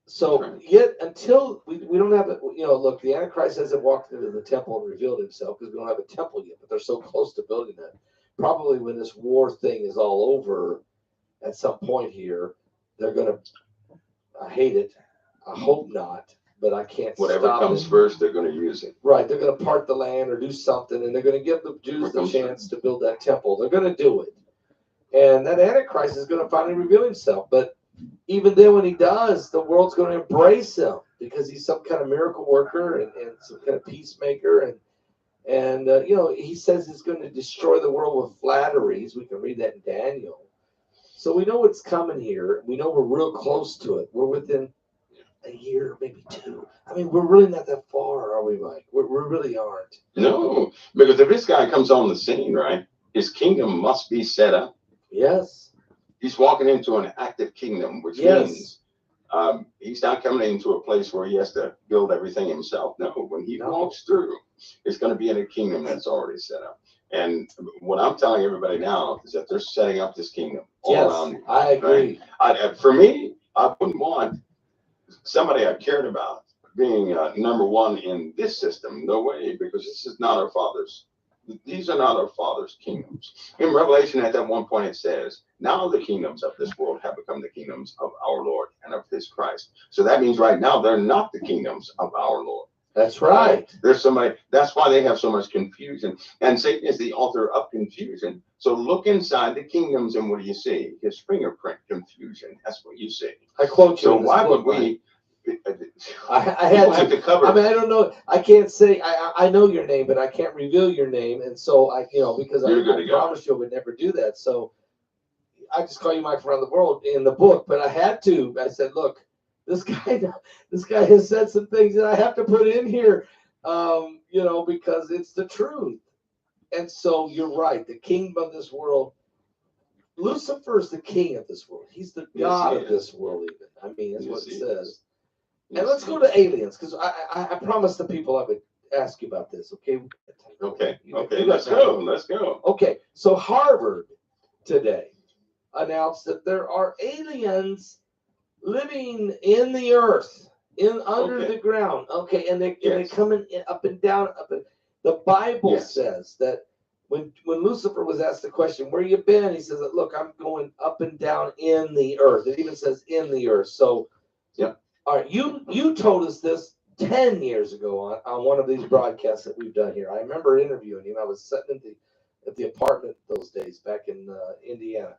So yet until we don't have it, look, the Antichrist hasn't walked into the temple and revealed himself, because we don't have a temple yet, but they're so close to building that. Probably when this war thing is all over at some point here, they're going to, I hate it. I hope not, but I can't Whatever stop comes it. first, they're going to use it. Right. They're going to part the land or do something, and they're going to give the Jews the chance to build that temple. They're going to do it. And that Antichrist is going to finally reveal himself. But even then, when he does, the world's going to embrace him, because he's some kind of miracle worker and some kind of peacemaker. And he says he's going to destroy the world with flatteries. We can read that in Daniel. So we know what's coming here. We know we're real close to it. We're within a year, maybe 2. I mean, we're really not that far, are we, Mike? We really aren't. No, because if this guy comes on the scene, right, his kingdom must be set up. Yes. He's walking into an active kingdom, which means he's not coming into a place where he has to build everything himself. No, when he walks through, it's going to be in a kingdom that's already set up. And what I'm telling everybody now is that they're setting up this kingdom all around you. I agree. Right? For me, I wouldn't want somebody I cared about being number one in this system. No way, because this is not our Father's. These are not our Father's kingdoms. In Revelation, at that one point, it says, now the kingdoms of this world have become the kingdoms of our Lord and of his Christ. So that means right now, they're not the kingdoms of our Lord. That's right. There's somebody, that's why they have so much confusion. And Satan is the author of confusion. So look inside the kingdoms, and what do you see? His fingerprint confusion. That's what you see. I quote you. So why would we? I had to cover. I mean, I don't know. I can't say. I know your name, but I can't reveal your name, and so because I promised you I would never do that. So I just call you Mike from around the world in the book, but I had to. I said, look, this guy has said some things that I have to put in here, because it's the truth. And so you're right. The kingdom of this world, Lucifer is the king of this world. He's the god of this world, even. I mean, that's what it says. And let's go to aliens, because I promised the people I would ask you about this, okay? Okay, let's go. Okay, so Harvard today announced that there are aliens living in the earth, under the ground. Okay, and they're coming up and down. The Bible says that when Lucifer was asked the question, "Where you been?" he says, "Look, I'm going up and down in the earth." It even says in the earth. So, all right, you told us this 10 years ago on one of these broadcasts that we've done here. I remember interviewing him. I was sitting at the apartment those days back in Indiana.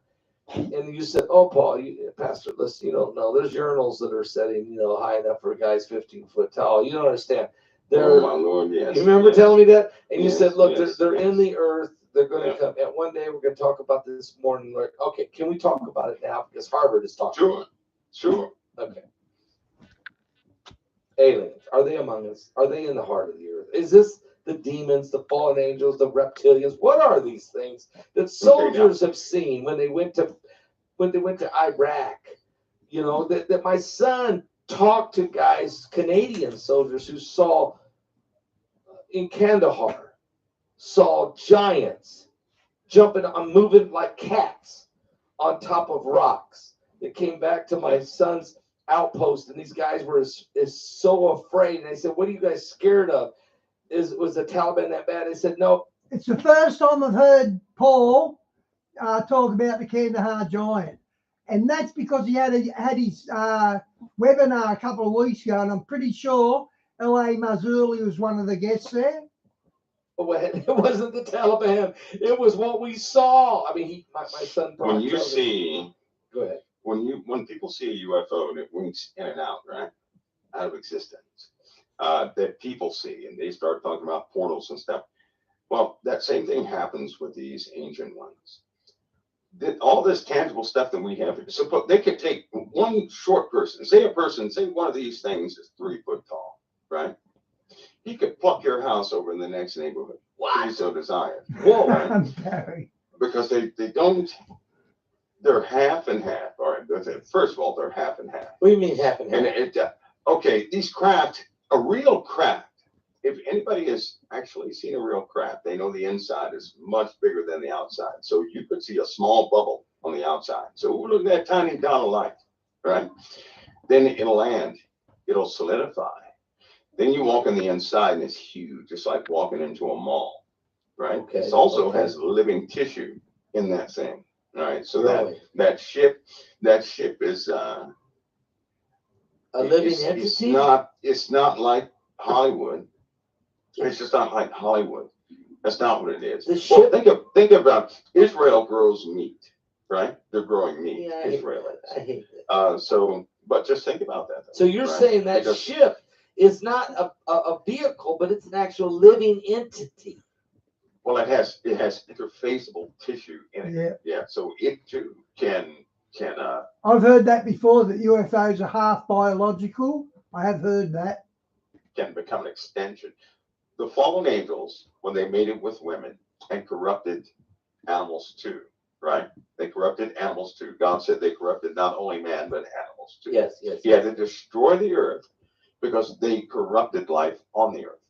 And you said, "Oh, Paul, Pastor, listen, you don't know. There's urinals that are setting, high enough for a guy's 15-foot tall. You don't understand." Oh, my Lord, yes. You remember telling me that? And you said, "Look, they're in the earth. They're going to come. And one day we're going to talk about this morning." Like, okay, can we talk about it now? Because Harvard is talking. Sure. Okay. Aliens, are they among us? Are they in the heart of the earth? Is this the demons, the fallen angels, the reptilians? What are these things that soldiers have seen when they went to Iraq? That my son talked to guys, Canadian soldiers who saw in Kandahar, saw giants moving like cats on top of rocks. They came back to my son's outpost, and these guys were so afraid. And they said, "What are you guys scared of? Was the Taliban that bad?" They said, "No." It's the first time I've heard Paul talk about the Kandahar giant, and that's because he had his webinar a couple of weeks ago, and I'm pretty sure L.A. Marzulli was one of the guests there. Well, it wasn't the Taliban. It was what we saw. I mean, my son. When you see, go ahead. When people see a UFO and it winks in and out, right, out of existence, that people see, and they start talking about portals and stuff. Well, that same thing happens with these ancient ones. All this tangible stuff that we have, so they could take one short person, say one of these things is 3 foot tall, right? He could pluck your house over in the next neighborhood. If you so desire. Whoa. Right? Because they don't. They're half and half. All right. First of all, they're half and half. What do you mean half and half? And these craft, a real craft. If anybody has actually seen a real craft, they know the inside is much bigger than the outside. So you could see a small bubble on the outside. So we're looking at that tiny dot of light, right? Then it'll land. It'll solidify. Then you walk on the inside and it's huge. It's like walking into a mall, right? Okay. It also has living tissue in that thing, right? So really? that ship is a living entity. It's not like Hollywood. It's just not like Hollywood. That's not what it is. Well, think about Israel grows meat, right? They're growing meat. Yeah, I hate that. But just think about that. So you're saying that ship is not a vehicle, but it's an actual living entity. Well, it has interfaceable tissue in it. Yeah. So it too can. I've heard that before, that UFOs are half biological. I have heard that. Can become an extension. The fallen angels, when they mated with women and corrupted animals too, right? They corrupted animals too. God said they corrupted not only man, but animals too. Yes. He had to destroy the earth because they corrupted life on the earth.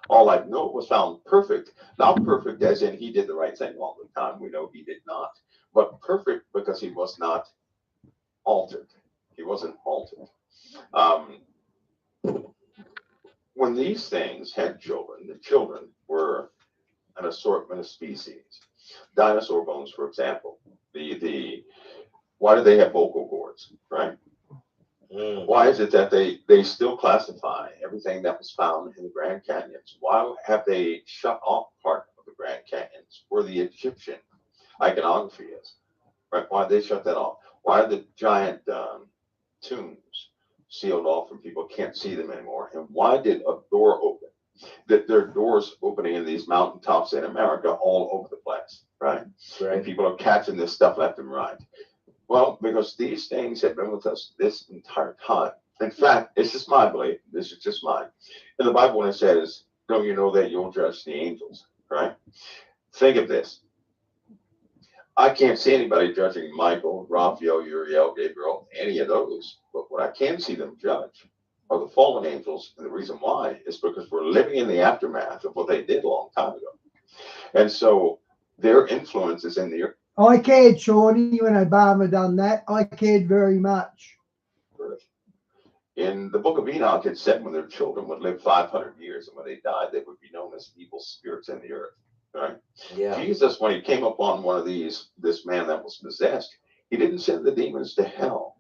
All life, Noah was found perfect. Not perfect as in he did the right thing all the time. We know he did not. But perfect because he was not altered. He wasn't altered. When these things had children, the children were an assortment of species. Dinosaur bones, for example. Why do they have vocal cords, right? Why is it that they still classify everything that was found in the Grand Canyons? Why have they shut off part of the Grand Canyons where the Egyptian iconography is? Right? Why did they shut that off? Why are the giant tombs sealed off and people can't see them anymore? And why did a door open? That there are doors opening in these mountaintops in America all over the place, right? And people are catching this stuff left and right. Well, because these things have been with us this entire time. In fact, it's just my belief. This is just mine. In the Bible, when it says, don't you know that you'll judge the angels, right? Think of this. I can't see anybody judging Michael, Raphael, Uriel, Gabriel, any of those. But what I can see them judge are the fallen angels. And the reason why is because we're living in the aftermath of what they did a long time ago. And so their influence is in the earth. I cared, Shawnee, when Obama done that. I cared very much. In the book of Enoch, it said when their children would live 500 years, and when they died, they would be known as evil spirits in the earth. Right? Yeah. Jesus, when he came upon one of these, this man that was possessed, he didn't send the demons to hell.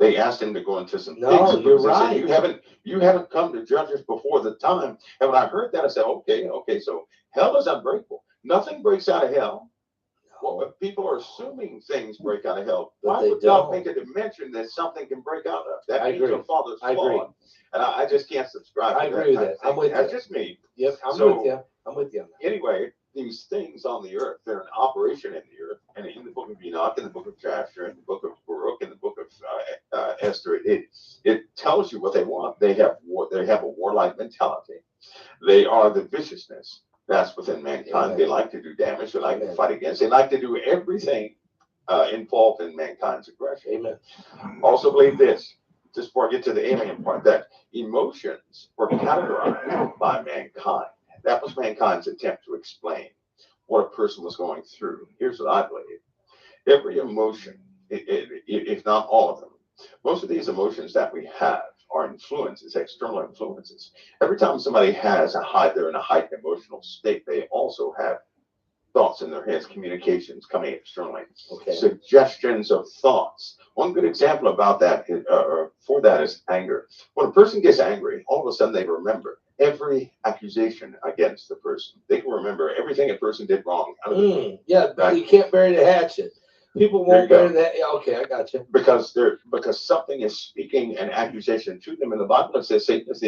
They asked him to go into some No, pigs. you're They right. said, you haven't come to judge us before the time. And when I heard that, I said, okay, so hell is unbreakable. Nothing breaks out of hell. Well, if people are assuming things break out of hell, But why they would God don't. make a dimension that something can break out of? That I means agree. your Father's I agree. flawed. And I just can't subscribe I to agree with type that. of thing. I'm with That's you. just me. Yep, I'm So, with you. I'm with you on that. Anyway, these things on the earth, they're in operation in the earth. And in the book of Enoch, in the book of Jasher, in the book of Baruch, in the book of Esther, it tells you what they want. They have a warlike mentality. They are the viciousness that's within mankind. Amen. They like to do damage. They like to fight against. They like to do everything involved in mankind's aggression. Amen. Also believe this, just before I get to the alien part, that emotions were categorized by mankind. That was mankind's attempt to explain what a person was going through. Here's what I believe. Every emotion, if not all of them, most of these emotions that we have are influences, external influences. Every time somebody they're in a heightened emotional state, they also have thoughts in their heads, communications coming externally, suggestions of thoughts. One good example about that for that is anger. When a person gets angry, all of a sudden they remember every accusation against the person. They can remember everything a person did wrong. Yeah, right? You can't bury the hatchet. People won't bury that. Yeah, okay, I got you. Because something is speaking an accusation to them. In the Bible, it says Satan is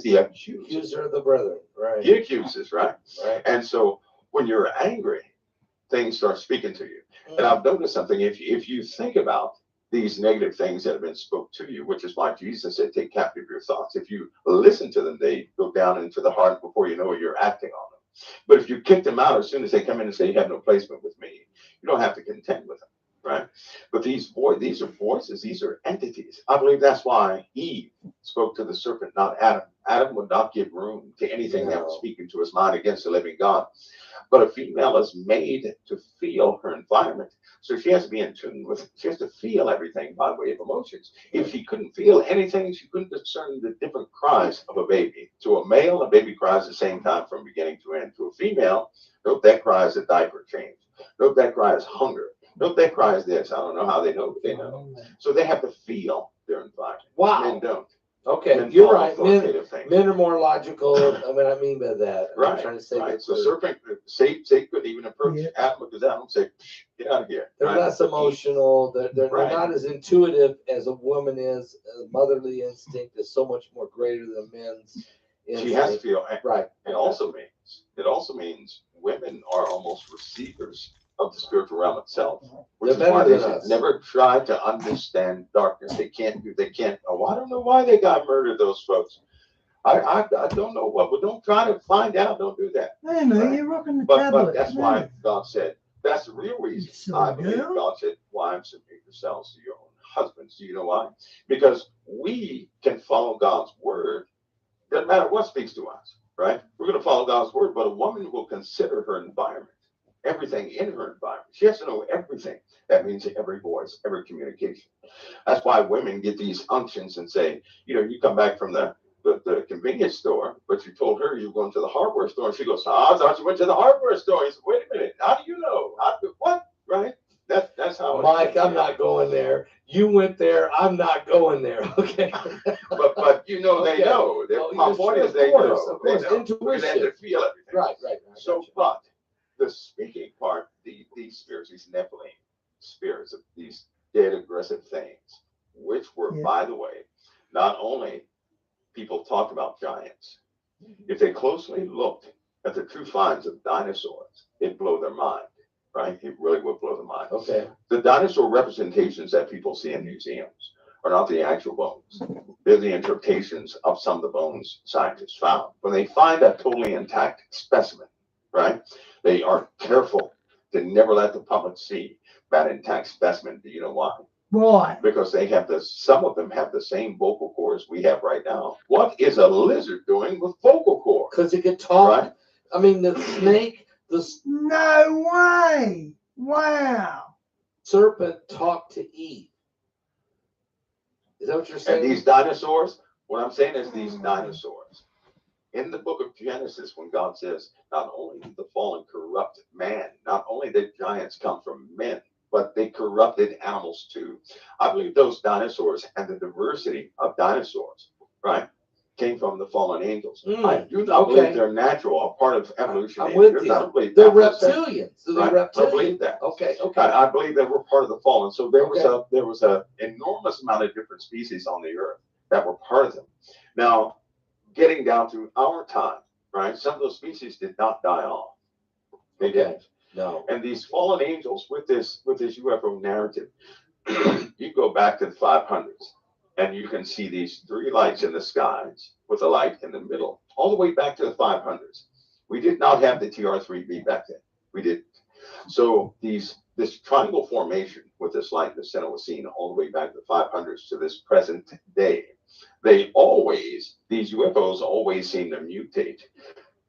the accuser of the brethren. Right. He accuses, right? Right. And so when you're angry, things start speaking to you. And I've noticed something. If you think about these negative things that have been spoke to you, which is why Jesus said, take captive your thoughts. If you listen to them, they go down into the heart before you know it, you're acting on them. But if you kick them out as soon as they come in and say, you have no placement with me, you don't have to contend with them, right? But these are voices, these are entities. I believe that's why Eve spoke to the serpent, not Adam. Adam would not give room to anything that was speaking to his mind against the living God. But a female is made to feel her environment. So she has to be in tune with, she has to feel everything by way of emotions. If she couldn't feel anything, she couldn't discern the different cries of a baby. To a male, a baby cries at the same time from beginning to end. To a female, nope, that cry is a diaper change. Nope, that cry is hunger. Nope, that cry is this. I don't know how they know, but they know. So they have to feel their environment. Wow. Men don't. Okay, Men you're follow right. authoritative Men are more logical. I mean by that. Right. I'm trying to say Right. that So serpent, Satan couldn't even approach Adam because Adam said, get out of here. they're right? less emotional. They're Right. not as intuitive as a woman is. Motherly instinct is so much more greater than men's. She has to feel right. It also means women are almost receivers of the spiritual realm itself, which is why they should never try to understand darkness. They can't. Oh, I don't know why they got murdered. Those folks. I don't know what. But don't try to find out. Don't do that. Hey man, you're rocking the But tablet. that's why God said. That's the real reason. I believe God said, "Wives, submit yourselves to your own husbands." Do you know why? Because we can follow God's word. Doesn't matter what speaks to us, right? We're going to follow God's word, but a woman will consider her environment, everything in her environment. She has to know everything. That means every voice, every communication. That's why women get these unctions and say, you come back from the convenience store, but you told her you were going to the hardware store, and she goes, I thought you went to the hardware store. He said, wait a minute, how do you know? What? Right? That's how. Mike, I'm not going there. You went there. I'm not going there. Okay. but they know. My point is they know. Of course, intuition. They have to feel everything. Right. So, but the speaking part, these spirits, these Nephilim spirits, of these dead aggressive things, which were, by the way, not only people talked about giants. If they closely looked at the true finds of dinosaurs, it'd blow their mind. Right? It really would blow the mind. Okay. The dinosaur representations that people see in museums are not the actual bones. They're the interpretations of some of the bones scientists found. When they find a totally intact specimen, right, they are careful to never let the public see that intact specimen. Do you know why? Why? Because they have some of them have the same vocal cords we have right now. What is a lizard doing with vocal cords? Because it could talk. Right? I mean, the snake, No way! Wow! serpent talked to Eve. Is that what you're saying? And these dinosaurs, what I'm saying is these dinosaurs. In the book of Genesis, when God says, not only did the fallen corrupt man, not only did giants come from men, but they corrupted animals too. I believe those dinosaurs and the diversity of dinosaurs, right, came from the fallen angels. I do not believe they're natural, a part of evolution. I'm with you. I don't believe They're that. reptilians. So they're Right? reptilians. I believe that. Okay. I believe that we're part of the fallen. So there was a enormous amount of different species on the earth that were part of them. Now, getting down to our time, right? Some of those species did not die off. They didn't. No. And these fallen angels with this UFO narrative, you go back to the 500s and you can see these three lights in the skies with a light in the middle, all the way back to the 500s. We did not have the TR3B back then. We didn't. So this triangle formation with this light in the center was seen all the way back to the 500s to this present day. These UFOs always seem to mutate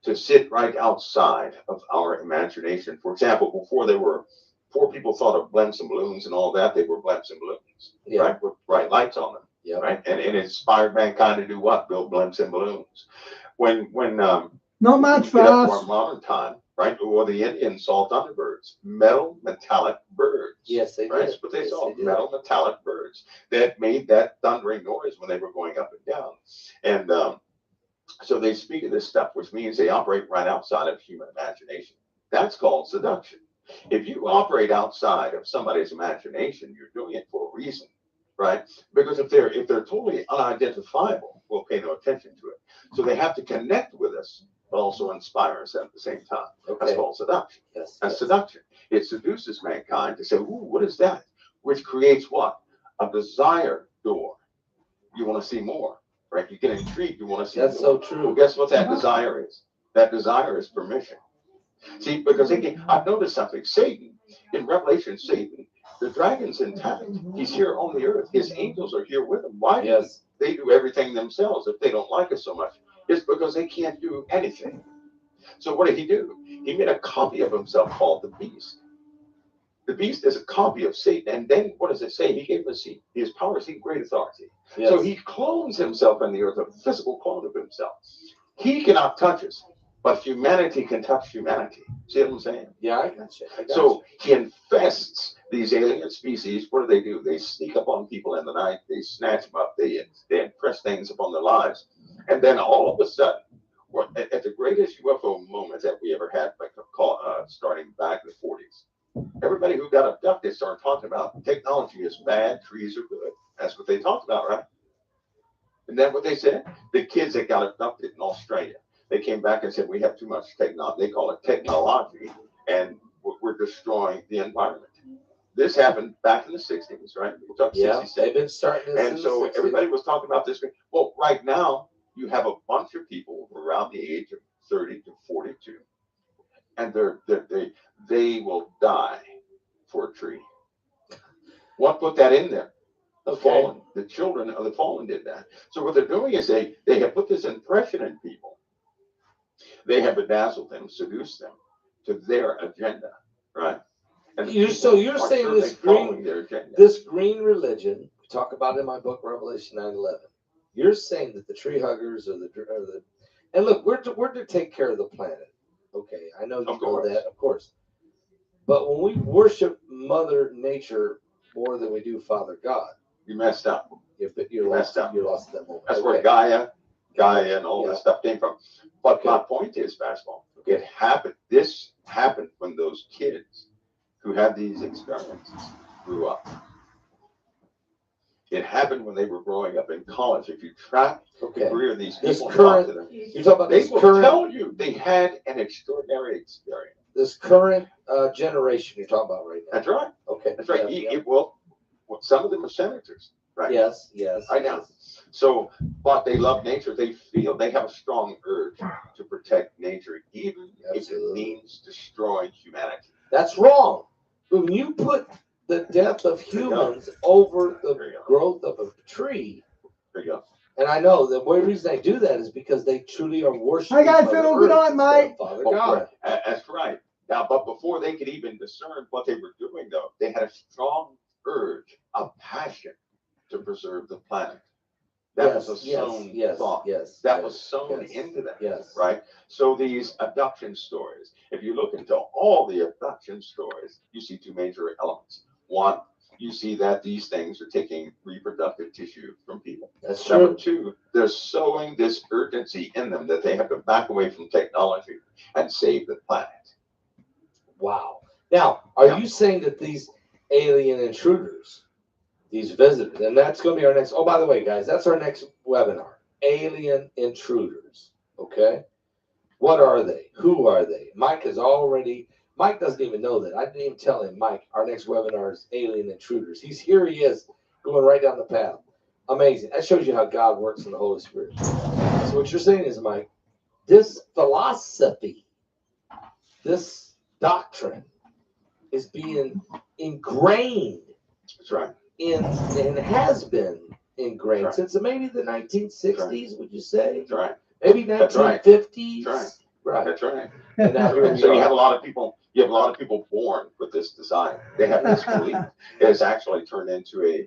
to sit right outside of our imagination. For example, before people thought of blimps and balloons and all that, they were blimps and balloons, right, with bright lights on them, right, and it inspired mankind to do what? Build blimps and balloons. When not much for us. us. Our modern time, right? Well, the Indians saw thunderbirds, metallic birds. Yes, they right? did. That's what they saw, metallic birds that made that thundering noise when they were going up and down. And so they speak of this stuff, which means they operate right outside of human imagination. That's called seduction. If you operate outside of somebody's imagination, you're doing it for a reason, right? Because if they're totally unidentifiable, we'll pay no attention to it. So they have to connect with us, but also inspire us at the same time. That's called seduction. That's seduction. It seduces mankind to say, ooh, what is that? Which creates what? A desire door. You want to see more, right? You get intrigued, you want to see more. That's so true. Well, guess what that desire is? That desire is permission. See, because I've noticed something. Satan, in Revelation, the dragon's intact. He's here on the earth. His angels are here with him. Why do they do everything themselves if they don't like us so much? It's because they can't do anything. So what did he do? He made a copy of himself called the beast. The beast is a copy of Satan. And then what does it say? He gave him his power, great authority. Yes. So he clones himself in the earth, a physical clone of himself. He cannot touch us, but humanity can touch humanity. See what I'm saying? Yeah, I got you. So he infests these alien species. What do? They sneak up on people in the night. They snatch them up. They impress things upon their lives. And then all of a sudden, at the greatest UFO moment that we ever had, starting back in the 40s, everybody who got abducted started talking about technology is bad, trees are good. That's what they talked about, right? Isn't that what they said? The kids that got abducted in Australia, they came back and said, we have too much technology. They call it technology, and we're destroying the environment. This happened back in the 60s, right? We're talking 67. They've been starting this. And so everybody was talking about this. Well, right now, you have a bunch of people around the age of 30 to 42, and they will die for a tree. What put that in there? The fallen, the children of the fallen did that. So what they're doing is they have put this impression in people. They have bedazzled them, seduced them to their agenda, right? And you're saying this green religion, we talk about in my book Revelation 9/11. You're saying that the tree huggers are the and look, we're to take care of the planet. Okay, I know you know that, of course. But when we worship Mother Nature more than we do Father God, you messed up. You lost that moment. That's where Gaia and all this stuff came from. But my point is, Basketball, it happened. This happened when those kids who had these experiences grew up. It happened when they were growing up in college. If you track the career of these people, you're talking about they will tell you they had an extraordinary experience. This current generation you're talking about right now. That's right. Okay. That's right. Some of them are senators. right? Yes. Right now. So, but they love nature. They feel they have a strong urge to protect nature, even if it means destroying humanity. That's wrong. When you put the death of humans over the growth of a tree, there you go. And I know the only reason they do that is because they truly are worshiping. Hey guys, Fiddle, good night, mate. Father God. That's right. Now, but before they could even discern what they were doing, though, they had a strong urge, a passion to preserve the planet. That was a sown thought. That was sown into them. Right? So these abduction stories, if you look into all the abduction stories, you see two major elements. One, you see that these things are taking reproductive tissue from people. That's true. Number two, they're sowing this urgency in them that they have to back away from technology and save the planet. Wow. Now, are you saying that these alien intruders, these visitors, and that's going to be our next, oh, by the way, guys, that's our next webinar, alien intruders, okay? What are they? Who are they? Mike doesn't even know that. I didn't even tell him, Mike, our next webinar is alien intruders. Here he is, going right down the path. Amazing. That shows you how God works in the Holy Spirit. So what you're saying is, Mike, this philosophy, this doctrine is being ingrained. That's right. And has been ingrained since maybe the 1960s, would you say? That's right. Maybe 1950s. That's right. That's right. And now so you have a lot of people. You have a lot of people born with this desire. They have this belief. It has actually turned into a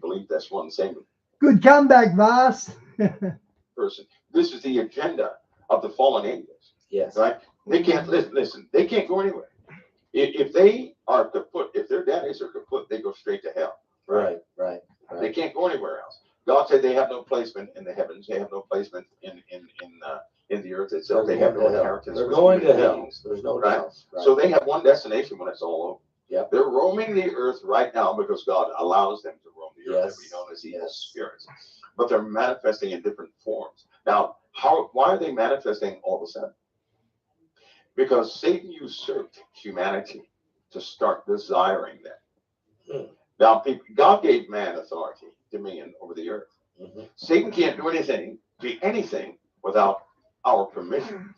belief that's one same. Good comeback, Voss. Person. This is the agenda of the fallen angels. Yes. Right. They can't listen. They can't go anywhere. If they are kaput, if their daddies are kaput, they go straight to hell. Right. They can't go anywhere else. God said they have no placement in the heavens. They have no placement in the earth itself. They have no inheritance. They're going to hell. There's no doubt. Right? So they have one destination when it's all over. Yep. They're roaming the earth right now because God allows them to roam the earth and be known as evil spirits. But they're manifesting in different forms. Now, why are they manifesting all of a sudden? Because Satan usurped humanity to start desiring them. Now, God gave man authority, dominion over the earth. Satan can't do anything without our permission.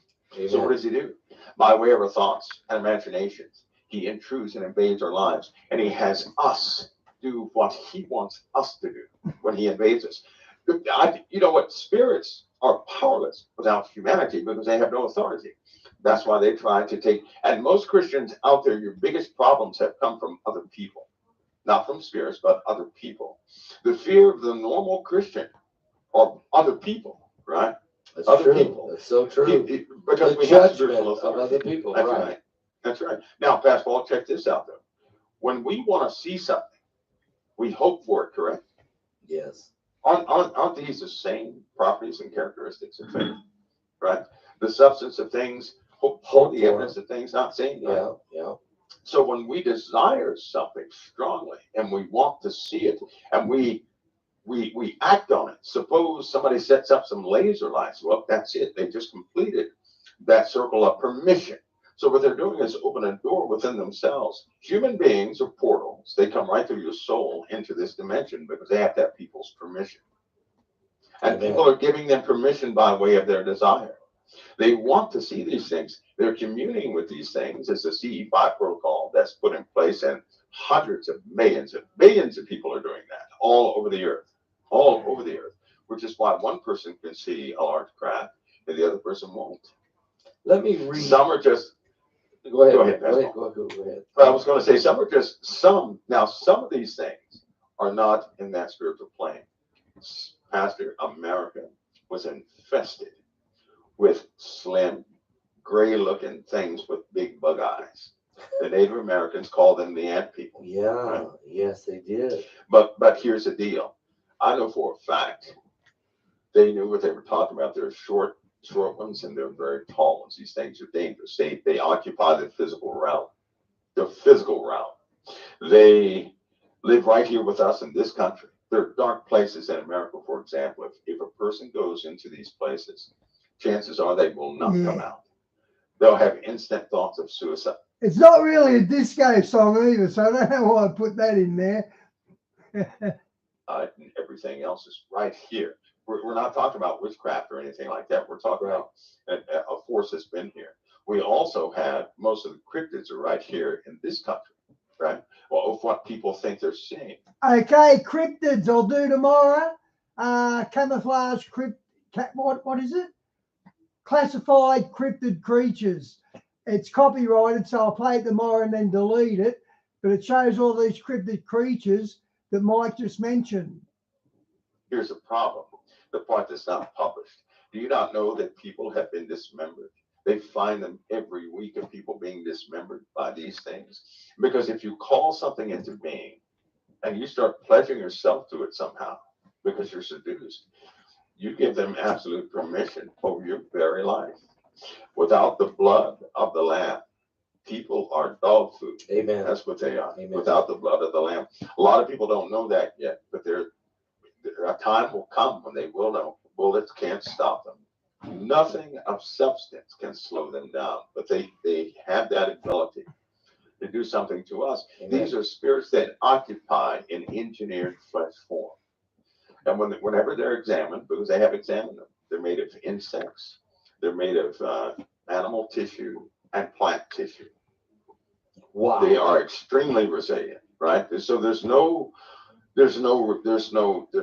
So what does he do? By way of our thoughts and imaginations, he intrudes and invades our lives, and he has us do what he wants us to do when he invades us. You know what? Spirits are powerless without humanity because they have no authority. That's why they try to take, and most Christians out there, your biggest problems have come from other people. Not from spirits, but other people. The fear of the normal Christian or other people, right? That's other true. people. That's so true. Because the we have judgment spiritual of other people. That's right. That's right. Now, Pastor Paul, check this out, though. When we want to see something, we hope for it, correct? Yes. Aren't these the same properties and characteristics of faith, right? The substance of things, hope the evidence of things not seen. Right? Yeah. So when we desire something strongly and we want to see it and we act on it, suppose somebody sets up some laser lights. Well, that's it. They just completed that circle of permission. So what they're doing is open a door within themselves. Human beings are portals. They come right through your soul into this dimension because they have to have people's permission. And people are giving them permission by way of their desire. They want to see these things. They're communing with these things. It's a CE5 protocol that's put in place, and hundreds of millions of billions of people are doing that all over the earth, which is why one person can see a large craft and the other person won't. Let me read. Some are just. Go ahead. Go ahead. I was going to say some are just some. Now, some of these things are not in that spiritual plane. Pastor, America was infested with slim, gray-looking things with big bug eyes. The Native Americans called them the ant people. Yeah, right? Yes, they did. But here's the deal. I know for a fact they knew what they were talking about. They're short ones and they're very tall ones. These things are dangerous. They occupy the physical realm. The physical realm. They live right here with us in this country. There are dark places in America, for example. If a person goes into these places, chances are they will not come out. They'll have instant thoughts of suicide. It's not really a disco song either, so I don't know why I put that in there. and everything else is right here. We're not talking about witchcraft or anything like that. We're talking about a force that's been here. We also have most of the cryptids are right here in this country, right? Well, of what people think they're seeing. Okay, cryptids I'll do tomorrow. Camouflage what is it? Classified cryptid creatures. It's copyrighted, so I'll play it tomorrow and then delete it. But it shows all these cryptid creatures that Mike just mentioned. Here's the problem. The part that's not published. Do you not know that people have been dismembered? They find them every week of people being dismembered by these things. Because if you call something into being and you start pledging yourself to it somehow because you're seduced, you give them absolute permission over your very life. Without the blood of the Lamb, people are dog food. Amen. That's what they are. Amen. Without the blood of the Lamb. A lot of people don't know that yet, but a time will come when they will know. Bullets can't stop them. Nothing of substance can slow them down, but they have that ability to do something to us. Amen. These are spirits that occupy an engineered flesh form. And whenever they're examined, because they have examined them, they're made of insects, they're made of animal tissue and plant tissue. Wow. They are extremely resilient, right? So they're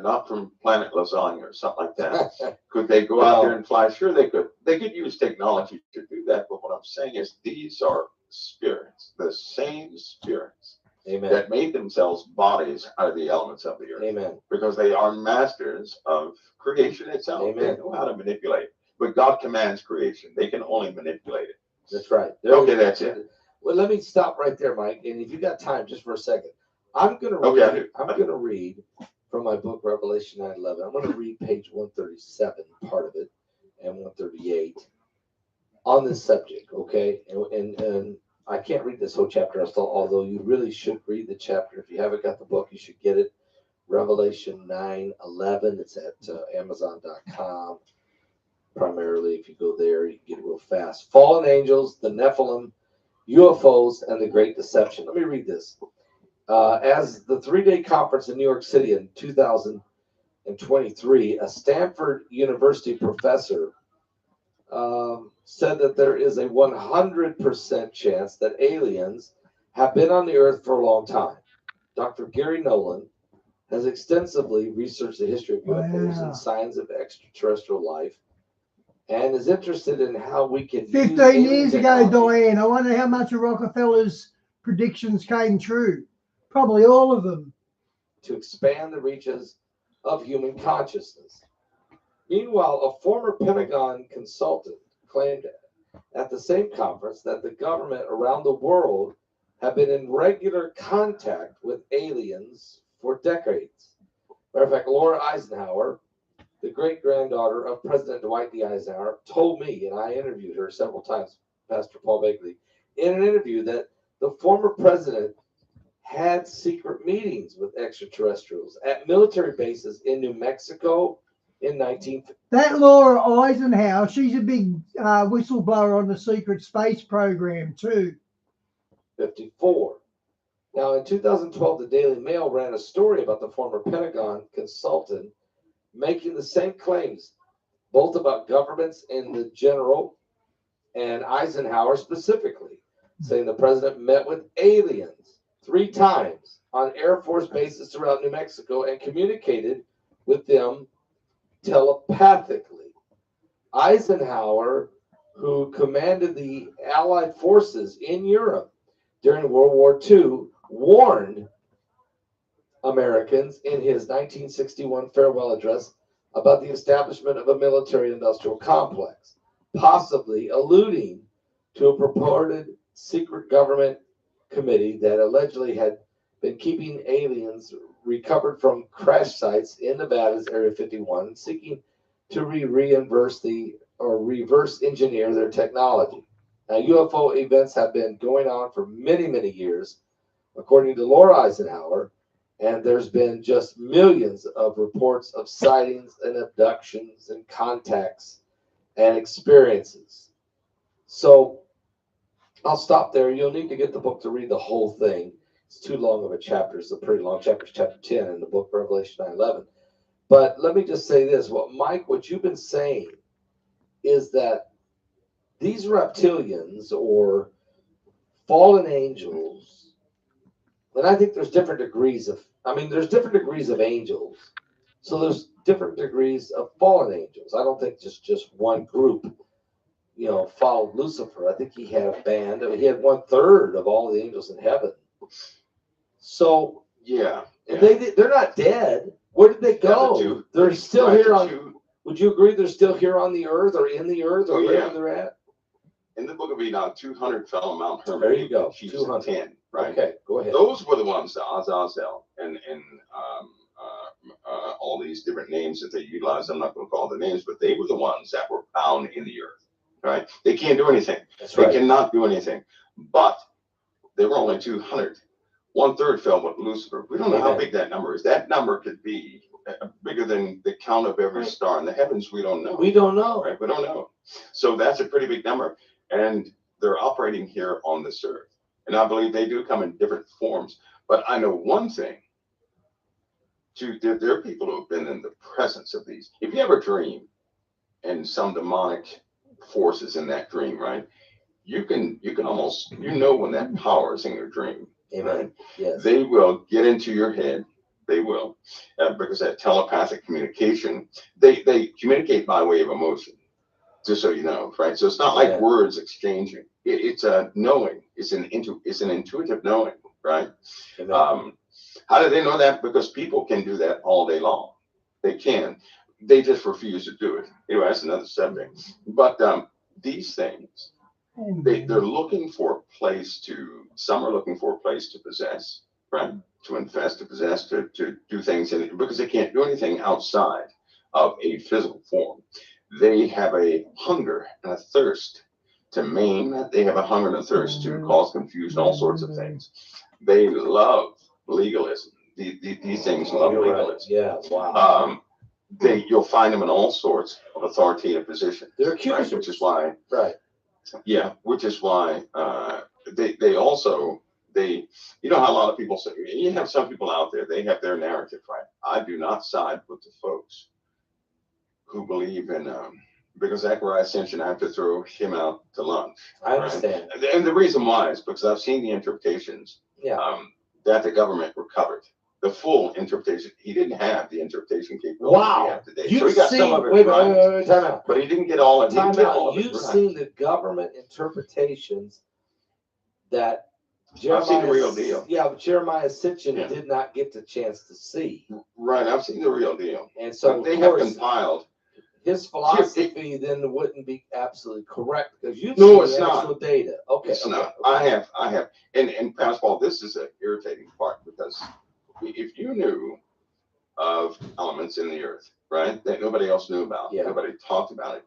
not from Planet Lasagna or something like that. Could they go out there and fly? Sure, they could. They could use technology to do that. But what I'm saying is these are spirits, the same spirits. Amen. That made themselves bodies out of the elements of the earth. Amen. Because they are masters of creation itself. Amen. They know how to manipulate it. But God commands creation. They can only manipulate it. That's right. Okay, that's it. Well, let me stop right there, Mike. And if you got time, just for a second, I'm going to read from my book, Revelation 9:11. I'm going to read page 137, part of it, and 138 on this subject, okay? And I can't read this whole chapter, although you really should read the chapter. If you haven't got the book, you should get it. Revelation 9:11. It's at Amazon.com. Primarily, if you go there, you can get it real fast. Fallen angels, the Nephilim, UFOs, and the Great Deception. Let me read this. As the 3-day conference in New York City in 2023, a Stanford University professor said that there is a 100% chance that aliens have been on the earth for a long time. Dr. Gary Nolan has extensively researched the history of UFOs and signs of extraterrestrial life, and is interested in how we can 15 years ago, Diane, I wonder how much of Rockefeller's predictions came true. Probably all of them. To expand the reaches of human consciousness. Meanwhile, a former Pentagon consultant claimed at the same conference that the government around the world have been in regular contact with aliens for decades. Matter of fact, Laura Eisenhower, the great-granddaughter of President Dwight D. Eisenhower, told me, and I interviewed her several times, Pastor Paul Begley, in an interview that the former president had secret meetings with extraterrestrials at military bases in New Mexico in 1950. That Laura Eisenhower, she's a big whistleblower on the secret space program too. 54. Now, in 2012, the Daily Mail ran a story about the former Pentagon consultant making the same claims, both about governments in the general and Eisenhower specifically, saying the president met with aliens 3 times on Air Force bases throughout New Mexico and communicated with them telepathically. Eisenhower, who commanded the Allied forces in Europe during World War II, warned Americans in his 1961 farewell address about the establishment of a military-industrial complex, possibly alluding to a purported secret government committee that allegedly had been keeping aliens recovered from crash sites in Nevada's Area 51, seeking to reverse engineer their technology. Now, UFO events have been going on for many, many years, according to Laura Eisenhower, and there's been just millions of reports of sightings and abductions and contacts and experiences. So I'll stop there. You'll need to get the book to read the whole thing. It's too long of a chapter. It's a pretty long chapter. It's chapter 10 in the book Revelation 9:11. But let me just say this: what you've been saying is that these reptilians or fallen angels, and I think there's different degrees of. I mean, there's different degrees of angels. So there's different degrees of fallen angels. I don't think just one group, followed Lucifer. I think he had a band. He had 1/3 of all the angels in heaven. So yeah. They're not dead. Where did they go? They're still here on. Would you agree they're still here on the earth or in the earth or wherever they're at? In the book of Enoch, 200 fell on Mount Hermon. There you go. 210, right? Okay, go ahead. Those were the ones, the Azazel and all these different names that they utilized. I'm not going to call the names, but they were the ones that were bound in the earth, right? They can't do anything. That's right. They cannot do anything. But they were only 200. 1/3 fell with Lucifer. We don't know how big that number is. That number could be bigger than the count of every star in the heavens. We don't know. We don't know. Right? We don't know. So that's a pretty big number. And they're operating here on this earth. And I believe they do come in different forms. But I know one thing. There are people who have been in the presence of these. If you ever dream and some demonic forces in that dream, right? You can almost, when that power is in your dream. Amen. Right? Yes. They will get into your head. They will, because that telepathic communication, they communicate by way of emotion, just so you know, right? So it's not like words exchanging. It's a knowing. It's an intuitive knowing, right? How do they know that? Because people can do that all day long. They can. They just refuse to do it. Anyway, that's another subject. But these things, they're looking for a place to. Some are looking for a place to possess, right? To invest, to possess, to do things in it, because they can't do anything outside of a physical form. They have a hunger and a thirst to maim. They have a hunger and a thirst to cause confusion, all sorts of things. They love legalism. These things love legalism. Yeah, wow. You'll find them in all sorts of authoritative positions. They're accusers. Right? Which is why. Right. Yeah, which is why they also, how a lot of people say, you have some people out there, they have their narrative, right? I do not side with the folks who believe in, because Zechariah Ascension, I have to throw him out to lunch. I understand. Right? And the reason why is because I've seen the interpretations that the government recovered. The full interpretation. He didn't have the interpretation capability we have today. So he got some of it right. Time out. But he didn't get all of it. You've seen the government interpretations that I've seen the real deal. Yeah, but Jeremiah Ascension did not get the chance to see. Right, I've seen the real deal. And so they have compiled. His philosophy then wouldn't be absolutely correct because you it's the not. actual data. Okay, it's not. Okay. I have, and Pastor Paul, this is an irritating part because if you knew of elements in the earth, right, that nobody else knew about, nobody talked about it,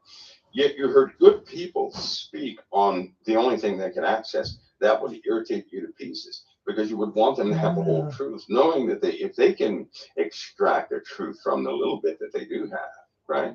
yet you heard good people speak on the only thing they could access, that would irritate you to pieces because you would want them to have the whole truth, knowing that if they can extract the truth from the little bit that they do have, right,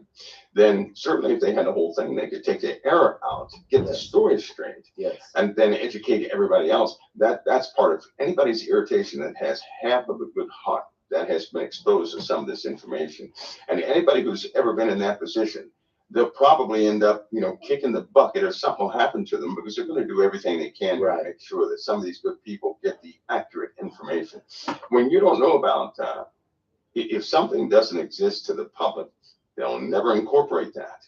then certainly if they had the whole thing, they could take the error out, get the story straight, and then educate everybody else. That's part of anybody's irritation that has half of a good heart that has been exposed to some of this information. And anybody who's ever been in that position, they'll probably end up, kicking the bucket or something will happen to them because they're going to do everything they can to make sure that some of these good people get the accurate information. When you don't know about, if something doesn't exist to the public, they'll never incorporate that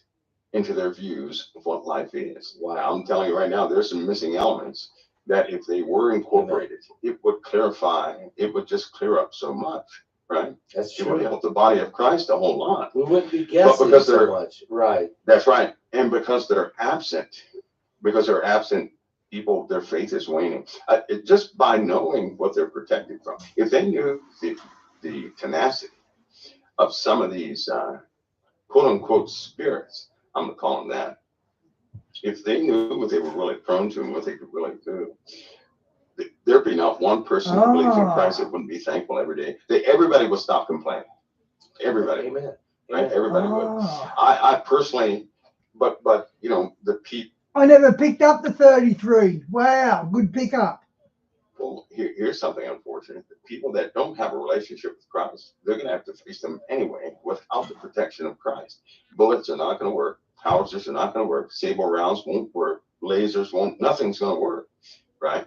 into their views of what life is. Wow. I'm telling you right now, there's some missing elements that if they were incorporated, it would clarify, it would just clear up so much, right? That's true. It would help the body of Christ a whole lot. We wouldn't be guessing so much. Right. That's right. And because they're absent, people, their faith is waning. Just by knowing what they're protected from. If they knew the tenacity of some of these quote unquote spirits, I'm going to call them that. If they knew what they were really prone to and what they could really do, there'd be not one person who believes in Christ that wouldn't be thankful every day. Everybody would stop complaining. Everybody. Amen. Right? Everybody would. I personally, but the people. I never picked up the 33. Wow, good pickup. Well, here's something unfortunate. The people that don't have a relationship with Christ, they're going to have to face them anyway without the protection of Christ. Bullets are not going to work. Howitzers are not going to work. Saber rounds won't work. Lasers won't. Nothing's going to work, right?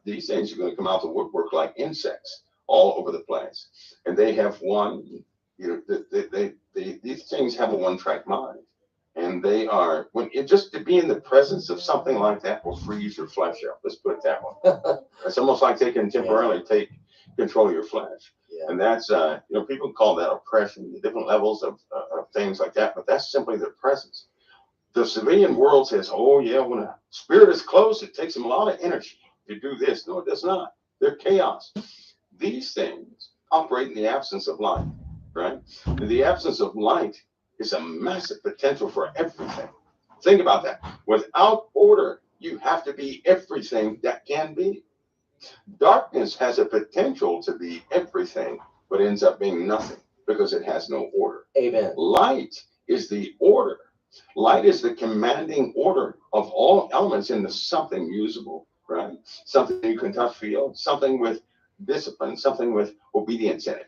These things are going to come out the woodwork like insects all over the place. And they have one, these things have a one-track mind. And they are, just to be in the presence of something like that will freeze your flesh up. Let's put it that way. It's almost like they can temporarily take control of your flesh. Yeah. And that's, people call that oppression, the different levels of things like that, but that's simply their presence. The civilian world says, oh yeah, when a spirit is close, it takes them a lot of energy to do this. No, it does not. They're chaos. These things operate in the absence of light, right? In the absence of light is a massive potential for everything. Think about that. Without order, you have to be everything that can be. Darkness has a potential to be everything, but ends up being nothing because it has no order. Amen. Light is the order. Light is the commanding order of all elements into something usable, right? Something you can touch, feel, something with discipline, something with obedience in it.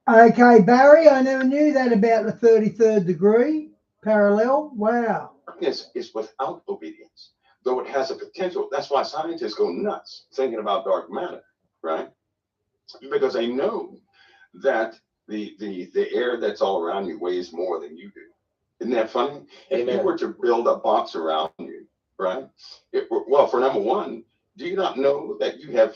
Okay, Barry, I never knew that about the 33rd degree parallel. Wow. Darkness is without obedience, though it has a potential. That's why scientists go nuts thinking about dark matter, right? Because they know that the air that's all around you weighs more than you do. Isn't that funny? Amen. If you were to build a box around you, right? Well, for number one, do you not know that you have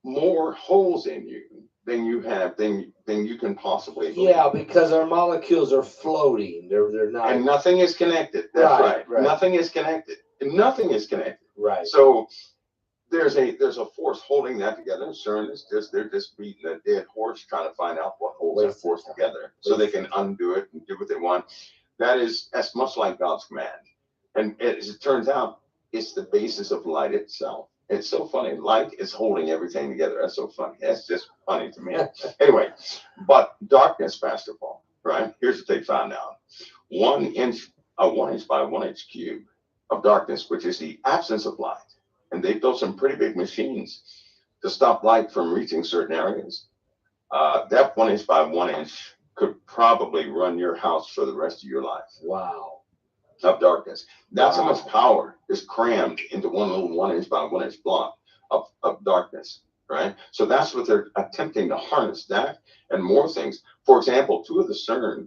more holes in you than you have than you can possibly believe? Yeah, because our molecules are floating. They're not, and nothing is connected. That's right. Nothing is connected. Nothing is connected. Right. So there's a force holding that together. CERN is they're just beating a dead horse trying to find out what holds that force together so they can undo it and do what they want. That's much like God's command. And as it turns out, it's the basis of light itself. It's so funny. Light is holding everything together. That's so funny. That's just funny to me. Anyway, but darkness, Pastor Paul, right? Here's what they found out. 1 inch by 1 inch cube of darkness, which is the absence of light. And they built some pretty big machines to stop light from reaching certain areas. That 1 inch by 1 inch could probably run your house for the rest of your life. Wow. Of darkness. That's how much power is crammed into one little 1 inch by 1 inch block of darkness, right? So that's what they're attempting to harness, that and more things. For example, 2 of the CERN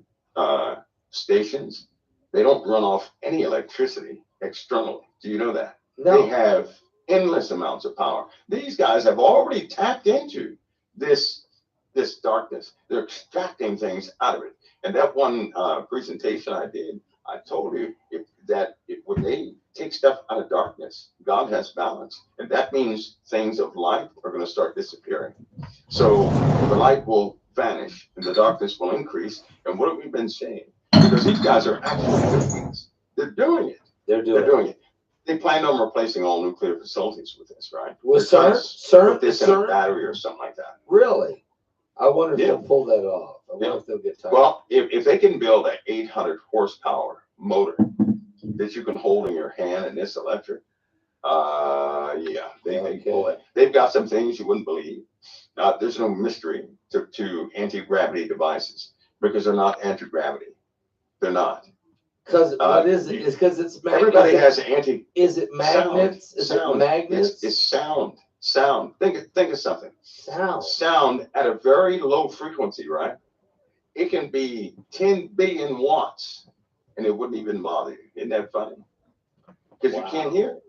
stations, they don't run off any electricity externally. Do you know that? No. They have endless amounts of power. These guys have already tapped into this darkness. They're extracting things out of it. And that one presentation I did, I told you that when they take stuff out of darkness, God has balance. And that means things of light are going to start disappearing. So the light will vanish and the darkness will increase. And what have we been saying? Because these guys are actually doing this. They're doing it. They're doing it. They plan on replacing all nuclear facilities with this, right? With CERN? Put this in a battery or something like that. Really? I wonder if they'll pull that off. I wonder if they'll get tired. Well, if they can build an 800 horsepower motor that you can hold in your hand and this electric, they can pull it. They've got some things you wouldn't believe. There's no mystery to anti-gravity devices because they're not anti-gravity. They're not. Because what is it? It's because it's magnets. Everybody has anti. Is it magnets? Sound. Is it magnets? It's sound. Sound. Think of something. Sound. Sound at a very low frequency, right? It can be 10 billion watts, and it wouldn't even bother you. Isn't that funny? Because you can't hear it.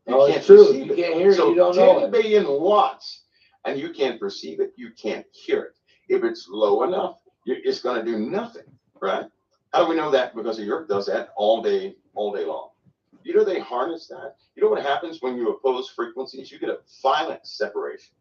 It's true. You can't hear it. You don't know it. 10 billion watts, and you can't perceive it. You can't hear it. If it's low enough, it's going to do nothing, right? How do we know that? Because the Earth does that all day long. You know they harness that. You know what happens when you oppose frequencies? You get a violent separation.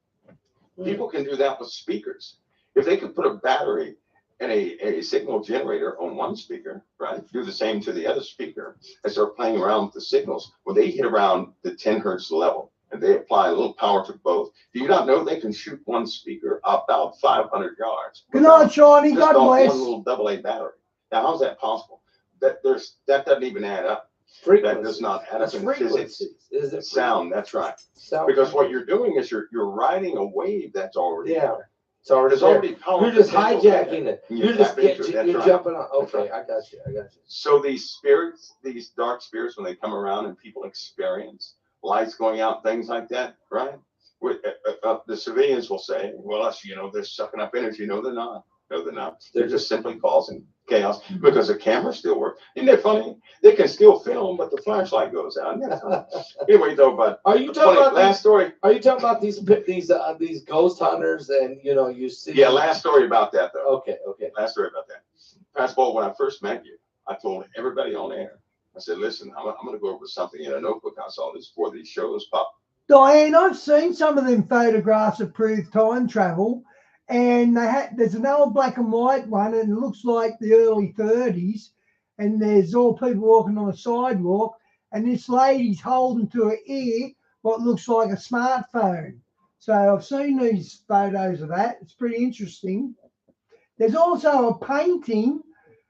People can do that with speakers. If they could put a battery and a signal generator on one speaker, right? Do the same to the other speaker and start playing around with the signals. When they hit around the 10 hertz level and they apply a little power to both, do you not know they can shoot one speaker about 500 yards? Good night, Shawnee. God bless. One little AA battery. Now, how's that possible? That doesn't even add up. Frequency. That does not add up in physics. Frequencies. Is it Sound, that's right. sound? Because what you're doing is you're riding a wave that's already Yeah. there. It's already There's there. already power. You're just potential hijacking there. it. And You're tap just into it. That's you're right. jumping on. That's Okay, right. I got you. I got you. So these spirits, these dark spirits, when they come around and people experience lights going out, things like that, right? The civilians will say, well, us, they're sucking up energy. No, they're not. No, they're not. They're just simply causing chaos because the cameras still work. Isn't that funny? They can still film, but the flashlight goes out. Anyway, though, but are you talking about last story? Are you talking about these ghost hunters and you see? Yeah, last story about that though. Okay. Last story about that. Pastor Paul, when I first met you, I told everybody on air. I said, listen, I'm going to go over something in a notebook I saw this before these shows pop. Diane, I've seen some of them photographs that prove time travel, and there's an old black and white one, and it looks like the early 30s, and there's all people walking on a sidewalk, and this lady's holding to her ear what looks like a smartphone. So I've seen these photos of that. It's pretty interesting. There's also a painting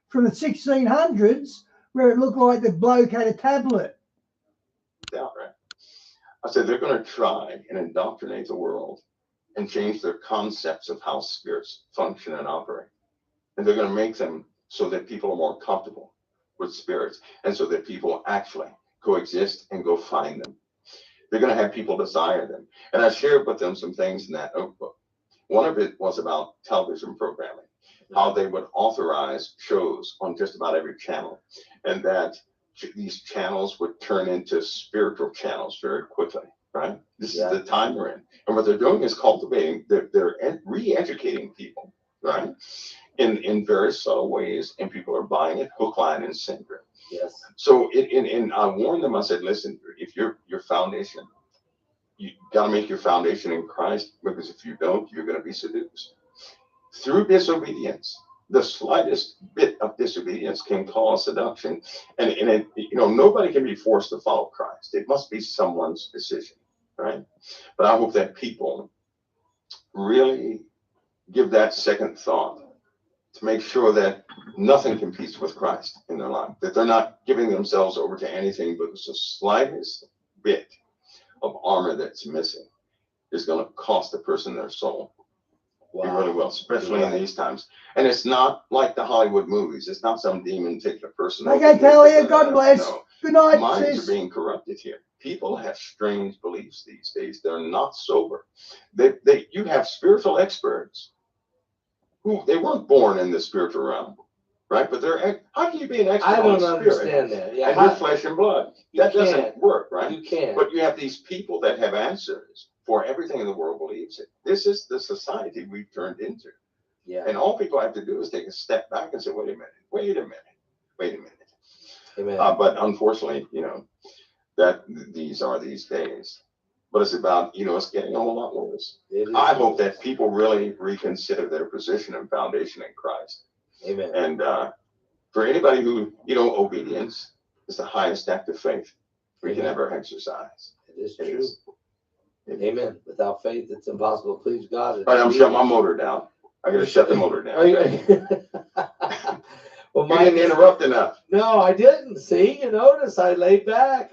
from the 1600s where it looked like the bloke had a tablet. Yeah, right. I said they're going to try and indoctrinate the world and change their concepts of how spirits function and operate. And they're going to make them so that people are more comfortable with spirits and so that people actually coexist and go find them. They're going to have people desire them. And I shared with them some things in that notebook. One of it was about television programming, how they would authorize shows on just about every channel, and that these channels would turn into spiritual channels very quickly, right? This is the time we're in. And what they're doing is cultivating, they're re-educating people, right? In very subtle ways, and people are buying it hook, line, and sinker. Yes. So I warned them, I said, listen, if your foundation, you got to make your foundation in Christ, because if you don't, you're going to be seduced. Through disobedience, the slightest bit of disobedience can cause seduction. And it, nobody can be forced to follow Christ. It must be someone's decision, right? But I hope that people really give that second thought to make sure that nothing competes with Christ in their life, that they're not giving themselves over to anything because the slightest bit of armor that's missing is going to cost the person their soul. Wow. It really will, especially in these times. And it's not like the Hollywood movies. It's not some demon taking a person. Okay, Talia, God bless. No. Good night. Minds are being corrupted here. People have strange beliefs these days. They're not sober. You have spiritual experts who they weren't born in the spiritual realm, right? But how can you be an expert? I don't understand that. Yeah, and you're flesh and blood. That doesn't work, right? You can't. But you have these people that have answers for everything in the world believes in. This is the society we've turned into. Yeah. And all people have to do is take a step back and say, wait a minute. Amen. But unfortunately, that these are these days. But it's about, it's getting a whole lot worse. I hope that people really reconsider their position and foundation in Christ. Amen. And for anybody who, obedience is the highest act of faith we can ever exercise. It is true. Amen. Without faith, it's impossible to please God. All right, I'm shutting my motor down. I got to shut the motor down. Well, Mike didn't interrupt enough. No, I didn't. See, you notice I laid back.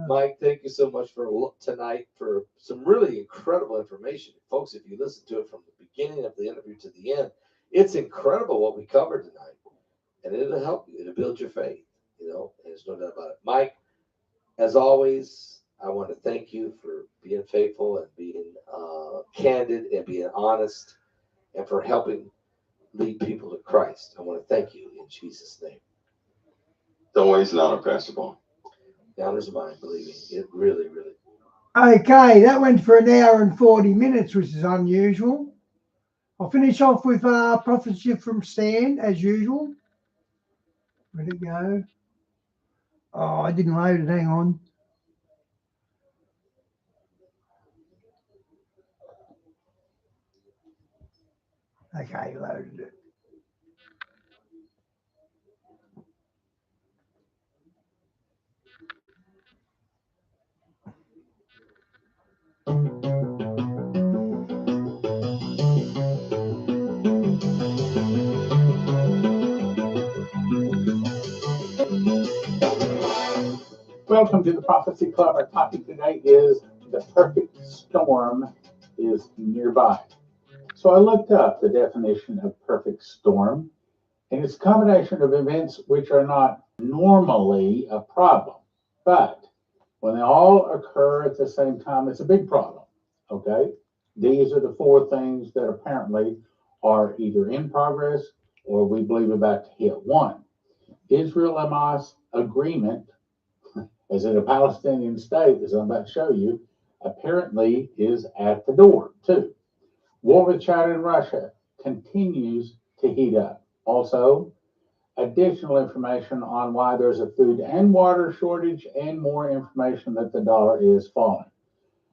Mike, thank you so much for tonight for some really incredible information. Folks, if you listen to it from the beginning of the interview to the end, it's incredible what we covered tonight. And it'll help you. It'll build your faith, and there's no doubt about it. Mike, as always, I want to thank you for being faithful and being candid and being honest and for helping lead people to Christ. I want to thank you in Jesus' name. It's always an honor, Pastor Paul. The honor's mine, believe me. It really, really. Okay, that went for an hour and 40 minutes, which is unusual. I'll finish off with prophecy from Stan, as usual. Where'd it go? Oh, I didn't load it. Hang on. Okay, loaded it. welcome to the Prophecy Club. Our topic today is the perfect storm is nearby. So I looked up the definition of perfect storm, and it's a combination of events which are not normally a problem, but when they all occur at the same time, it's a big problem, okay? These are the four things that apparently are either in progress or we believe about to hit. One, Israel-Hamas agreement, as in a Palestinian state, as I'm about to show you, apparently is at the door. Two, war with China and Russia continues to heat up. Also, additional information on why there's a food and water shortage and more information that the dollar is falling.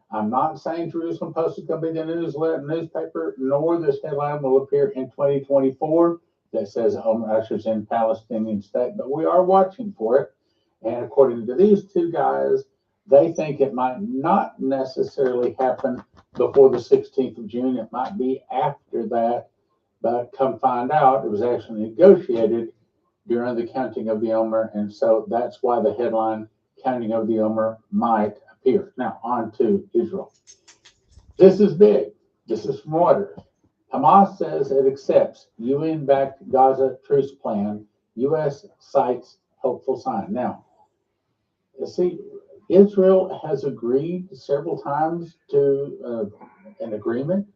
I'm not saying Jerusalem Post is going to be the newspaper, nor this headline will appear in 2024 that says Russia's in Palestinian state, but we are watching for it. And according to these two guys, they think it might not necessarily happen before the 16th of June. It might be after that, but come find out, it was actually negotiated during the counting of the Omer, and so that's why the headline, counting of the Omer, might appear. Now, on to Israel. This is big. This is from Reuters. Hamas says it accepts UN-backed Gaza truce plan. U.S. cites hopeful sign. Now, you see, Israel has agreed several times to an agreement.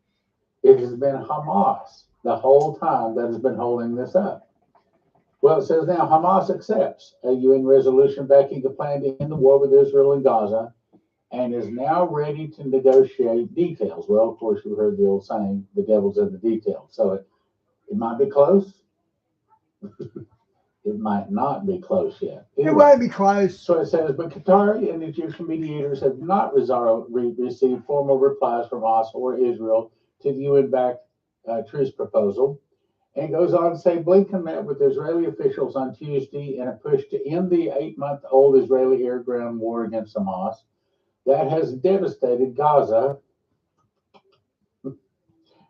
It has been Hamas the whole time that has been holding this up. Well, it says now Hamas accepts a UN resolution backing the plan to end the war with Israel and Gaza and is now ready to negotiate details. Well, of course, you heard the old saying, the devil's in the details. So it might be close. It might not be close yet. Anyway, it won't be close. So it says, but Qatari and Egyptian mediators have not received formal replies from Hamas or Israel to the UN-backed truce proposal. And goes on to say Blinken met with Israeli officials on Tuesday in a push to end the 8-month-old Israeli air-ground war against Hamas that has devastated Gaza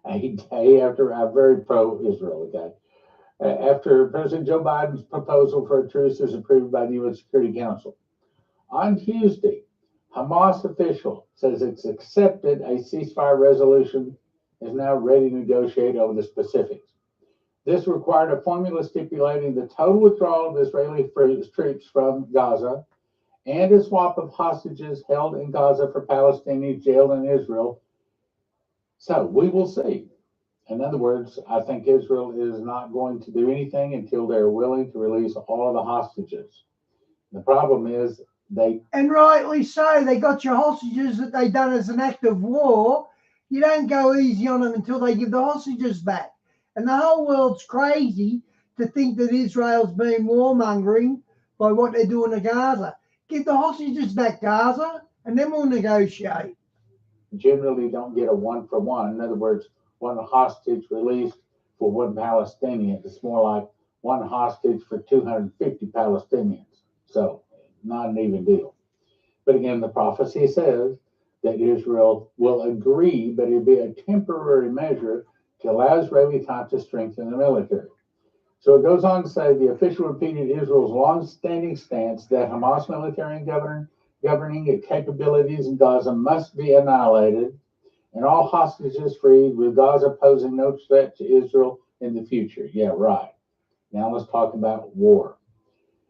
a day after a very pro-Israel guy. After President Joe Biden's proposal for a truce is approved by the UN Security Council. On Tuesday, Hamas official says it's accepted a ceasefire resolution, is now ready to negotiate over the specifics. This required a formula stipulating the total withdrawal of Israeli troops from Gaza and a swap of hostages held in Gaza for Palestinians jailed in Israel. So we will see. In other words, I think Israel is not going to do anything until they're willing to release all of the hostages. The problem is and rightly so, they got your hostages that they done as an act of war. You don't go easy on them until they give the hostages back. And the whole world's crazy to think that Israel's been warmongering by what they're doing to Gaza. Give the hostages back, Gaza, and then we'll negotiate. Generally don't get a one-for-one. In other words, one hostage released for one Palestinian. It's more like one hostage for 250 Palestinians. So not an even deal. But again, the prophecy says that Israel will agree, but it'll be a temporary measure to allow Israeli time to strengthen the military. So it goes on to say the official repeated Israel's long-standing stance that Hamas military and governing capabilities in Gaza must be annihilated and all hostages freed, with Gaza posing no threat to Israel in the future. Yeah, right. Now let's talk about war.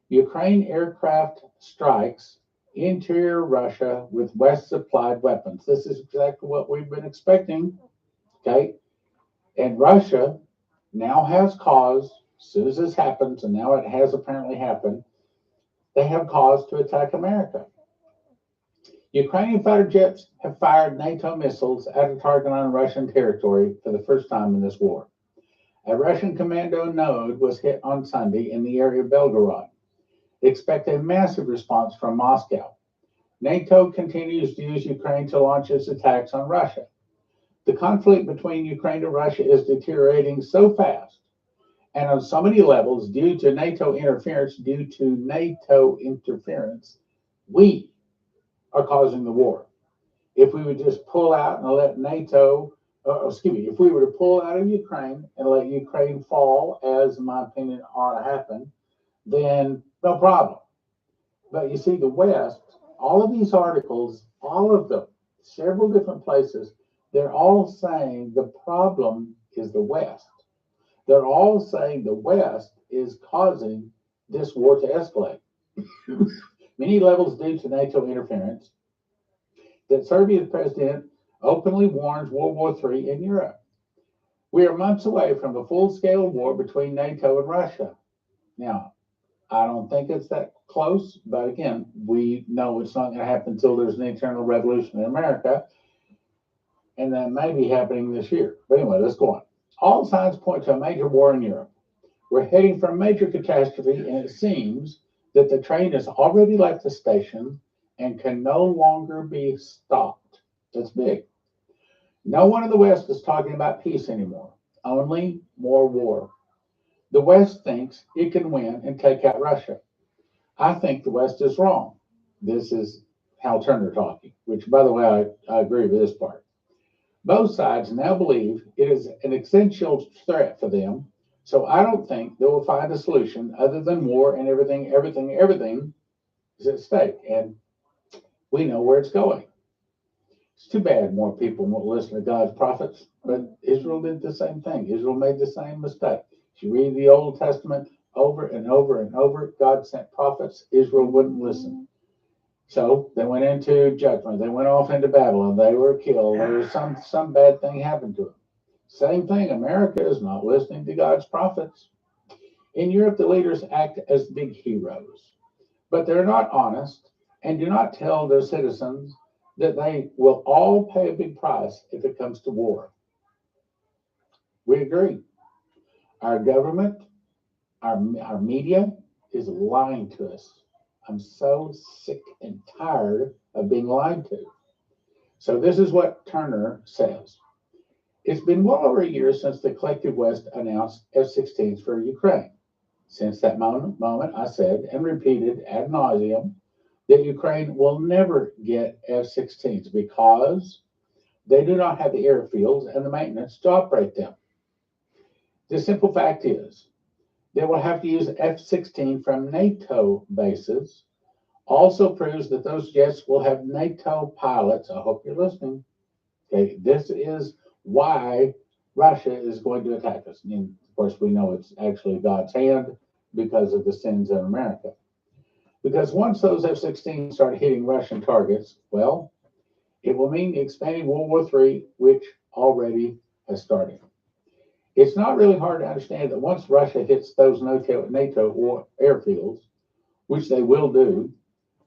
Ukraine aircraft strikes interior Russia with West-supplied weapons. This is exactly what we've been expecting, okay? And Russia now has cause, as soon as this happens, and now it has apparently happened, they have cause to attack America. Ukrainian fighter jets have fired NATO missiles at a target on Russian territory for the first time in this war. A Russian commando node was hit on Sunday in the area of Belgorod. Expect a massive response from Moscow. NATO continues to use Ukraine to launch its attacks on Russia. The conflict between Ukraine and Russia is deteriorating so fast and on so many levels due to NATO interference, we are causing the war. If we would just pull out and let if we were to pull out of Ukraine and let Ukraine fall, as in my opinion ought to happen, then no problem. But you see, the West, all of these articles, all of them, several different places, they're all saying the problem is the West. They're all saying the West is causing this war to escalate. Many levels due to NATO interference. That Serbia's president openly warns World War III in Europe. We are months away from a full-scale war between NATO and Russia. Now, I don't think it's that close, but again, we know it's not going to happen until there's an internal revolution in America, and that may be happening this year. But anyway, let's go on. All signs point to a major war in Europe. We're heading for a major catastrophe, and it seems that the train has already left the station and can no longer be stopped. That's big. No one in the West is talking about peace anymore, only more war. The West thinks it can win and take out Russia. I think the West is wrong. This is Hal Turner talking, which, by the way, I agree with this part. Both sides now believe it is an essential threat for them, so I don't think they will find a solution other than war, and everything is at stake, and we know where it's going. It's too bad more people won't listen to God's prophets, but Israel did the same thing. Israel made the same mistake. If you read the Old Testament over and over and over, God sent prophets. Israel wouldn't listen. So they went into judgment. They went off into Babylon. They were killed. There was some bad thing happened to them. Same thing. America is not listening to God's prophets. In Europe, the leaders act as big heroes, but they're not honest and do not tell their citizens that they will all pay a big price if it comes to war. We agree. Our government, our media is lying to us. I'm so sick and tired of being lied to. So this is what Turner says. It's been well over a year since the collective West announced F-16s for Ukraine. Since that moment, I said and repeated ad nauseum that Ukraine will never get F-16s because they do not have the airfields and the maintenance to operate them. The simple fact is they will have to use F-16 from NATO bases. Also proves that those jets will have NATO pilots. I hope you're listening. Okay, this is why Russia is going to attack us. And of course, we know it's actually God's hand because of the sins of America. Because once those F-16s start hitting Russian targets, well, it will mean expanding World War III, which already has started. It's not really hard to understand that once Russia hits those NATO airfields, which they will do,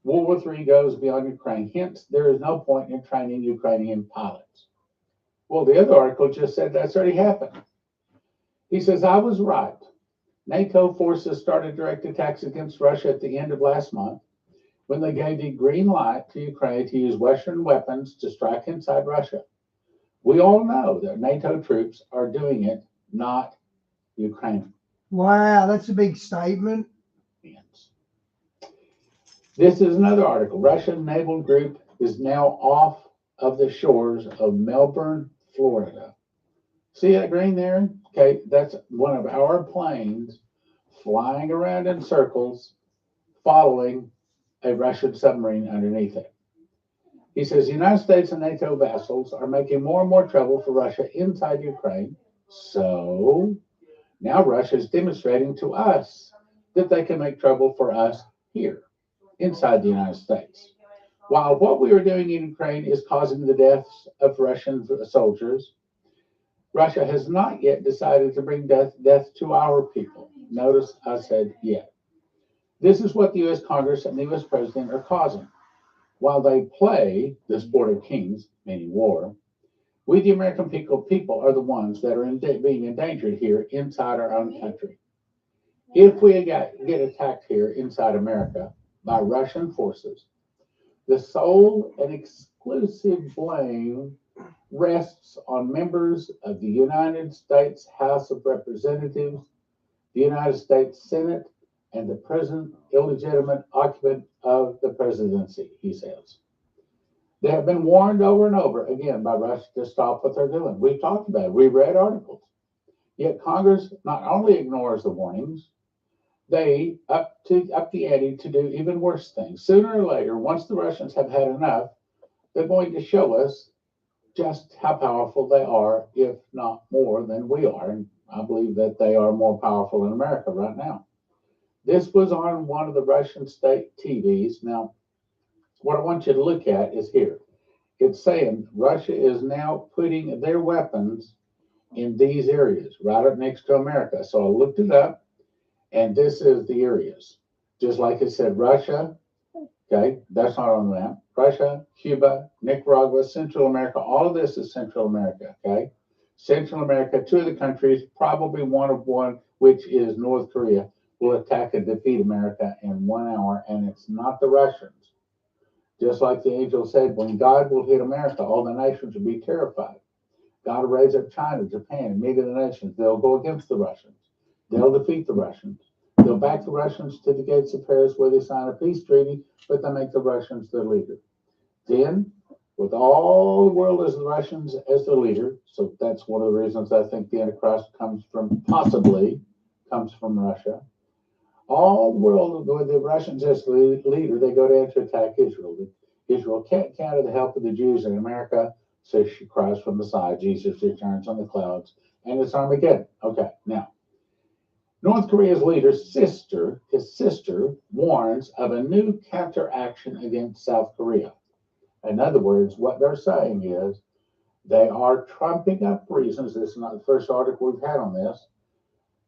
World War III goes beyond Ukraine. Hence, there is no point in training Ukrainian pilots. Well, the other article just said that's already happened. He says, I was right. NATO forces started direct attacks against Russia at the end of last month when they gave the green light to Ukraine to use Western weapons to strike inside Russia. We all know that NATO troops are doing it, not Ukraine. Wow, that's a big statement. This is another article. Russian naval group is now off of the shores of Melbourne, Florida. See that green there? Okay, that's one of our planes flying around in circles, following a Russian submarine underneath it. He says the United States and NATO vassals are making more and more trouble for Russia inside Ukraine. So now Russia is demonstrating to us that they can make trouble for us here inside the United States. While what we are doing in Ukraine is causing the deaths of Russian soldiers, Russia has not yet decided to bring death to our people. Notice I said yet. This is what the U.S. Congress and the U.S. President are causing. While they play the sport of kings, meaning war, we, the American people are the ones that are being endangered here inside our own country. If we get attacked here inside America by Russian forces, the sole and exclusive blame rests on members of the United States House of Representatives, the United States Senate, and the present illegitimate occupant of the presidency, he says. They have been warned over and over again by Russia to stop what they're doing. We've talked about it. We've read articles. Yet Congress not only ignores the warnings, they up the ante to do even worse things. Sooner or later, once the Russians have had enough, they're going to show us just how powerful they are, if not more than we are. And I believe that they are more powerful in America right now. This was on one of the Russian state TVs. Now, what I want you to look at is here. It's saying Russia is now putting their weapons in these areas, right up next to America. So I looked it up, and this is the areas. Just like it said, Russia, okay, that's not on the map. Russia, Cuba, Nicaragua, Central America, all of this is Central America, okay? Central America, two of the countries, probably one, which is North Korea, will attack and defeat America in 1 hour, and it's not the Russians. Just like the angel said, when God will hit America, all the nations will be terrified. God will raise up China, Japan, and many of the nations. They'll go against the Russians. They'll defeat the Russians. They'll back the Russians to the gates of Paris where they sign a peace treaty, but they make the Russians their leader. Then, with all the world as the Russians as their leader, so that's one of the reasons I think the Antichrist possibly comes from Russia. All the world with the Russians as the leader, they go down to attack Israel. Israel can't counter the help of the Jews in America, so she cries from the side, Jesus returns on the clouds, and it's Armageddon. Okay, now, North Korea's leader's sister, his sister, warns of a new counteraction against South Korea. In other words, what they're saying is they are trumping up reasons. This is not the first article we've had on this.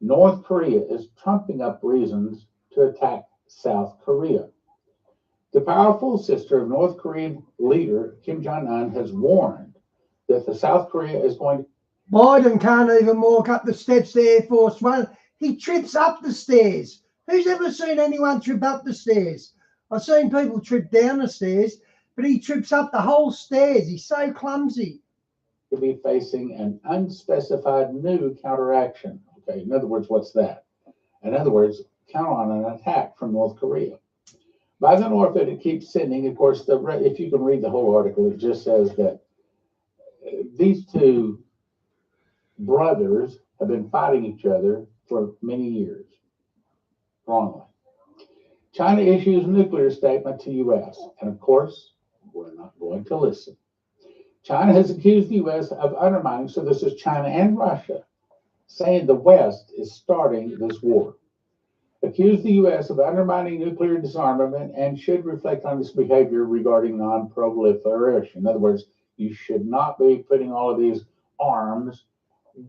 North Korea is trumping up reasons to attack South Korea. The powerful sister of North Korean leader Kim Jong-un has warned that the South Korea is going to... Biden can't even walk up the steps to Air Force One. He trips up the stairs. Who's ever seen anyone trip up the stairs? I've seen people trip down the stairs, but he trips up the whole stairs. He's so clumsy. To be facing an unspecified new counteraction. Okay, in other words, what's that? In other words, count on an attack from North Korea. By the North, it keeps sending, of course, if you can read the whole article, it just says that these two brothers have been fighting each other for many years. Wrongly. China issues nuclear statement to U.S., and of course, we're not going to listen. China has accused the U.S. of undermining, so this is China and Russia, saying the West is starting this war. Accused the U.S. of undermining nuclear disarmament and should reflect on its behavior regarding non-proliferation. In other words, you should not be putting all of these arms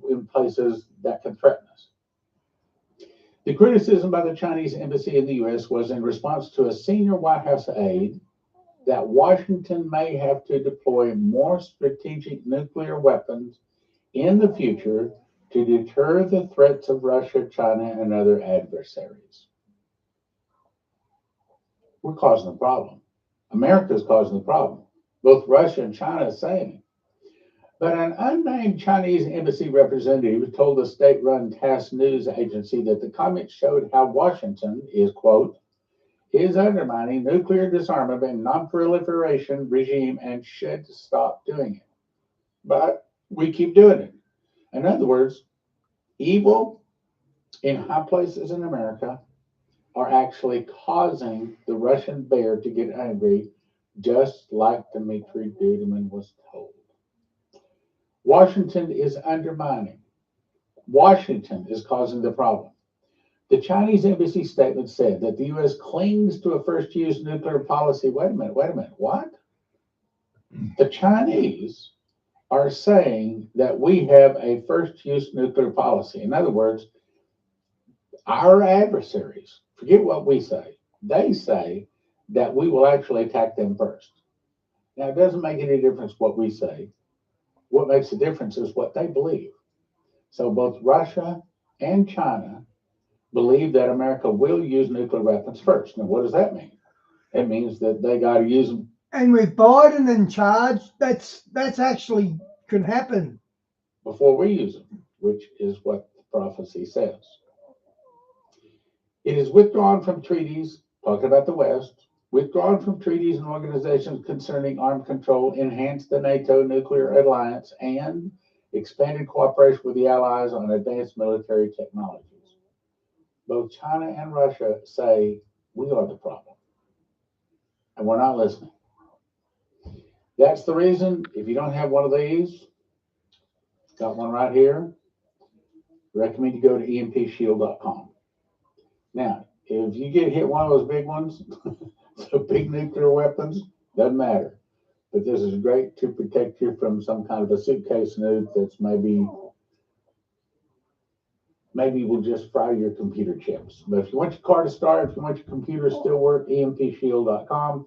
in places that can threaten us. The criticism by the Chinese embassy in the U.S. was in response to a senior White House aide that Washington may have to deploy more strategic nuclear weapons in the future to deter the threats of Russia, China, and other adversaries. We're causing the problem. America is causing the problem. Both Russia and China are saying it. But an unnamed Chinese embassy representative told the state-run TASS news agency that the comments showed how Washington is, quote, is undermining nuclear disarmament and non-proliferation regime and should stop doing it. But we keep doing it. In other words, evil in high places in America are actually causing the Russian bear to get angry, just like Dmitry Duduman was told. Washington is undermining. Washington is causing the problem. The Chinese embassy statement said that the U.S. clings to a first-use nuclear policy. Wait a minute, what? The Chinese are saying that we have a first-use nuclear policy. In other words, our adversaries, forget what we say, they say that we will actually attack them first. Now, it doesn't make any difference what we say. What makes a difference is what they believe. So both Russia and China believe that America will use nuclear weapons first. Now, what does that mean? It means that they got to use them. And with Biden in charge, that's actually can happen. Before we use them, which is what the prophecy says. It is withdrawn from treaties, talking about the West, withdrawn from treaties and organizations concerning arms control, enhanced the NATO nuclear alliance, and expanded cooperation with the allies on advanced military technologies. both China and Russia say we are the problem, and we're not listening. That's the reason, if you don't have one of these, got one right here, recommend you go to empshield.com. Now, if you get hit one of those big ones, the big nuclear weapons, doesn't matter. But this is great to protect you from some kind of a suitcase nuke that's maybe will just fry your computer chips. But if you want your car to start, if you want your computer to still work, empshield.com.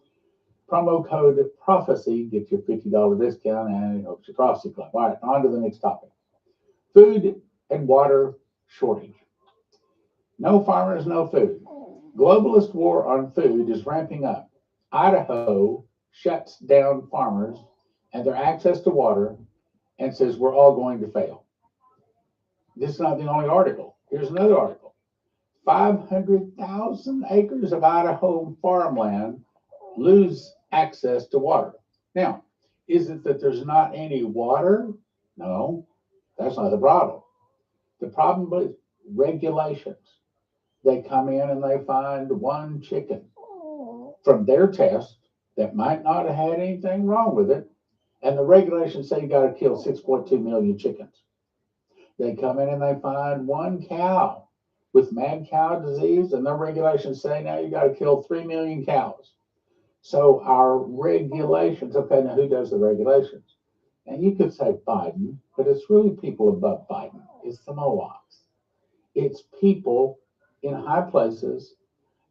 Promo code prophecy gets you a $50 discount and it helps your prophecy club. All right, on to the next topic. Food and water shortage. No farmers, no food. Globalist war on food is ramping up. Idaho shuts down farmers and their access to water and says we're all going to fail. This is not the only article. Here's another article. 500,000 acres of Idaho farmland lose access to water. Now, is it that there's not any water? No, that's not the problem. The problem is regulations. They come in and they find one chicken from their test that might not have had anything wrong with it, and the regulations say you got to kill 6.2 million chickens. They come in and they find one cow with mad cow disease, and their regulations say now you got to kill 3 million cows. So our regulations, okay, now who does the regulations? And you could say Biden, but it's really people above Biden. It's the Mohawks. It's people in high places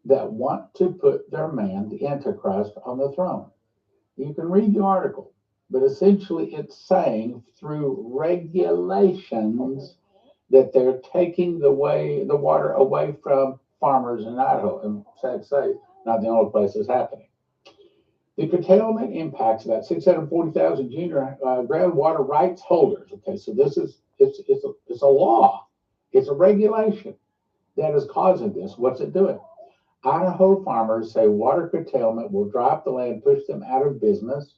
that want to put their man, the Antichrist, on the throne. You can read the article, but essentially it's saying through regulations that they're taking the water away from farmers in Idaho. And sad to say, not the only place it's happening. The curtailment impacts about 640,000 junior groundwater rights holders. Okay, so this is it's a law, it's a regulation that is causing this. What's it doing? Idaho farmers say water curtailment will drop the land, push them out of business.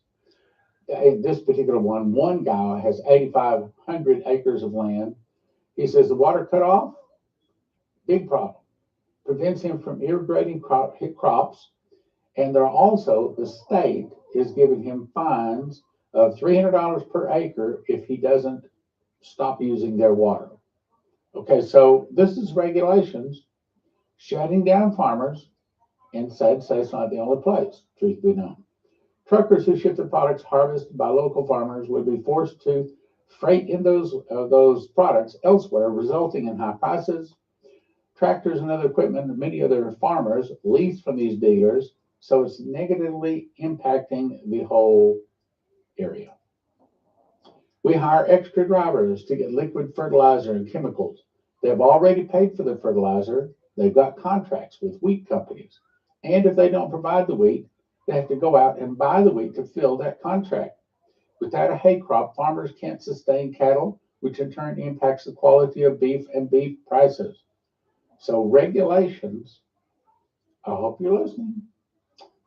This particular one guy has 8,500 acres of land. He says the water cut off, big problem, prevents him from irrigating crops. And they're also, the state is giving him fines of $300 per acre if he doesn't stop using their water. Okay, so this is regulations shutting down farmers, and sad to say it's not the only place, truth be known. Truckers who ship the products harvested by local farmers would be forced to freight in those products elsewhere, resulting in high prices. Tractors and other equipment that many other farmers lease from these dealers, so it's negatively impacting the whole area. We hire extra drivers to get liquid fertilizer and chemicals. They've already paid for the fertilizer. They've got contracts with wheat companies. And if they don't provide the wheat, they have to go out and buy the wheat to fill that contract. Without a hay crop, farmers can't sustain cattle, which in turn impacts the quality of beef and beef prices. So regulations, I hope you're listening.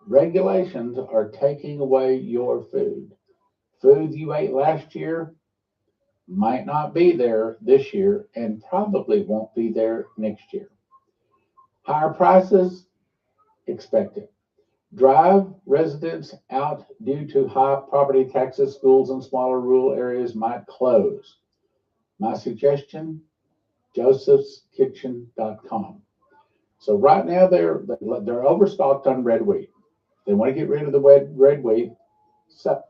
Regulations are taking away your food. Food you ate last year might not be there this year and probably won't be there next year. Higher prices, expected. Drive residents out due to high property taxes. Schools in smaller rural areas might close. My suggestion, josephskitchen.com. So right now they're overstocked on red wheat. They want to get rid of the red wheat. So,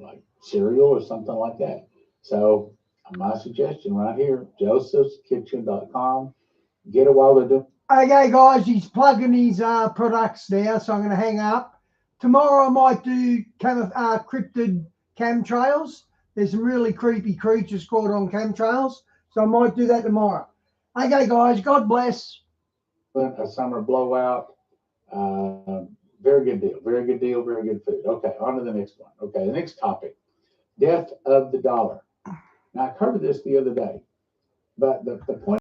like cereal or something like that. So my suggestion right here, josephskitchen.com. Get it while they're doing. Okay, guys, he's plugging his products now, so I'm going to hang up. Tomorrow I might do cryptid chemtrails. There's some really creepy creatures caught on chemtrails, so I might do that tomorrow. Okay, guys, God bless. A summer blowout. Very good deal. Very good deal. Very good food. Okay, on to the next one. Okay, the next topic, death of the dollar. Now, I covered this the other day, but the point